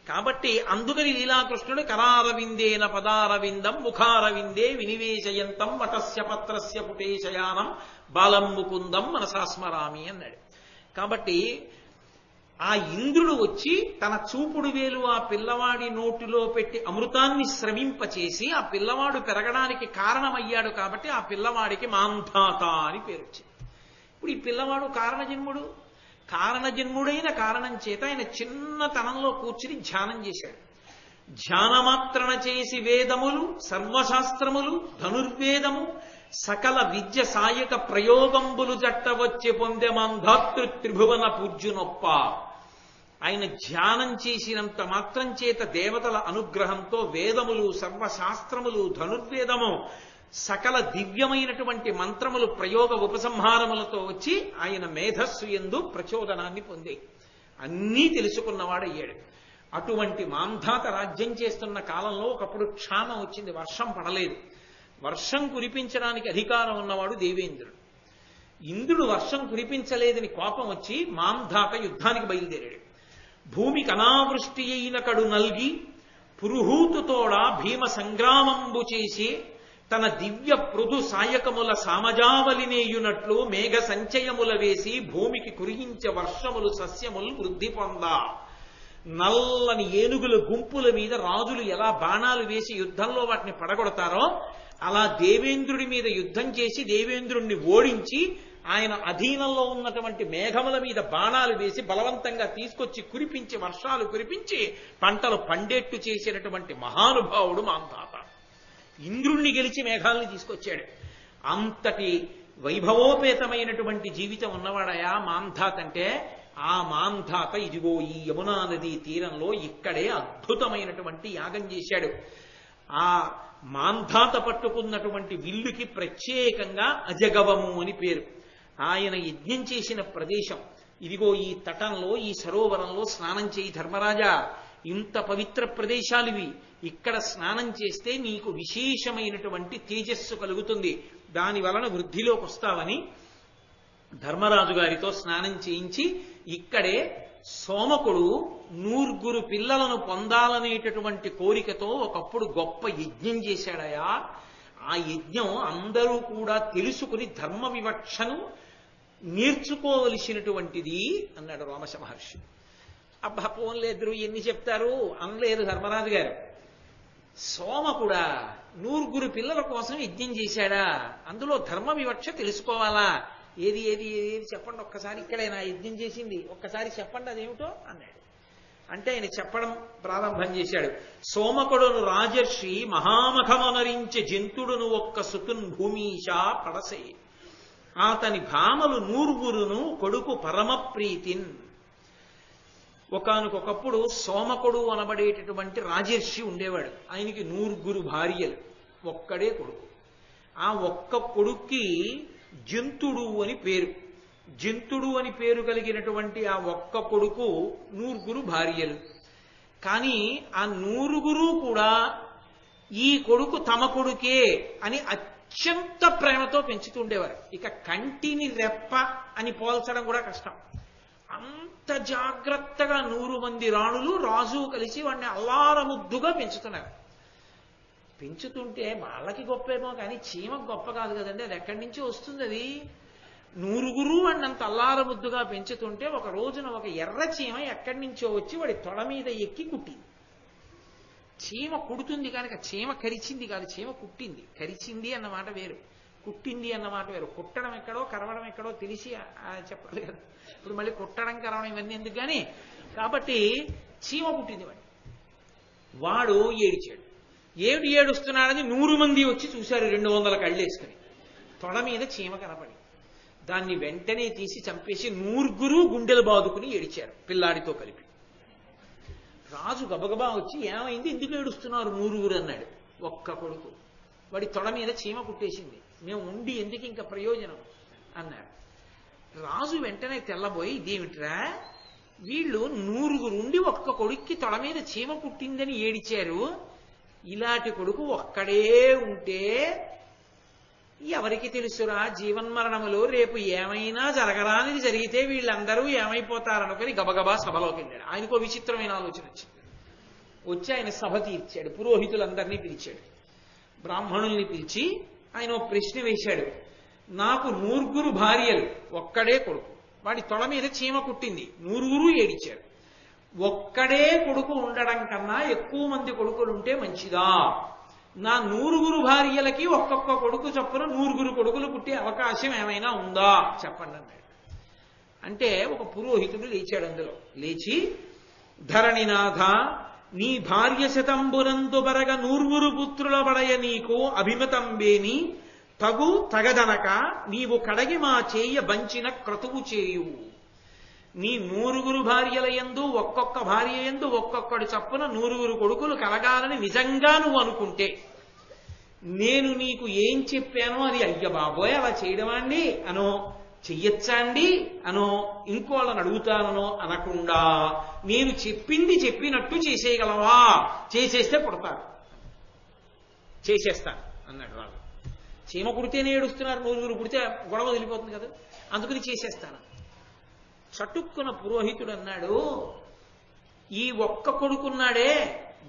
కాబట్టి అందుకని లీలాకృష్ణుడు కరారవిందేన పదారవిందం ముఖారవిందే వినివేశయంతం వటస్య పత్రస్య పుటేశయానం బాలం ముకుందం మనసా స్మరామి అన్నాడు. కాబట్టి ఆ ఇంద్రుడు వచ్చి తన చూపుడు వేలు ఆ పిల్లవాడి నోటిలో పెట్టి అమృతాన్ని స్రవింపచేసి ఆ పిల్లవాడు పెరగడానికి కారణమయ్యాడు. కాబట్టి ఆ పిల్లవాడికి మాంధాత అని పేరు వచ్చింది. ఇప్పుడు ఈ పిల్లవాడు కారణజన్ముడు. కారణజన్ముడైన కారణం చేత ఆయన చిన్నతనంలో కూర్చుని ధ్యానం చేశాడు. ధ్యానమాత్రణ చేసి వేదములు సర్వశాస్త్రములు ధనుర్వేదము సకల విద్య సాయక ప్రయోగంబులు జట్ట వచ్చి పొందే మంధాతృ త్రిభువన పూజ్యునొప్ప. ఆయన ధ్యానం చేసినంత మాత్రం చేత దేవతల అనుగ్రహంతో వేదములు సర్వశాస్త్రములు ధనుర్వేదము సకల దివ్యమైనటువంటి మంత్రములు ప్రయోగ ఉపసంహారములతో వచ్చి ఆయన మేధస్సు యందు ప్రచోదనాన్ని పొందే అన్నీ తెలుసుకున్నవాడయ్యాడు. అటువంటి మాంధాత రాజ్యం చేస్తున్న కాలంలో ఒకప్పుడు క్షామం వచ్చింది, వర్షం పడలేదు. వర్షం కురిపించడానికి అధికారం ఉన్నవాడు దేవేంద్రుడు. ఇంద్రుడు వర్షం కురిపించలేదని కోపం వచ్చి మాంధాత యుద్ధానికి బయలుదేరాడు. భూమికి అనావృష్టి అయిన కడు నల్గి పురుహూతుతోడ భీమ సంగ్రామంబు చేసి తన దివ్య పృథు సాయకముల సామజావలినేయునట్లు మేఘ సంచయముల వేసి భూమికి కురియించే వర్షములు సస్యములు వృద్ధి పొందా. నల్లని ఏనుగుల గుంపుల మీద రాజులు ఎలా బాణాలు వేసి యుద్ధంలో వాటిని పడగొడతారో అలా దేవేంద్రుడి మీద యుద్ధం చేసి దేవేంద్రుణ్ణి ఓడించి ఆయన అధీనంలో ఉన్నటువంటి మేఘముల మీద బాణాలు వేసి బలవంతంగా తీసుకొచ్చి కురిపించి వర్షాలు కురిపించి పంటలు పండేట్టు చేసినటువంటి మహానుభావుడు మాంధాత. ఇంద్రుణ్ణి గెలిచి మేఘాలని తీసుకొచ్చాడు. అంతటి వైభవోపేతమైనటువంటి జీవితం ఉన్నవాడయా మాంధాత అంటే. ఆ మాంధాత ఇదిగో ఈ యమునా నదీ తీరంలో ఇక్కడే అద్భుతమైనటువంటి యాగం చేశాడు. ఆ మాంధాత పట్టుకున్నటువంటి విల్లుకి ప్రత్యేకంగా అజగవము అని పేరు. ఆయన యజ్ఞం చేసిన ప్రదేశం ఇదిగో ఈ తటంలో ఈ సరోవరంలో స్నానం చేయి ధర్మరాజా. ఇంత పవిత్ర ప్రదేశాలివి, ఇక్కడ స్నానం చేస్తే నీకు విశేషమైనటువంటి తేజస్సు కలుగుతుంది, దాని వలన వృద్ధిలోకి వస్తావని ధర్మరాజు గారితో స్నానం చేయించి ఇక్కడే సోమకుడు 100 పిల్లలను పొందాలనేటటువంటి కోరికతో ఒకప్పుడు గొప్ప యజ్ఞం చేశాడయా. ఆ యజ్ఞం అందరూ కూడా తెలుసుకుని ధర్మ వివక్షను నేర్చుకోవలసినటువంటిది అన్నాడు రోమశ మహర్షి. అబ్బా పోన్లేదురు ఎన్ని చెప్తారు అనలేదు ధర్మరాజు గారు. సోమకుడా 100 పిల్లల కోసం యజ్ఞం చేశాడా, అందులో ధర్మ వివక్ష తెలుసుకోవాలా, ఏది ఏది ఏది చెప్పండి ఒక్కసారి, ఇక్కడే నా యజ్ఞం చేసింది ఒక్కసారి చెప్పండి అదేమిటో అన్నాడు. అంటే ఆయన చెప్పడం ప్రారంభం చేశాడు. సోమకుడును రాజర్షి మహామఖమనరించే జంతుడును ఒక్క సుతున్ భూమీష పడసే, అతని భామలు 100 కొడుకు పరమప్రీతిన్. ఒకానొకప్పుడు సోమకుడు అనబడేటటువంటి రాజర్షి ఉండేవాడు. ఆయనకి 100 భార్యలు, ఒక్కడే కొడుకు. ఆ ఒక్క కొడుక్కి జంతుడు అని పేరు. జంతుడు అని పేరు కలిగినటువంటి ఆ ఒక్క కొడుకు 100 భార్యలు. కానీ ఆ 100 కూడా ఈ కొడుకు తమ కొడుకే అని అత్యంత ప్రేమతో పెంచుతుండేవారు. ఇక కంటిని రెప్ప అని పోల్చడం కూడా కష్టం. అంత జాగ్రత్తగా 100 మంది రాణులు రాజు కలిసి వాడిని అల్లారముద్దుగా పెంచుతున్నారు. పెంచుతుంటే వాళ్ళకి గొప్పేమో కానీ చీమకు గొప్ప కాదు కదండి, అది ఎక్కడి నుంచి వస్తుంది? అది 100 వాడిని అంత అల్లారముద్దుగా పెంచుతుంటే ఒక రోజున ఒక ఎర్ర చీమ ఎక్కడి నుంచో వచ్చి వాడి తొడ మీద ఎక్కి కుట్టింది. చీమ కుడుతుంది కనుక చీమ కరిచింది కాదు, చీమ కుట్టింది. కరిచింది అన్నమాట వేరు, కుట్టింది అన్నమాట వేరు. కుట్టడం ఎక్కడో కరవడం ఎక్కడో తెలిసి చెప్పాలి కదా. ఇప్పుడు మళ్ళీ కుట్టడం కరవడం ఇవన్నీ ఎందుకు కానీ. కాబట్టి చీమ కుట్టింది వాడు ఏడిచాడు. ఏడుస్తున్నాడని 100 మంది వచ్చి చూశారు, 200 కళ్ళేసుకుని. తొడ మీద చీమ కనపడి దాన్ని వెంటనే తీసి చంపేసి 100 గుండెలు బాదుకుని ఏడిచారు పిల్లాడితో కలిపి. రాజు గబగబా వచ్చి ఏమైంది, ఎందుకు ఏడుస్తున్నారు 100 అన్నాడు. ఒక్క కొడుకు, వాడి తొడ మీద చీమ కుట్టేసింది, మేము ఉండి ఎందుకు ఇంకా ప్రయోజనం అన్నాడు. రాజు వెంటనే తెల్లబోయి ఇదేమిట్రా, వీళ్ళు 100 ఉండి ఒక్క కొడుక్కి తొడ మీద చీమ కుట్టిందని ఏడిచారు, ఇలాంటి కొడుకు ఒక్కడే ఉంటే ఎవరికి తెలుసురా జీవన్మరణములు, రేపు ఏమైనా జరగరానిది జరిగితే వీళ్ళందరూ ఏమైపోతారనుకొని గబగబా సభలోకి వెళ్ళాడు. ఆయనకో విచిత్రమైన ఆలోచన వచ్చింది. వచ్చి ఆయన సభ తీర్చాడు, పురోహితులందరినీ పిలిచాడు, బ్రాహ్మణుల్ని పిలిచి ఆయన ఓ ప్రశ్న వేశాడు. నాకు 100 భార్యలు, ఒక్కడే కొడుకు, వాడి తొడ మీద చీమ కుట్టింది, 100 ఏడిచారు. ఒక్కడే కొడుకు ఉండడం కన్నా ఎక్కువ మంది కొడుకులుంటే మంచిదా? నా 100 భార్యలకి ఒక్కొక్క కొడుకు చొప్పున 100 కొడుకులు పుట్టే అవకాశం ఏమైనా ఉందా చెప్పండి అన్నాడు. అంటే ఒక పురోహితుడు లేచాడు. అందులో లేచి, ధరణినాథ, నీ భార్య శతంబునందు బరగ 100 పుత్రుల బడయ నీకు అభిమతంబేని తగు తగదనక నీవు కడగి మా చేయ బంచిన క్రతువు చేయు. నీ 100 భార్యల యందు ఒక్కొక్క భార్య యందు ఒక్కొక్కడి చప్పున 100 కొడుకులు కలగాలని నిజంగా నువ్వు అనుకుంటే నేను నీకు ఏం చెప్పానో అది అయ్య బాబోయ్ అలా చేయడమా అండి అనో, చెయ్యొచ్చా అండి అనో, ఇంకోళ్ళని అడుగుతానో అనకుండా నేను చెప్పింది చెప్పినట్టు చేసేయగలవా? చేసేస్తే పుడతారు, చేసేస్తాను అన్నాడు రాజు. చీమ కుడితేనే ఏడుస్తున్నారు, 100 కుడితే గొడవ వదిలిపోతుంది కదా, అందుకని చేసేస్తాను. చటుక్కున పురోహితుడు అన్నాడు, ఈ ఒక్క కొడుకున్నాడే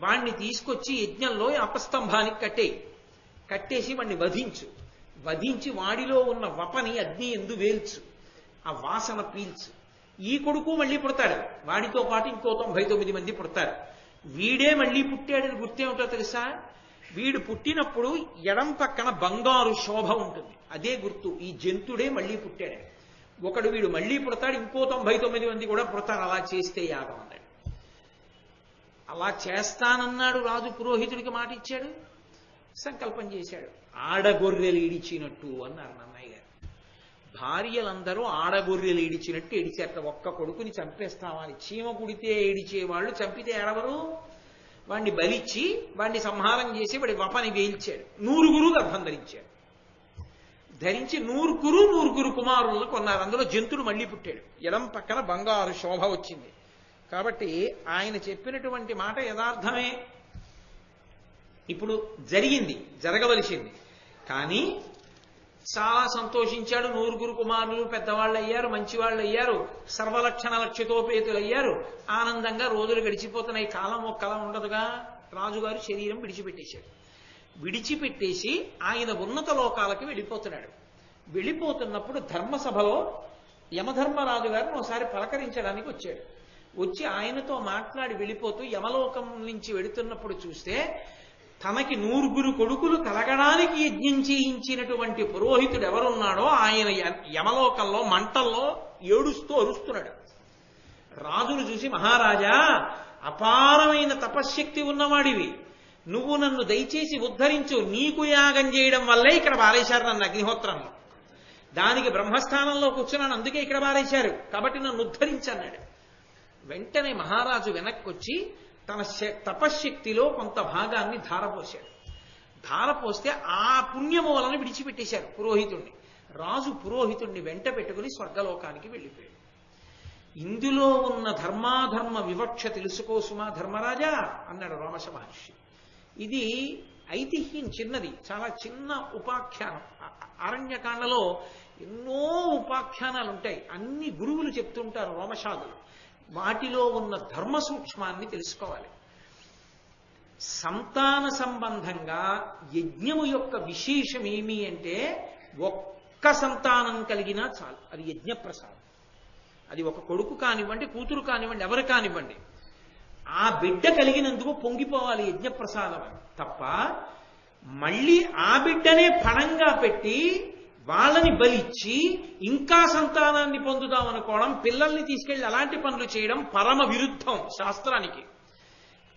వాణ్ణి తీసుకొచ్చి యజ్ఞంలో అపస్తంభానికి కట్టేసి వాణ్ణి వధించి వాడిలో ఉన్న వపని అగ్ని ఎందు వేల్చు, ఆ వాసన పీల్చు. ఈ కొడుకు మళ్ళీ పుడతాడు, వాడితో పాటు ఇంకో 99 మంది పుడతారు. వీడే మళ్ళీ పుట్టాడని గుర్తేమిటో తెలుసా? వీడు పుట్టినప్పుడు ఎడం పక్కన బంగారు శోభ ఉంటుంది, అదే గుర్తు ఈ జంతుడే మళ్ళీ పుట్టాడు. ఒకడు వీడు మళ్ళీ పుడతాడు, ఇంకో 99 మంది కూడా పుడతారు. అలా చేస్తే యాగం అన్నాడు. అలా చేస్తానన్నాడు రాజు. పురోహితుడికి మాట ఇచ్చాడు, సంకల్పం చేశాడు. ఆడగొర్రెలు ఈడిచినట్టు అన్నారు నన్నయ్య గారు. భార్యలందరూ ఆడగొర్రెలు ఈడిచినట్టు ఏడిచేట. ఒక్క కొడుకుని చంపేస్తామని. చీమ కుడితే ఏడిచేవాళ్ళు చంపితే ఏడవరు. వాడిని బలిచ్చి వాడిని సంహారం చేసి వాడి వపని వేల్చాడు. 100 గర్భం ధరించాడు. ధరించి 100 కుమారులను కొన్నారు. అందులో జంతుడు మళ్ళీ పుట్టాడు. ఎడం పక్కన బంగారు శోభ వచ్చింది. కాబట్టి ఆయన చెప్పినటువంటి మాట యథార్థమే. ఇప్పుడు జరిగింది, జరగవలసింది. కానీ చాలా సంతోషించాడు. 9 కుమారులు పెద్దవాళ్ళు అయ్యారు, మంచివాళ్ళు అయ్యారు, సర్వలక్షణ లక్షితోపేతులు అయ్యారు. ఆనందంగా రోజులు గడిచిపోతున్నాయి. కాలం ఒక్కలా ఉండదుగా. రాజుగారు శరీరం విడిచిపెట్టేశాడు. విడిచిపెట్టేసి ఆయన ఉన్నత లోకాలకి వెళ్ళిపోతున్నాడు. వెళ్ళిపోతున్నప్పుడు ధర్మసభలో యమధర్మరాజు గారిని ఒకసారి పలకరించడానికి వచ్చాడు. వచ్చి ఆయనతో మాట్లాడి వెళ్ళిపోతూ యమలోకం నుంచి వెళుతున్నప్పుడు చూస్తే తనకి 9 కొడుకులు కలగడానికి యజ్ఞం చేయించినటువంటి పురోహితుడు ఎవరున్నాడో ఆయన యమలోకంలో మంటల్లో ఏడుస్తూ అరుస్తున్నాడు. రాజును చూసి, మహారాజా, అపారమైన తపశ్శక్తి ఉన్నవాడివి, నువ్వు నన్ను దయచేసి ఉద్ధరించు. నీకు యాగం చేయడం వల్లే ఇక్కడ పారేశారు నన్ను అగ్నిహోత్రంలో. దానికి బ్రహ్మస్థానంలో కూర్చున్నాను, అందుకే ఇక్కడ పారేశారు, కాబట్టి నన్ను ఉద్ధరించన్నాడు. వెంటనే మహారాజు వెనక్కొచ్చి తన తపశ్శక్తిలో కొంత భాగాన్ని ధారపోశాడు. ధారపోస్తే ఆ పుణ్యము వలన విడిచిపెట్టేశారు పురోహితుణ్ణి. రాజు పురోహితుణ్ణి వెంట పెట్టుకుని స్వర్గలోకానికి వెళ్ళిపోయాడు. ఇందులో ఉన్న ధర్మాధర్మ వివక్ష తెలుసుకో సుమా ధర్మరాజా అన్నాడు రోమశ మహర్షి. ఇది ఐతిహ్యం చిన్నది, చాలా చిన్న ఉపాఖ్యానం. అరణ్యకాండలో ఎన్నో ఉపాఖ్యానాలు ఉంటాయి. అన్ని గురువులు చెప్తుంటారు రోమశాదులు. వాటిలో ఉన్న ధర్మ సూక్ష్మాన్ని తెలుసుకోవాలి. సంతాన సంబంధంగా యజ్ఞము యొక్క విశేషం ఏమి అంటే, ఒక్క సంతానం కలిగినా చాలు, అది యజ్ఞప్రసాదం. అది ఒక కొడుకు కానివ్వండి, కూతురు కానివ్వండి, ఎవరు కానివ్వండి, ఆ బిడ్డ కలిగినందుకు పొంగిపోవాలి యజ్ఞప్రసాదం తప్ప మళ్ళీ ఆ బిడ్డనే పణంగా పెట్టి వాళ్ళని బలిచ్చి ఇంకా సంతానాన్ని పొందుదామనుకోవడం, పిల్లల్ని తీసుకెళ్లి అలాంటి పనులు చేయడం పరమ విరుద్ధం శాస్త్రానికి.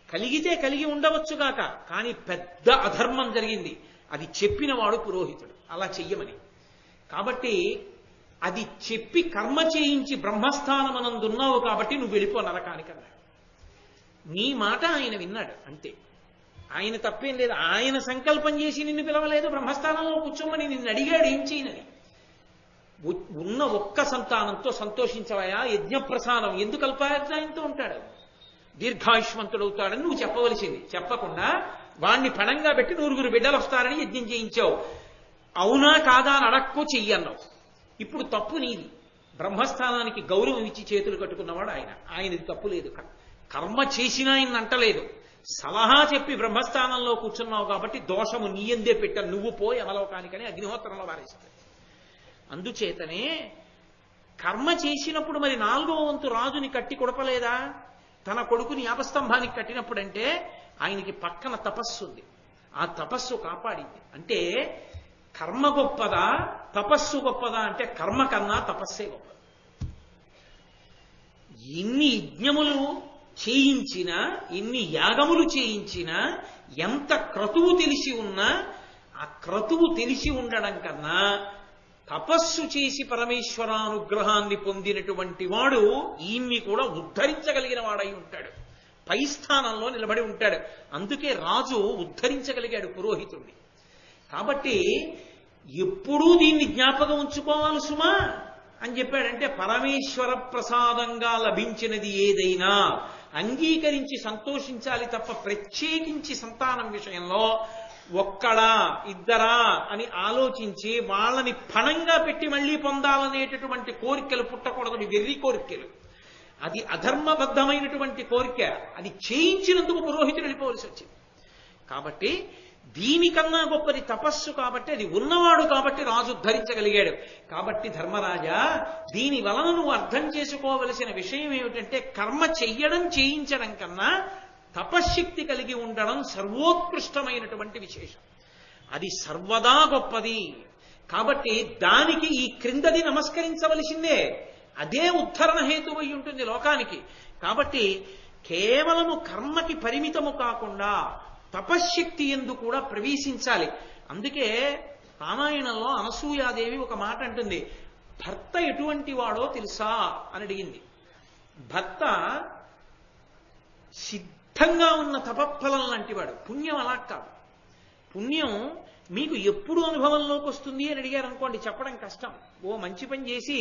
కలిగితే కలిగి ఉండవచ్చుగాక, కానీ పెద్ద అధర్మం జరిగింది. అది చెప్పినవాడు పురోహితుడు అలా చెయ్యమని. కాబట్టి అది చెప్పి కర్మ చేయించి బ్రహ్మస్థానమనందున్నావు కాబట్టి నువ్వు వెళ్ళిపో నరకానికి అన్నాడు. నీ మాట ఆయన విన్నాడు అంతే. ఆయన తప్పేం లేదు. ఆయన సంకల్పం చేసి నిన్ను పిలవలేదు, బ్రహ్మస్థానంలో కూర్చోమని నిన్ను అడిగాడు ఏం చేయనని. ఉన్న ఒక్క సంతానంతో సంతోషించవయా, యజ్ఞప్రసాదం ఎందుకు అల్పాయుర్దాయంతో ఉంటాడు, దీర్ఘాయుష్మంతుడవుతాడని నువ్వు చెప్పవలసింది. చెప్పకుండా వాణ్ణి పణంగా పెట్టి 9 బిడ్డలు వస్తారని యజ్ఞం చేయించావు. అవునా కాదా అని అడక్కో చెయ్యన్నావు. ఇప్పుడు తప్పు నీది. బ్రహ్మస్థానానికి గౌరవం ఇచ్చి చేతులు కట్టుకున్నవాడు ఆయన. ఆయనది తప్పు లేదు. కర్మ చేసినా ఆయన అంటలేదు. సలహా చెప్పి బ్రహ్మస్థానంలో కూర్చున్నావు కాబట్టి దోషము నీయందే పెట్టాను, నువ్వు పోయి యమలోకానికని అగ్నిహోత్రంలో వారేస్తాడు. అందుచేతనే కర్మ చేసినప్పుడు మరి 4వ వంతు రాజుని కట్టి కొడపలేదా? తన కొడుకుని యాపస్తంభానికి కట్టినప్పుడంటే ఆయనకి పక్కన తపస్సు ఉంది, ఆ తపస్సు కాపాడింది. అంటే కర్మ గొప్పదా తపస్సు గొప్పదా అంటే కర్మ కన్నా తపస్సే గొప్పది. ఎన్ని యజ్ఞములు చేయించినా, ఎన్ని యాగములు చేయించినా, ఎంత క్రతువు తెలిసి ఉన్నా, ఆ క్రతువు తెలిసి ఉండడం కన్నా తపస్సు చేసి పరమేశ్వరానుగ్రహాన్ని పొందినటువంటి వాడు ఈయన్ని కూడా ఉద్ధరించగలిగిన వాడై ఉంటాడు, పై స్థానంలో నిలబడి ఉంటాడు. అందుకే రాజు ఉద్ధరించగలిగాడు పురోహితుడిని. కాబట్టి ఎప్పుడూ దీన్ని జ్ఞాపకం ఉంచుకోవాలి సుమా అని చెప్పాడంటే, పరమేశ్వర ప్రసాదంగా లభించినది ఏదైనా అంగీకరించి సంతోషించాలి తప్ప ప్రత్యేకించి సంతానం విషయంలో ఒక్కడా ఇద్దరా అని ఆలోచించి వాళ్ళని పణంగా పెట్టి మళ్లీ పొందాలనేటటువంటి కోరికలు పుట్టకూడదు. వెర్రి కోరికలు, అది అధర్మబద్ధమైనటువంటి కోరిక. అది చేయించినందుకు పురోహితుడు వెళ్ళిపోవలసి వచ్చింది. కాబట్టి దీనికన్నా గొప్పది తపస్సు. కాబట్టి అది ఉన్నవాడు కాబట్టి రాజు ఉద్ధరించగలిగాడు. కాబట్టి ధర్మరాజా, దీని వలన నువ్వు అర్థం చేసుకోవలసిన విషయం ఏమిటంటే, కర్మ చెయ్యడం చేయించడం కన్నా తపశ్శక్తి కలిగి ఉండడం సర్వోత్కృష్టమైనటువంటి విశేషం. అది సర్వదా గొప్పది. కాబట్టి దానికి ఈ క్రిందది నమస్కరించవలసిందే. అదే ఉద్ధరణ హేతువై ఉంటుంది లోకానికి. కాబట్టి కేవలము కర్మకి పరిమితము కాకుండా తపశ్శక్తి యందు కూడా ప్రవేశించాలి. అందుకే రామాయణంలో అనసూయాదేవి ఒక మాట అంటుంది, భర్త ఎటువంటి వాడో తెలుసా అని అడిగింది. భర్త సిద్ధంగా ఉన్న తపఫలం లాంటి వాడు. పుణ్యం అలా కాదు. పుణ్యం మీకు ఎప్పుడు అనుభవంలోకి వస్తుంది అని అడిగారు అనుకోండి, చెప్పడం కష్టం. ఓ మంచి పని చేసి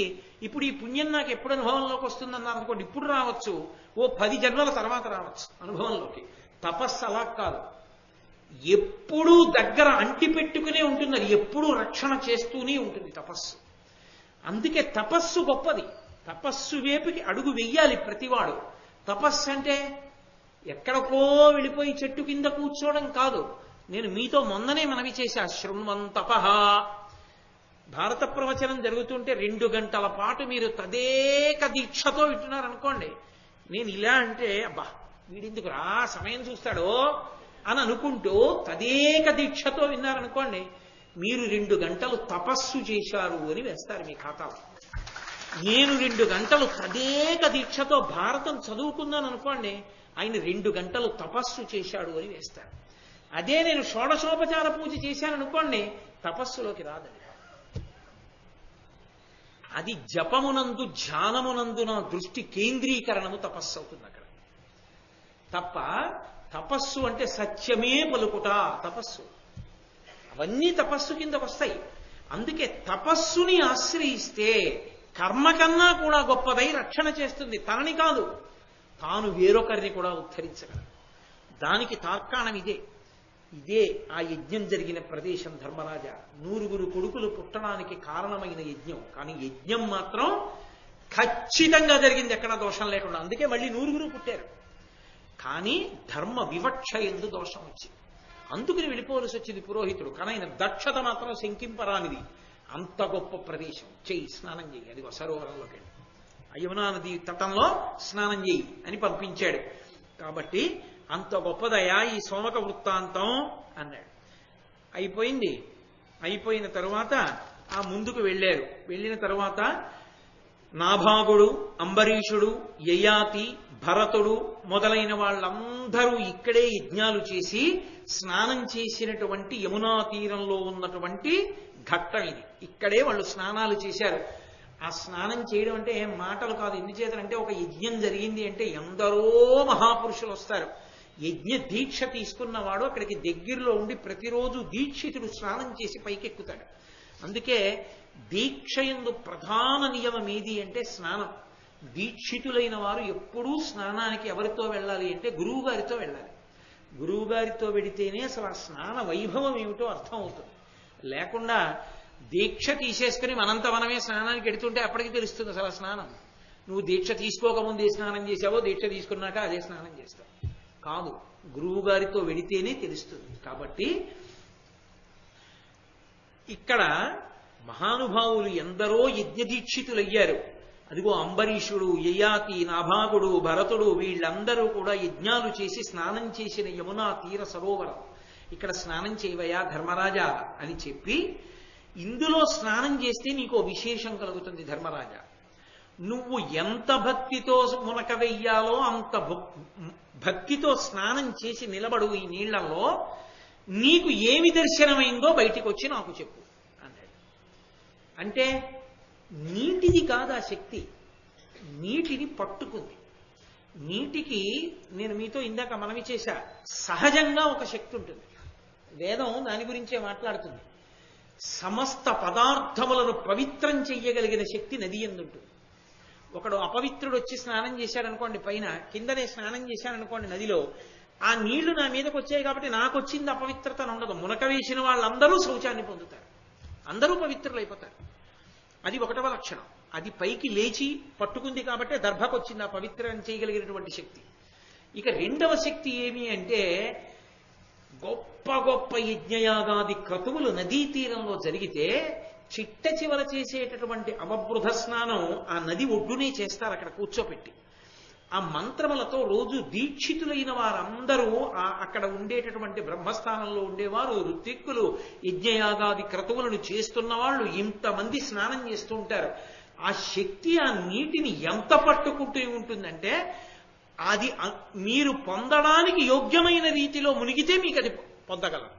ఇప్పుడు ఈ పుణ్యం నాకు ఎప్పుడు అనుభవంలోకి వస్తుంది అన్నారు అనుకోండి, ఇప్పుడు రావచ్చు, ఓ 10 జన్మల తర్వాత రావచ్చు అనుభవంలోకి. తపస్సు అలా కాదు, ఎప్పుడూ దగ్గర అంటి పెట్టుకునే ఉంటుంది, అది ఎప్పుడూ రక్షణ చేస్తూనే ఉంటుంది తపస్సు. అందుకే తపస్సు గొప్పది. తపస్సు వైపుకి అడుగు వెయ్యాలి ప్రతివాడు. తపస్సు అంటే ఎక్కడికో వెళ్ళిపోయి చెట్టు కింద కూర్చోవడం కాదు. నేను మీతో మొన్ననే మనవి చేశా, శృణ్వంతపః. భారత ప్రవచనం జరుగుతుంటే 2 గంటల పాటు మీరు తదేక దీక్షతో వింటున్నారనుకోండి, నేను ఇలా అంటే అబ్బా వీడిందుకు రా సమయం చూస్తాడో అని అనుకుంటూ తదేక దీక్షతో విన్నారనుకోండి, మీరు 2 గంటలు తపస్సు చేశారు అని వేస్తారు మీ ఖాతాలో. నేను 2 గంటలు తదేక దీక్షతో భారతం చదువుకున్నాను అనుకోండి, ఆయన 2 గంటలు తపస్సు చేశాడు అని వేస్తారు. అదే నేను షోడశోపచార పూజ చేశాను అనుకోండి, తపస్సులోకి రాదండి. అది జపమునందు ధ్యానమునందు నా దృష్టి కేంద్రీకరణము తపస్సు అవుతుంది అక్కడ తప్ప. తపస్సు అంటే సత్యమే పలుకుట తపస్సు. అవన్నీ తపస్సు కిందకు వస్తాయి. అందుకే తపస్సుని ఆశ్రయిస్తే కర్మ కన్నా కూడా గొప్పదై రక్షణ చేస్తుంది. తనని కాదు, తాను వేరొకరిని కూడా ఉద్ధరించగలదు. దానికి తార్కాణం ఇదే. ఇదే ఆ యజ్ఞం జరిగిన ప్రదేశం ధర్మరాజా. 9 కొడుకులు పుట్టడానికి కారణమైన యజ్ఞం. కానీ యజ్ఞం మాత్రం ఖచ్చితంగా జరిగింది, ఎక్కడా దోషం లేకుండా. అందుకే మళ్ళీ 9 పుట్టారు. కానీ ధర్మ వివక్ష ఎందు దోషం వచ్చింది, అందుకుని వెళ్ళిపోవలసి వచ్చింది పురోహితుడు. కానీ ఆయన దక్షత మాత్రం శంకింపరానిది. అంత గొప్ప ప్రదేశం, చెయ్యి స్నానం చెయ్యి, అది సరోవరంలోకి వెళ్ళి యమునా నది తటంలో స్నానం చెయ్యి అని పంపించాడు. కాబట్టి అంత గొప్పదయా ఈ సోమక వృత్తాంతం అన్నాడు. అయిపోయింది. అయిపోయిన తరువాత ఆ ముందుకు వెళ్ళారు. వెళ్ళిన తరువాత నాభాగుడు, అంబరీషుడు, యయాతి, భరతుడు మొదలైన వాళ్ళందరూ ఇక్కడే యజ్ఞాలు చేసి స్నానం చేసినటువంటి యమునా తీరంలో ఉన్నటువంటి ఘట్టం ఇది. ఇక్కడే వాళ్ళు స్నానాలు చేశారు. ఆ స్నానం చేయడం అంటే ఏం మాటలు కాదు. ఎందుచేతంటే ఒక యజ్ఞం జరిగింది అంటే ఎందరో మహాపురుషులు వస్తారు. యజ్ఞ దీక్ష తీసుకున్నవాడు అక్కడికి దగ్గరలో ఉండి ప్రతిరోజు దీక్షితుడు స్నానం చేసి పైకెక్కుతాడు. అందుకే దీక్ష యందు ప్రధాన నియమం ఏది అంటే స్నానం. దీక్షితులైన వారు ఎప్పుడూ స్నానానికి ఎవరితో వెళ్ళాలి అంటే గురువు గారితో వెళ్ళాలి. గురువు గారితో వెడితేనే అసలు ఆ స్నాన వైభవం ఏమిటో అర్థం అవుతుంది. లేకుండా దీక్ష తీసేసుకుని మనంత మనమే స్నానానికి ఎడుతుంటే అప్పటికి తెలుస్తుంది అసలు స్నానం. నువ్వు దీక్ష తీసుకోకముందే స్నానం చేసావో, దీక్ష తీసుకున్నాక అదే స్నానం చేస్తావు కాదు, గురువు గారితో వెడితేనే తెలుస్తుంది. కాబట్టి ఇక్కడ మహానుభావులు ఎందరో యజ్ఞదీక్షితులయ్యారు. అదిగో అంబరీషుడు, యయాతి, నాభాగుడు, భరతుడు వీళ్ళందరూ కూడా యజ్ఞాలు చేసి స్నానం చేసిన యమునా తీర సరోవరం. ఇక్కడ స్నానం చేయవయా ధర్మరాజా అని చెప్పి, ఇందులో స్నానం చేస్తే నీకో విశేషం కలుగుతుంది ధర్మరాజా. నువ్వు ఎంత భక్తితో మునక వెయ్యాలో అంత భక్తితో స్నానం చేసి నిలబడు ఈ నీళ్లలో. నీకు ఏమి దర్శనమైందో బయటికి వచ్చి నాకు చెప్పు అన్నాడు. అంటే నీటిది కాదు ఆ శక్తి, నీటిని పట్టుకుంది. నీటికి నేను మీతో ఇందాక మనవి చేశా, సహజంగా ఒక శక్తి ఉంటుంది. వేదం దాని గురించే మాట్లాడుతుంది. సమస్త పదార్థములను పవిత్రం చెయ్యగలిగిన శక్తి నది యందు ఉంటుంది. ఒకడు అపవిత్రుడు వచ్చి స్నానం చేశాడనుకోండి, పైన కిందనే స్నానం చేశాడనుకోండి నదిలో, ఆ నీళ్లు నా మీదకి వచ్చాయి కాబట్టి నాకు వచ్చింది అపవిత్రత ఉండదు. మునక వేసిన వాళ్ళందరూ శౌచాన్ని పొందుతారు, అందరూ పవిత్రులు అయిపోతారు. అది 1వ లక్షణం. అది పైకి లేచి పట్టుకుంది కాబట్టి దర్భకు వచ్చింది ఆ పవిత్రం చేయగలిగినటువంటి శక్తి. ఇక 2వ శక్తి ఏమి అంటే, గొప్ప గొప్ప యజ్ఞయాగాది క్రతువులు నదీ తీరంలో జరిగితే చిట్ట చివర చేసేటటువంటి అవబృధ స్నానం ఆ నది ఒడ్డునే చేస్తారు, అక్కడ కూర్చోపెట్టి. ఆ మంత్రములతో రోజు దీక్షితులైన వారందరూ అక్కడ ఉండేటటువంటి బ్రహ్మస్థానంలో ఉండేవారు, ఋత్విక్కులు, యజ్ఞయాగాది క్రతువులను చేస్తున్న వాళ్ళు ఇంతమంది స్నానం చేస్తూ ఉంటారు. ఆ శక్తి ఆ నీటిని ఎంత పట్టుకుంటూ ఉంటుందంటే, అది మీరు పొందడానికి యోగ్యమైన రీతిలో మునిగితే మీకు అది పొందగలరు.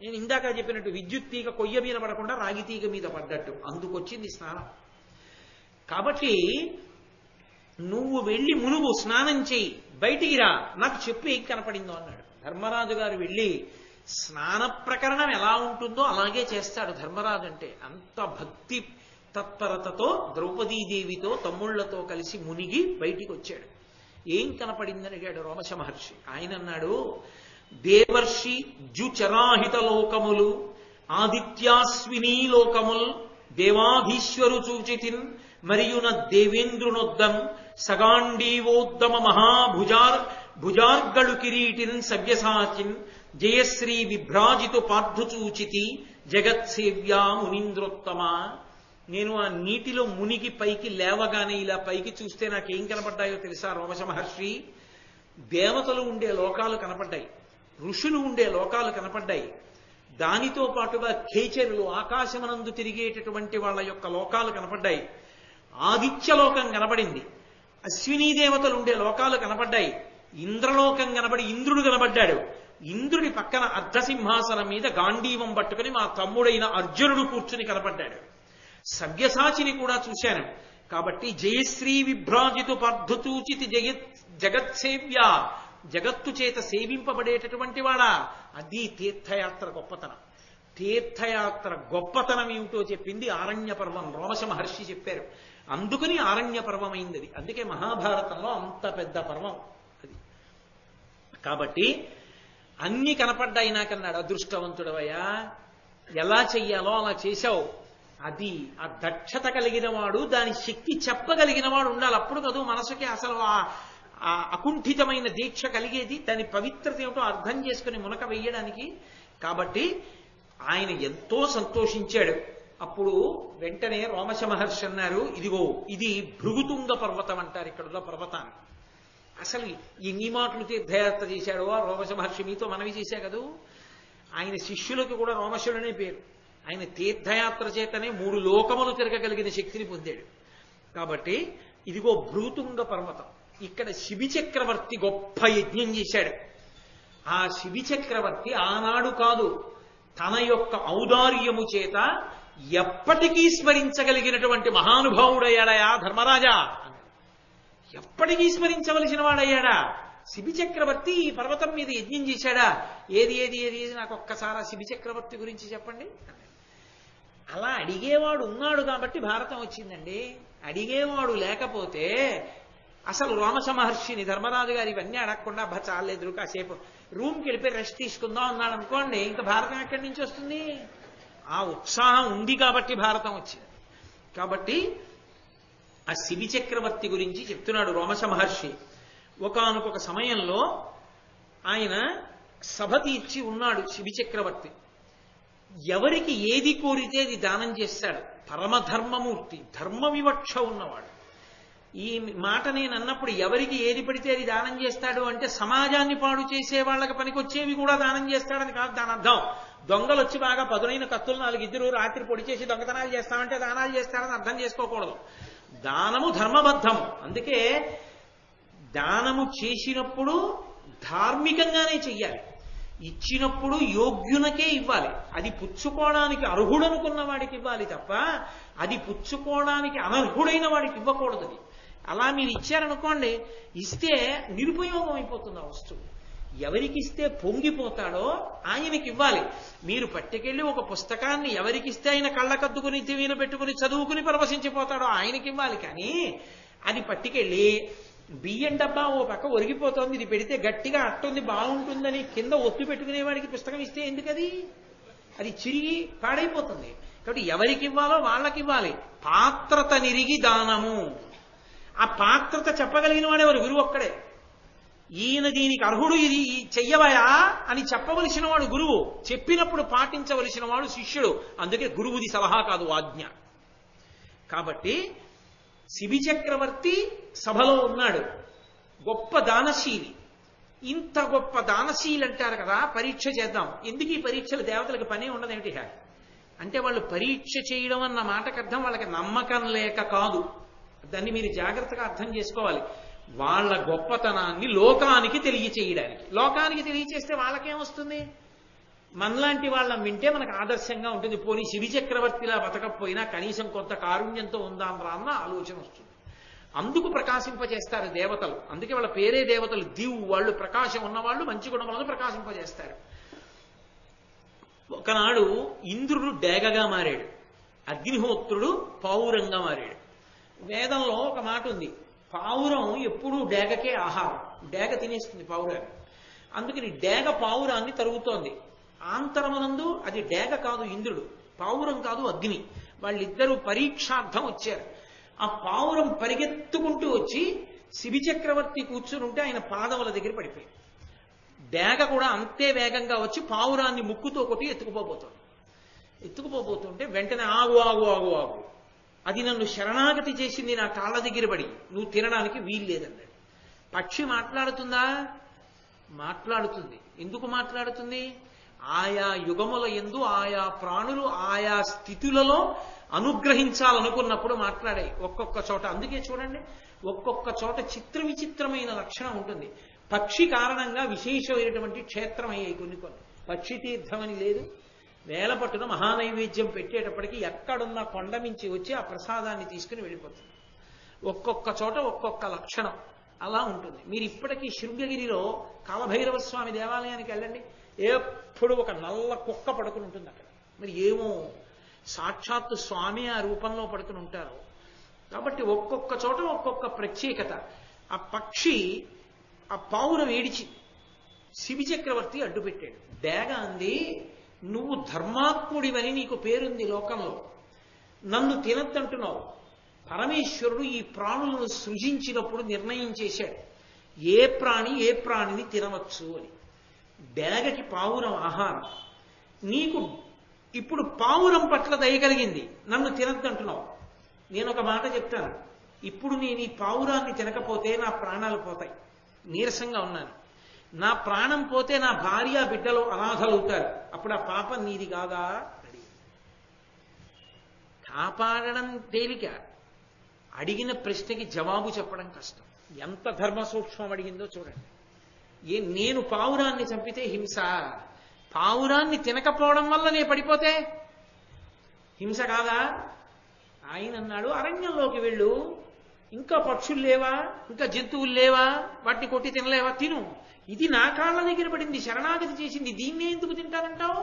నేను ఇందాక చెప్పినట్టు విద్యుత్ తీగ కొయ్య మీద పడకుండా రాగి తీగ మీద పడ్డట్టు అందుకొచ్చింది స్నానం. కాబట్టి నువ్వు వెళ్ళి మునుగు, స్నానం చేయి, బయటికి రా, నాకు చెప్పు ఏం కనపడిందో అన్నాడు. ధర్మరాజు గారు వెళ్ళి స్నాన ప్రకరణం ఎలా ఉంటుందో అలాగే చేస్తాడు ధర్మరాజు. అంటే అంత భక్తి తత్పరతతో ద్రౌపదీదేవితో తమ్ముళ్లతో కలిసి మునిగి బయటికి వచ్చాడు. ఏం కనపడిందని అడిగాడు రోమశ మహర్షి. ఆయన అన్నాడు, దేవర్షి జుచరాహిత లోకములు ఆదిత్యాశ్వినీ లోకముల్ దేవాధీశ్వరు చూచితిన్ మరియున దేవేంద్రునొద్దం సగాండీవోద్దమ భుజార్గళు కిరీటిన్ సవ్యసాచిన్ జయశ్రీ విభ్రాజితు పార్థు చూచితి జగత్సేవ్యా మునీంద్రోత్తమ. నేను ఆ నీటిలో మునిగి పైకి లేవగానే ఇలా పైకి చూస్తే నాకేం కనపడ్డాయో తెలుసా రోమశ మహర్షి? దేవతలు ఉండే లోకాలు కనపడ్డాయి, ఋషులు ఉండే లోకాలు కనపడ్డాయి. దానితో పాటుగా ఖేచరులు ఆకాశమనందు తిరిగేటటువంటి వాళ్ళ యొక్క లోకాలు కనపడ్డాయి. ఆదిత్యలోకం కనపడింది, అశ్వినీ దేవతలు ఉండే లోకాలు కనపడ్డాయి. ఇంద్రలోకం కనబడి ఇంద్రుడు కనబడ్డాడు. ఇంద్రుడి పక్కన అర్ధసింహాసనం మీద గాంధీవం పట్టుకుని మా తమ్ముడైన అర్జునుడు కూర్చుని కనపడ్డాడు. సవ్యసాచిని కూడా చూశాను. కాబట్టి జయశ్రీ విభ్రాజితు పార్థుతూచితి జగత్సేవ్య, జగత్తు చేత సేవింపబడేటటువంటి వాడా. అది తీర్థయాత్ర గొప్పతనం. తీర్థయాత్ర గొప్పతనం ఏమిటో చెప్పింది ఆరణ్య పర్వం. రోమశ మహర్షి చెప్పారు. అందుకని ఆరణ్య పర్వం అయింది అది. అందుకే మహాభారతంలో అంత పెద్ద పర్వం అది. కాబట్టి అన్ని కనపడ్డాయి నాకన్నాడు. అదృష్టవంతుడవయ్యా, ఎలా చెయ్యాలో అలా చేశావు. అది ఆ దక్షత కలిగిన వాడు, దాని శక్తి చెప్పగలిగిన వాడు ఉండాలి. అప్పుడు కదూ మనసుకి అసలు ఆ అకుంఠితమైన దీక్ష కలిగేది, దాని పవిత్రత ఏమిటో అర్థం చేసుకుని మునక వెయ్యడానికి. కాబట్టి ఆయన ఎంతో సంతోషించాడు. అప్పుడు వెంటనే రోమశ మహర్షి అన్నారు, ఇదిగో ఇది భృగుతుంగ పర్వతం అంటారు ఇక్కడున్న పర్వతాన్ని. అసలు ఎన్ని మాటలు తీర్థయాత్ర చేశాడో ఆ రోమశ మహర్షి. మీతో మనవి చేశా కదూ. ఆయన శిష్యులకు కూడా రోమశుడనే పేరు. ఆయన తీర్థయాత్ర చేతనే 3 లోకములు తిరగగలిగిన శక్తిని పొందాడు. కాబట్టి ఇదిగో భృగుతుంగ పర్వతం. ఇక్కడ శిబి చక్రవర్తి గొప్ప యజ్ఞం చేశాడు. ఆ శిబి చక్రవర్తి ఆనాడు కాదు, తన యొక్క ఔదార్యము చేత ఎప్పటికీ స్మరించగలిగినటువంటి మహానుభావుడయ్యాడయా ధర్మరాజా. ఎప్పటికీ స్మరించవలసిన వాడయ్యాడా. శిబి చక్రవర్తి ఈ పర్వతం మీద యజ్ఞం చేశాడా? ఏది ఏది ఏది ఏది నాకు ఒక్కసారి శిబి చక్రవర్తి గురించి చెప్పండి. అలా అడిగేవాడు ఉన్నాడు కాబట్టి భారతం వచ్చిందండి. అడిగేవాడు లేకపోతే అసలు రోమశ మహర్షిని ధర్మరాజు గారు ఇవన్నీ అడగకుండా చాలేదు కాసేపు రూమ్కి వెళ్ళిపోయి రెస్ట్ తీసుకుందాం అన్నాడు అనుకోండి, ఇంకా భారతం ఎక్కడి నుంచి వస్తుంది? ఆ ఉత్సాహం ఉంది కాబట్టి భారతం వచ్చింది. కాబట్టి ఆ శిబి చక్రవర్తి గురించి చెప్తున్నాడు రోమశ మహర్షి. ఒకానొక సమయంలో ఆయన సభ తీర్చి ఉన్నాడు శిబి చక్రవర్తి. ఎవరికి ఏది కోరితే అది దానం చేస్తాడు. పరమధర్మమూర్తి, ధర్మ వివక్ష ఉన్నవాడు. ఈ మాట నేను అన్నప్పుడు ఎవరికి ఏది పడితే అది దానం చేస్తాడు అంటే సమాజాన్ని పాడు చేసే వాళ్ళకి పనికొచ్చేవి కూడా దానం చేస్తాడని కాదు దాని అర్థం. దొంగలు వచ్చి బాగా పదునైన కత్తులు 4 ఇద్దరు రాత్రి పొడి చేసి దొంగతనాలు చేస్తామంటే దానాలు చేస్తాడని అర్థం చేసుకోకూడదు. దానము ధర్మబద్ధము. అందుకే దానము చేసినప్పుడు ధార్మికంగానే చెయ్యాలి. ఇచ్చినప్పుడు యోగ్యునకే ఇవ్వాలి. అది పుచ్చుకోవడానికి అర్హుడనుకున్న వాడికి ఇవ్వాలి తప్ప అది పుచ్చుకోవడానికి అనర్హుడైన వాడికి ఇవ్వకూడదు. అది అలా మీరు ఇచ్చారనుకోండి, ఇస్తే నిరుపయోగం అయిపోతుంది ఆ వస్తువు. ఎవరికిస్తే పొంగిపోతాడో ఆయనకి ఇవ్వాలి. మీరు పట్టుకెళ్ళి ఒక పుస్తకాన్ని ఎవరికిస్తే ఆయన కళ్ళకద్దుకుని చెవిన పెట్టుకుని చదువుకుని పరవశించిపోతాడో ఆయనకి ఇవ్వాలి. కానీ అది పట్టుకెళ్ళి బియ్యం డబ్బా ఓ పక్క ఒరిగిపోతుంది, ఇది పెడితే గట్టిగా అట్టుంది బాగుంటుందని కింద ఒత్తు పెట్టుకునేవాడికి పుస్తకం ఇస్తే ఎందుకది? అది చిరిగి పాడైపోతుంది. కాబట్టి ఎవరికి ఇవ్వాలో వాళ్ళకి ఇవ్వాలి. పాత్రత నిరిగి దానము. ఆ పాత్రత చెప్పగలిగిన వాడెవరు? గురువు ఒక్కడే. ఈయన దీనికి అర్హుడు, ఇది చెయ్యవయా అని చెప్పవలసిన వాడు గురువు, చెప్పినప్పుడు పాటించవలసిన వాడు శిష్యుడు. అందుకే గురువుది సలహా కాదు, ఆజ్ఞ. కాబట్టి శిబి చక్రవర్తి సభలో ఉన్నాడు, గొప్ప దానశీలి. ఇంత గొప్ప దానశీలి అంటారు కదా, పరీక్ష చేద్దాం. ఎందుకు ఈ పరీక్షలు? దేవతలకు పనే ఉండదేమిటి అంటే వాళ్ళు పరీక్ష చేయడం అన్న మాటకు అర్థం వాళ్ళకి నమ్మకం లేక కాదు. దాన్ని మీరు జాగ్రత్తగా అర్థం చేసుకోవాలి. వాళ్ళ గొప్పతనాన్ని లోకానికి తెలియచేయడానికి. లోకానికి తెలియచేస్తే వాళ్ళకేమొస్తుంది? మనలాంటి వాళ్ళని వింటే మనకు ఆదర్శంగా ఉంటుంది. పోనీ శిబి చక్రవర్తిలా బతకపోయినా కనీసం కొంత కారుణ్యంతో ఉందాం రా అన్న ఆలోచన వస్తుంది. అందుకు ప్రకాశింపజేస్తారు దేవతలు. అందుకే వాళ్ళ పేరే దేవతలు. దివ్, వాళ్ళు ప్రకాశం ఉన్నవాళ్ళు, మంచి గుణములను ప్రకాశింపజేస్తారు. ఒకనాడు ఇంద్రుడు డేగగా మారాడు, అగ్నిహోత్రుడు పావురంగా మారాడు. వేదంలో ఒక మాట ఉంది, పావురం ఎప్పుడూ డేగకే ఆహారం, డేగ తినేస్తుంది పావురాన్ని. అందుకని డేగ పావురాన్ని తరుగుతోంది. ఆంతరమునందు అది డేగ కాదు ఇంద్రుడు, పావురం కాదు అగ్ని, వాళ్ళిద్దరూ పరీక్షార్థం వచ్చారు. ఆ పావురం పరిగెత్తుకుంటూ వచ్చి శిబి చక్రవర్తి కూర్చుని ఉంటే ఆయన పాదముల దగ్గర పడిపోయింది. డేగ కూడా అంతే వేగంగా వచ్చి పావురాన్ని ముక్కుతో కొట్టి ఎత్తుకుపోతుంటే వెంటనే ఆగు ఆగు ఆగు ఆగు, అది నన్ను శరణాగతి చేసింది, నా కాళ్ళ దగ్గర పడి, నువ్వు తినడానికి వీల్లేదన్నాడు. పక్షి మాట్లాడుతుందా? మాట్లాడుతుంది. ఎందుకు మాట్లాడుతుంది? ఆయా యుగముల యందు ఆయా ప్రాణులు ఆయా స్థితులలో అనుగ్రహించాలనుకున్నప్పుడు మాట్లాడాయి ఒక్కొక్క చోట. అందుకే చూడండి, ఒక్కొక్క చోట చిత్ర విచిత్రమైన లక్షణం ఉంటుంది. పక్షి కారణంగా విశేషమైనటువంటి క్షేత్రం అయ్యాయి కొన్ని. పక్షి తీర్థమని లేదు, వేల పట్టున మహానైవేద్యం పెట్టేటప్పటికి ఎక్కడున్న కొండ మించి వచ్చి ఆ ప్రసాదాన్ని తీసుకుని వెళ్ళిపోతుంది. ఒక్కొక్క చోట ఒక్కొక్క లక్షణం అలా ఉంటుంది. మీరు ఇప్పటికీ శృంగగిరిలో కాలభైరవ స్వామి దేవాలయానికి వెళ్ళండి, ఎప్పుడు ఒక నల్ల కుక్క పడుకుని ఉంటుంది అక్కడ. మరి ఏమో సాక్షాత్తు స్వామి ఆ రూపంలో పడుకుని ఉంటారు. కాబట్టి ఒక్కొక్క చోట ఒక్కొక్క ప్రత్యేకత. ఆ పక్షి ఆ పావురం ఏడిచింది, శిబి చక్రవర్తి అడ్డుపెట్టాడు. డేగ అంది, నువ్వు ధర్మాత్ముడివని నీకు పేరుంది లోకంలో, నన్ను తినద్దంటున్నావు. పరమేశ్వరుడు ఈ ప్రాణులను సృజించినప్పుడు నిర్ణయం చేశాడు ఏ ప్రాణి ఏ ప్రాణిని తినవచ్చు అని. డేగకి పావురం ఆహారం, నీకు ఇప్పుడు పావురం పట్ల దయగలిగింది, నన్ను తినద్దంటున్నావు. నేను ఒక మాట చెప్తాను, ఇప్పుడు నేను ఈ పావురాన్ని తినకపోతే నా ప్రాణాలు పోతాయి, నీరసంగా ఉన్నాను. నా ప్రాణం పోతే నా భార్య బిడ్డలు అనాథలవుతారు, అప్పుడు ఆ పాపం నీది కాదా? కాపాడడం తేలిక, అడిగిన ప్రశ్నకి జవాబు చెప్పడం కష్టం. ఎంత ధర్మ సూక్ష్మం అడిగిందో చూడండి. నేను పావురాన్ని చంపితే హింస, పావురాన్ని తినకపోవడం వల్ల నేను పడిపోతే హింస కాదా? ఆయన అన్నాడు, అరణ్యంలోకి వెళ్ళు, ఇంకా పక్షులు లేవా, ఇంకా జంతువులు లేవా, వాటిని కొట్టి తినలేవా? తిను. ఇది నా కాళ్ళ దగ్గర పడింది, శరణాగతి చేసింది, దీన్నే ఎందుకు తింటానంటావు?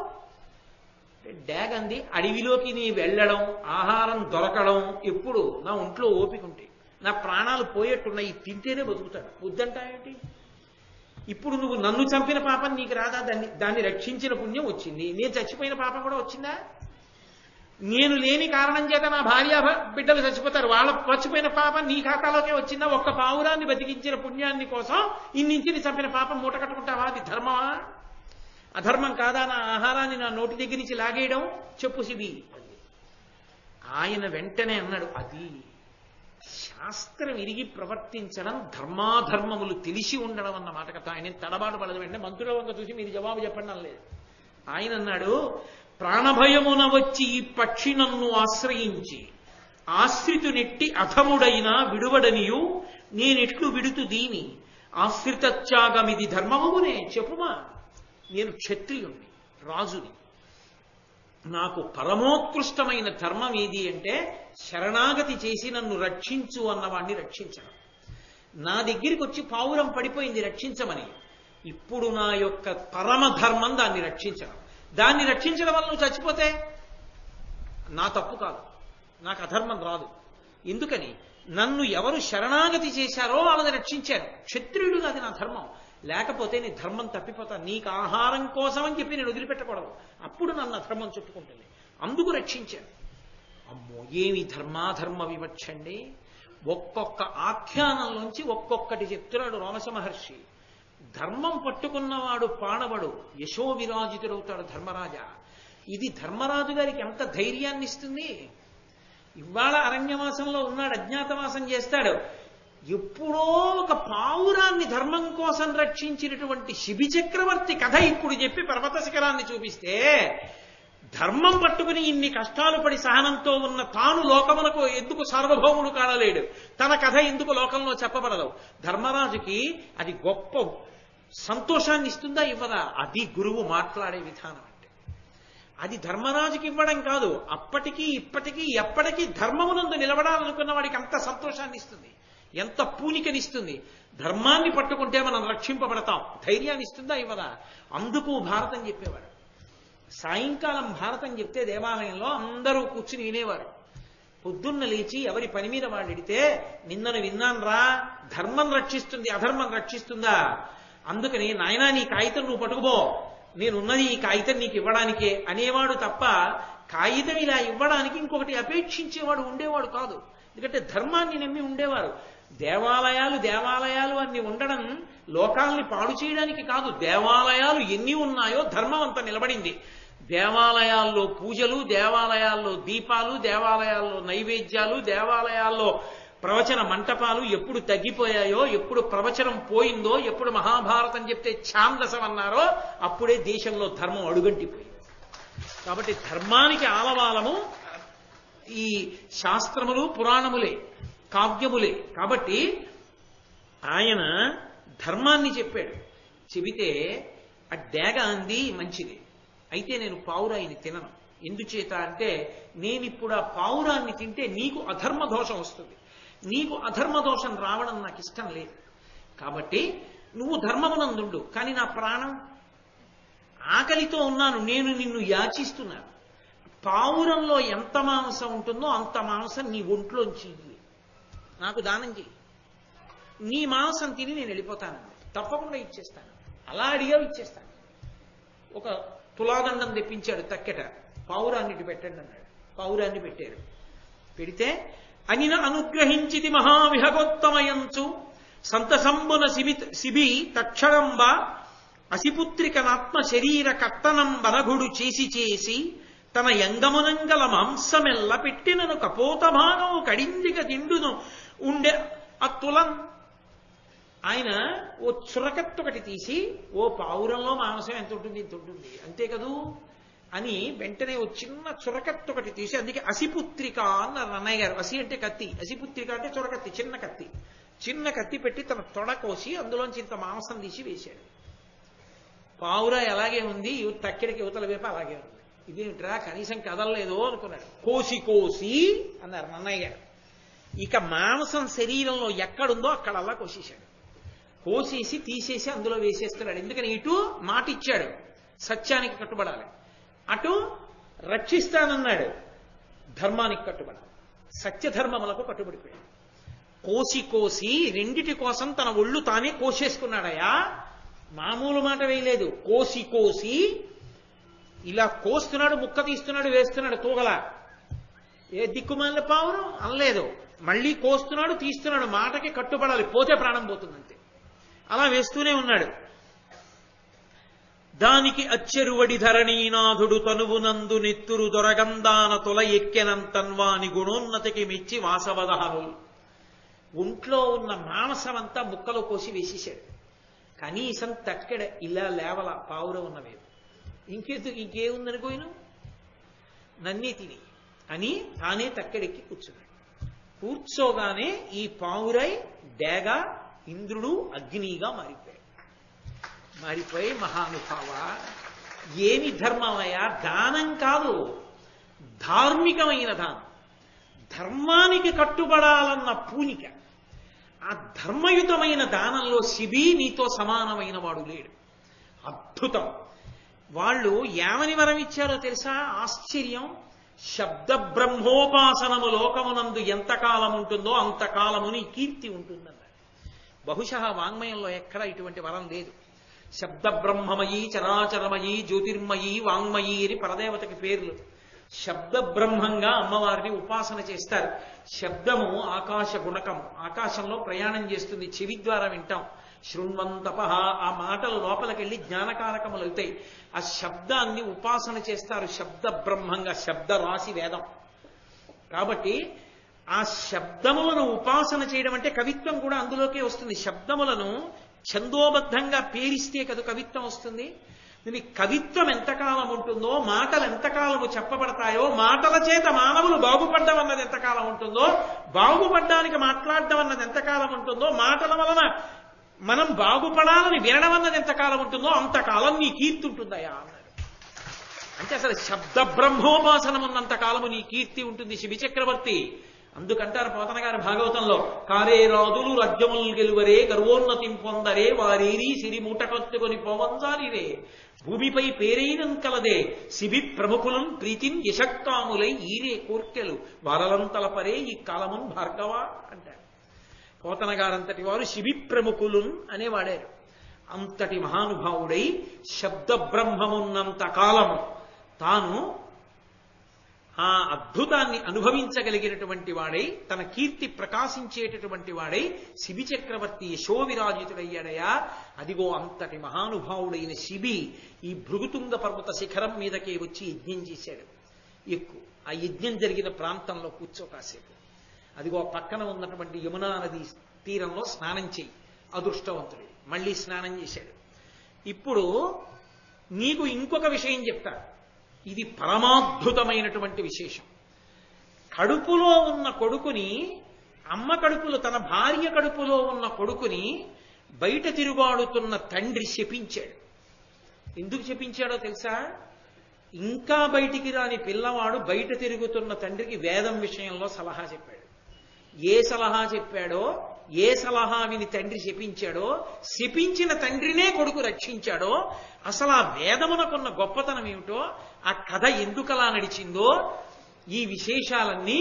డేగ అంది, అడవిలోకి నీ వెళ్ళడం, ఆహారం దొరకడం ఎప్పుడు నా ఒంట్లో ఓపిక ఉంటే, నా ప్రాణాలు పోయేట్టున్నాయి, తింటేనే బతుకుతాడు, వద్దంటావేంటి? ఇప్పుడు నువ్వు నన్ను చంపిన పాపం నీకు రాదా? దాన్ని రక్షించిన పుణ్యం వచ్చింది, నేను చచ్చిపోయిన పాపం కూడా వచ్చిందా? నేను లేని కారణం చేత నా భార్య బిడ్డలు చచ్చిపోతారు, వాళ్ళ చచ్చిపోయిన పాపం నీ ఖాతాలోకే వచ్చిందా? ఒక్క పావురాన్ని బతికించిన పుణ్యాన్ని కోసం ఇన్నింటిని చంపిన పాపం మూట కట్టుకుంటావా? అది ధర్మమా? అధర్మం కాదా నా ఆహారాన్ని నా నోటి దగ్గర నుంచి లాగేయడం? చెప్పు శిబి. ఆయన వెంటనే అన్నాడు, అది శాస్త్రం ఇరిగి ప్రవర్తించడం, ధర్మాధర్మములు తెలిసి ఉండడం అన్న మాట కదా. ఆయన తడబాటు పడదు. వెంటనే మంత్రుల వంక చూసి మీరు జవాబు చెప్పండి అనలేదు. ఆయన అన్నాడు, ప్రాణభయమున వచ్చి ఈ పక్షి నన్ను ఆశ్రయించి ఆశ్రితునెట్టి అధముడైనా విడువడనియు నేనెట్లు విడుతు దీని ఆశ్రితత్యాగమిది ధర్మమునే చెప్పుమా. నేను క్షత్రియుణ్ణి, రాజుని, నాకు పరమోత్కృష్టమైన ధర్మం ఏది అంటే శరణాగతి చేసి నన్ను రక్షించు అన్నవాణ్ణి రక్షించడం. నా దగ్గరికి వచ్చి పావురం పడిపోయింది రక్షించమని, ఇప్పుడు నా యొక్క పరమధర్మం దాన్ని రక్షించడం. దాన్ని రక్షించడం వల్ల నువ్వు చచ్చిపోతే నా తప్పు కాదు, నాకు అధర్మం రాదు. ఎందుకని? నన్ను ఎవరు శరణాగతి చేశారో వాళ్ళని రక్షించారు. క్షత్రియుడుగా అది నా ధర్మం, లేకపోతే నీ ధర్మం తప్పిపోతా. నీకు ఆహారం కోసం అని చెప్పి నేను వదిలిపెట్టకూడదు, అప్పుడు నన్ను అధర్మం చుట్టుకుంటుంది, అందుకు రక్షించాను. అమ్మో, ఏమి ధర్మాధర్మ వివక్షండి! ఒక్కొక్క ఆఖ్యానంలోంచి ఒక్కొక్కటి చెప్తున్నాడు రోమశ మహర్షి. ధర్మం పట్టుకున్నవాడు పాడవడు, యశో విరాజితుడవుతాడు ధర్మరాజా. ఇది ధర్మరాజు గారికి ఎంత ధైర్యాన్ని ఇస్తుంది. ఇవాళ అరణ్యవాసంలో ఉన్నాడు, అజ్ఞాతవాసం చేస్తాడు. ఎప్పుడో ఒక పావురాన్ని ధర్మం కోసం రక్షించినటువంటి శిబి చక్రవర్తి కథ ఇప్పుడు చెప్పి పర్వత శిఖరాన్ని చూపిస్తే, ధర్మం పట్టుకుని ఇన్ని కష్టాలు పడి సహనంతో ఉన్న తాను లోకమునకు ఎందుకు సార్వభౌముడు కాడలేడు? తన కథ ఎందుకు లోకంలో చెప్పబడదు? ధర్మరాజుకి అది గొప్ప సంతోషాన్ని ఇస్తుందా, ఇవ్వదా? అది గురువు మాట్లాడే విధానం అంటే. అది ధర్మరాజుకి ఇవ్వడం కాదు, అప్పటికీ ఇప్పటికీ ఎప్పటికీ ధర్మమునందు నిలబడాలనుకున్న వాడికి అంత సంతోషాన్ని ఇస్తుంది, ఎంత పూనికనిస్తుంది. ధర్మాన్ని పట్టుకుంటే మనం రక్షింపబడతాం, ధైర్యాన్ని ఇస్తుందా, ఇవ్వదా? అందుకు భారతం చెప్పేవాడు. సాయంకాలం భారతం చెప్తే దేవాలయంలో అందరూ కూర్చుని వినేవారు. పొద్దున్న లేచి ఎవరి పని మీద వాళ్ళు ఎడితే, నిన్నను విన్నాన్రా, ధర్మం రక్షిస్తుంది అధర్మం రక్షిస్తుందా, అందుకని నాయనా నీ కాగితం నువ్వు పట్టుకుపో, నేనున్నది ఈ కాగితం నీకు ఇవ్వడానికే అనేవాడు తప్ప కాగితం ఇలా ఇవ్వడానికి ఇంకొకటి అపేక్షించేవాడు ఉండేవాడు కాదు. ఎందుకంటే ధర్మాన్ని నమ్మి ఉండేవారు. దేవాలయాలు అన్ని ఉండడం లోకాల్ని పాడు చేయడానికి కాదు. దేవాలయాలు ఎన్ని ఉన్నాయో ధర్మం అంతా నిలబడింది. దేవాలయాల్లో పూజలు, దేవాలయాల్లో దీపాలు, దేవాలయాల్లో నైవేద్యాలు, దేవాలయాల్లో ప్రవచన మంటపాలు ఎప్పుడు తగ్గిపోయాయో, ఎప్పుడు ప్రవచనం పోయిందో, ఎప్పుడు మహాభారతం చెప్తే ఛాందసం అన్నారో అప్పుడే దేశంలో ధర్మం అడుగంటిపోయింది. కాబట్టి ధర్మానికి ఆలవాలము ఈ శాస్త్రములు, పురాణములే, కావ్యములే. కాబట్టి ఆయన ధర్మాన్ని చెప్పాడు. చెబితే ఆ డేగ అంది మంచిది, అయితే నేను పావురాయిని తినను. ఎందుచేత అంటే నేనిప్పుడు ఆ పావురాన్ని తింటే నీకు అధర్మ దోషం వస్తుంది, నీకు అధర్మ దోషం రావడం నాకు ఇష్టం లేదు. కాబట్టి నువ్వు ధర్మమునందుండు, కానీ నా ప్రాణం ఆకలితో ఉన్నాను, నేను నిన్ను యాచిస్తున్నాను. పావురంలో ఎంత మాంసం ఉంటుందో అంత మాంసం నీ ఒంట్లోంచి నాకు దానం చెయ్యి, నీ మాంసం తిని నేను వెళ్ళిపోతాను, తప్పకుండా ఇచ్చేస్తాను. అలా అడిగా ఇచ్చేస్తాను. ఒక తులాదండం తెప్పించాడు తక్కెట, పావురాన్నిటి పెట్టండి అన్నాడు. పావురాన్ని పెట్టారు. పెడితే అనిన అనుగ్రహించితి మహావిహగోత్తమయంచు సంతసంబున శిబి తక్షణంబ అసిపుత్రికనాత్మ శరీర కర్తనం బనగుడు చేసి తన యంగమునంగల మాంసమెల్ల పెట్టినను కపోత భాగము కడిందిక తిండును ఉండే అత్తులం. ఆయన ఓ చురకత్తొకటి తీసి, ఓ పావురంలో మాంసం ఎంత ఉంటుంది, ఇంత ఉంటుంది అంతే కదూ అని వెంటనే ఓ చిన్న చురకత్తొకటి తీసి, అందుకే అసిపుత్రిక అన్నారు అన్నయ్య గారు. అసి అంటే కత్తి, అసిపుత్రిక అంటే చురకత్తి, చిన్న కత్తి పెట్టి తన తొడ కోసి అందులోంచి ఇంత మాంసం తీసి వేశాడు. పావురా ఎలాగే ఉంది, తక్కిడికి యువతల వైపు అలాగే ఉంది. ఇదేమిట్రా కనీసం కదలలేదు అనుకున్నాడు. కోసి అన్నారు నన్నయ్య గారు. ఇక మాంసం శరీరంలో ఎక్కడుందో అక్కడల్లా కోసేశాడు. కోసేసి తీసేసి అందులో వేసేస్తున్నాడు. ఎందుకని ఇటు మాట ఇచ్చాడు, సత్యానికి కట్టుబడాలి, అటు రక్షిస్తానన్నాడు, ధర్మానికి కట్టుబడాలి, సత్యధర్మములకు కట్టుబడిపోయాడు. కోసి రెండిటి కోసం తన ఒళ్ళు తానే కోసేసుకున్నాడయా. మామూలు మాట వేయలేదు, కోసి ఇలా కోస్తున్నాడు, ముక్క తీస్తున్నాడు, వేస్తున్నాడు తూగలా. ఏ దిక్కుమాల పావురం అనలేదు, మళ్ళీ కోస్తున్నాడు, తీస్తున్నాడు, మాటకి కట్టుబడాలి, పోతే ప్రాణం పోతుందంతే. అలా వేస్తూనే ఉన్నాడు. దానికి అచ్చెరువడి ధరణీనాథుడు తనువునందు నెత్తురు దొరగందాన తొల ఎక్కెనంతన్వాని గుణోన్నతికి మెచ్చి వాసవదహనులు. ఒంట్లో ఉన్న మాంసమంతా ముక్కలో కోసి వేసేశాడు. కనీసం తక్కెడ ఇలా లేవల పావురం ఉన్నవేమో, ఇంకేముందనుకోయిను, నన్నే తిని అని తానే తక్కెడెక్కి కూర్చున్నాడు. కూర్చోగానే ఈ పావురై డేగ ఇంద్రుడు అగ్నిగా మారిపోయి మహానుభావ ఏమి ధర్మమయ్యా, దానం కాదు, ధార్మికమైన దానం, ధర్మానికి కట్టుబడాలన్న పూనిక. ఆ ధర్మయుతమైన దానంలో శిబి నీతో సమానమైన వాడు లేడు. అద్భుతం. వాళ్ళు ఏమని వరం ఇచ్చారో తెలుసా? ఆశ్చర్యం. శబ్ద బ్రహ్మోపాసనము లోకమునందు ఎంతకాలం ఉంటుందో అంతకాలము నీ కీర్తి ఉంటుందన్నారు. బహుశా వాంగ్మయంలో ఎక్కడ ఇటువంటి వరం లేదు. శబ్ద బ్రహ్మమయీ చరాచరమయీ జ్యోతిర్మయీ వాంగ్మయీ అని పరదేవతకి పేర్లు. శబ్ద బ్రహ్మంగా అమ్మవారిని ఉపాసన చేస్తారు. శబ్దము ఆకాశ గుణకం, ఆకాశంలో ప్రయాణం చేస్తుంది, చెవి ద్వారా వింటాం. శృణ్వంతప, ఆ మాటలు లోపలికెళ్ళి జ్ఞానకారకములు అవుతాయి. ఆ శబ్దాన్ని ఉపాసన చేస్తారు శబ్ద బ్రహ్మంగా. శబ్ద రాశి వేదం. కాబట్టి ఆ శబ్దములను ఉపాసన చేయడం అంటే కవిత్వం కూడా అందులోకే వస్తుంది. శబ్దములను ఛందోబద్ధంగా పేరిస్తే కదా కవిత్వం వస్తుంది. కవిత్వం ఎంతకాలం ఉంటుందో, మాటలు ఎంతకాలము చెప్పబడతాయో, మాటల చేత మానవులు బాగుపడ్డం అన్నది ఎంతకాలం ఉంటుందో, బాగుపడ్డానికి మాట్లాడడం అన్నది ఎంతకాలం ఉంటుందో, మాటల వలన మనం బాగుపడాలని వినడం అన్నది ఎంతకాలం ఉంటుందో అంతకాలం నీ కీర్తి ఉంటుందయా అన్నాడు. అంటే అసలు శబ్ద బ్రహ్మోపాసనం ఉన్నంత కాలము నీ కీర్తి ఉంటుంది శిబి చక్రవర్తి. అందుకంటారు పోతన గారి భాగవతంలో, కారే రాజులు రాజ్యములు గెలువరే గర్వోన్నతిం పొందరే వారీరి సిరి మూటకొత్తుకొని పోవంజాలిరే భూమిపై పేరైనం కలదే శిబి ప్రముఖులను ప్రీతిన్ యశక్కాములై ఈరే కోర్కెలు వారలంతలపరే ఈ కాలమున్ భార్గవ అంటారు. పోతన గారంతటి వారు శిబి ప్రముఖులున్ అనే వాడారు. అంతటి మహానుభావుడై శబ్ద బ్రహ్మమున్నంత కాలము తాను ఆ అద్భుతాన్ని అనుభవించగలిగినటువంటి వాడై, తన కీర్తి ప్రకాశించేటటువంటి వాడై శిబి చక్రవర్తి యశోవిరాజితుడయ్యాడయా. అదిగో అంతటి మహానుభావుడైన శిబి ఈ భృగుతుంగ పర్వత శిఖరం మీదకే వచ్చి యజ్ఞం చేశాడు. ఎక్కువ ఆ యజ్ఞం జరిగిన ప్రాంతంలో కూర్చోకాసేపు. అదిగో పక్కన ఉన్నటువంటి యమునా నది తీరంలో స్నానం చేయి, అదృష్టవంతుడు. మళ్ళీ స్నానం చేశాడు. ఇప్పుడు నీకు ఇంకొక విషయం చెప్తా, ఇది పరమాద్భుతమైనటువంటి విశేషం. కడుపులో ఉన్న కొడుకుని, అమ్మ కడుపులో తన భార్య కడుపులో ఉన్న కొడుకుని బయట తిరుగాడుతున్న తండ్రి శపించాడు. ఎందుకు శపించాడో తెలుసా? ఇంకా బయటికి రాని పిల్లవాడు బయట తిరుగుతున్న తండ్రికి వేదం విషయంలో సలహా చెప్పాడు. ఏ సలహా చెప్పాడో, ఏ సలహా విని తండ్రి శపించాడో, శపించిన తండ్రినే కొడుకు రక్షించాడో, అసలు ఆ వేదమునకున్న గొప్పతనం ఏమిటో, ఆ కథ ఎందుకలా నడిచిందో, ఈ విశేషాలన్నీ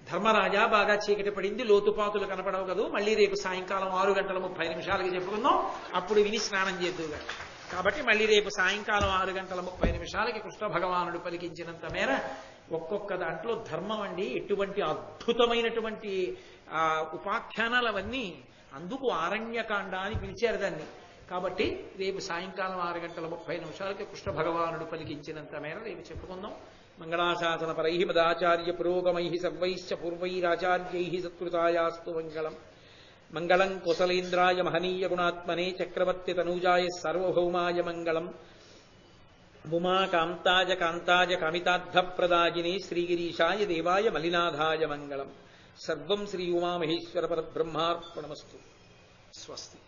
ధర్మరాజా బాగా చీకటి పడింది, లోతుపాతులు కనపడవు కదూ, మళ్ళీ రేపు సాయంకాలం 6:30 చెప్పుకుందాం, అప్పుడు విని స్నానం చేద్దుగా. కాబట్టి మళ్ళీ రేపు సాయంకాలం 6:30 కృష్ణ భగవానుడు పలికించినంత మేర ఒక్కొక్క దాంట్లో ధర్మం అండి ఎటువంటి అద్భుతమైనటువంటి ఉపాఖ్యానాలు అవన్నీ. అందుకు ఆరణ్యకాండ అని పిలిచారు దాన్ని. కాబట్టి రేపు సాయంకాలం 6:30 కృష్ణ భగవానుడు పలికించినంత మేర రేపు చెప్పుకుందాం. మంగళాశాసన పరై మదాచార్య పురోగమై సర్వైశ్చ పూర్వైరాచార్యై సత్కృతాయాస్తు మంగళం. మంగళం కుశలేంద్రాయ మహనీయ గుణాత్మనే చక్రవర్తి తనూజాయ సార్వభౌమాయ మంగళం. ఉమాకాంతాయ కాంతాయ కామితార్థప్రదాయినే శ్రీగిరీశాయ దేవాయ మలినాథాయ మంగళం. సర్వం శ్రీ ఉమామహేశ్వర పరబ్రహ్మార్పణమస్తు. స్వస్తి.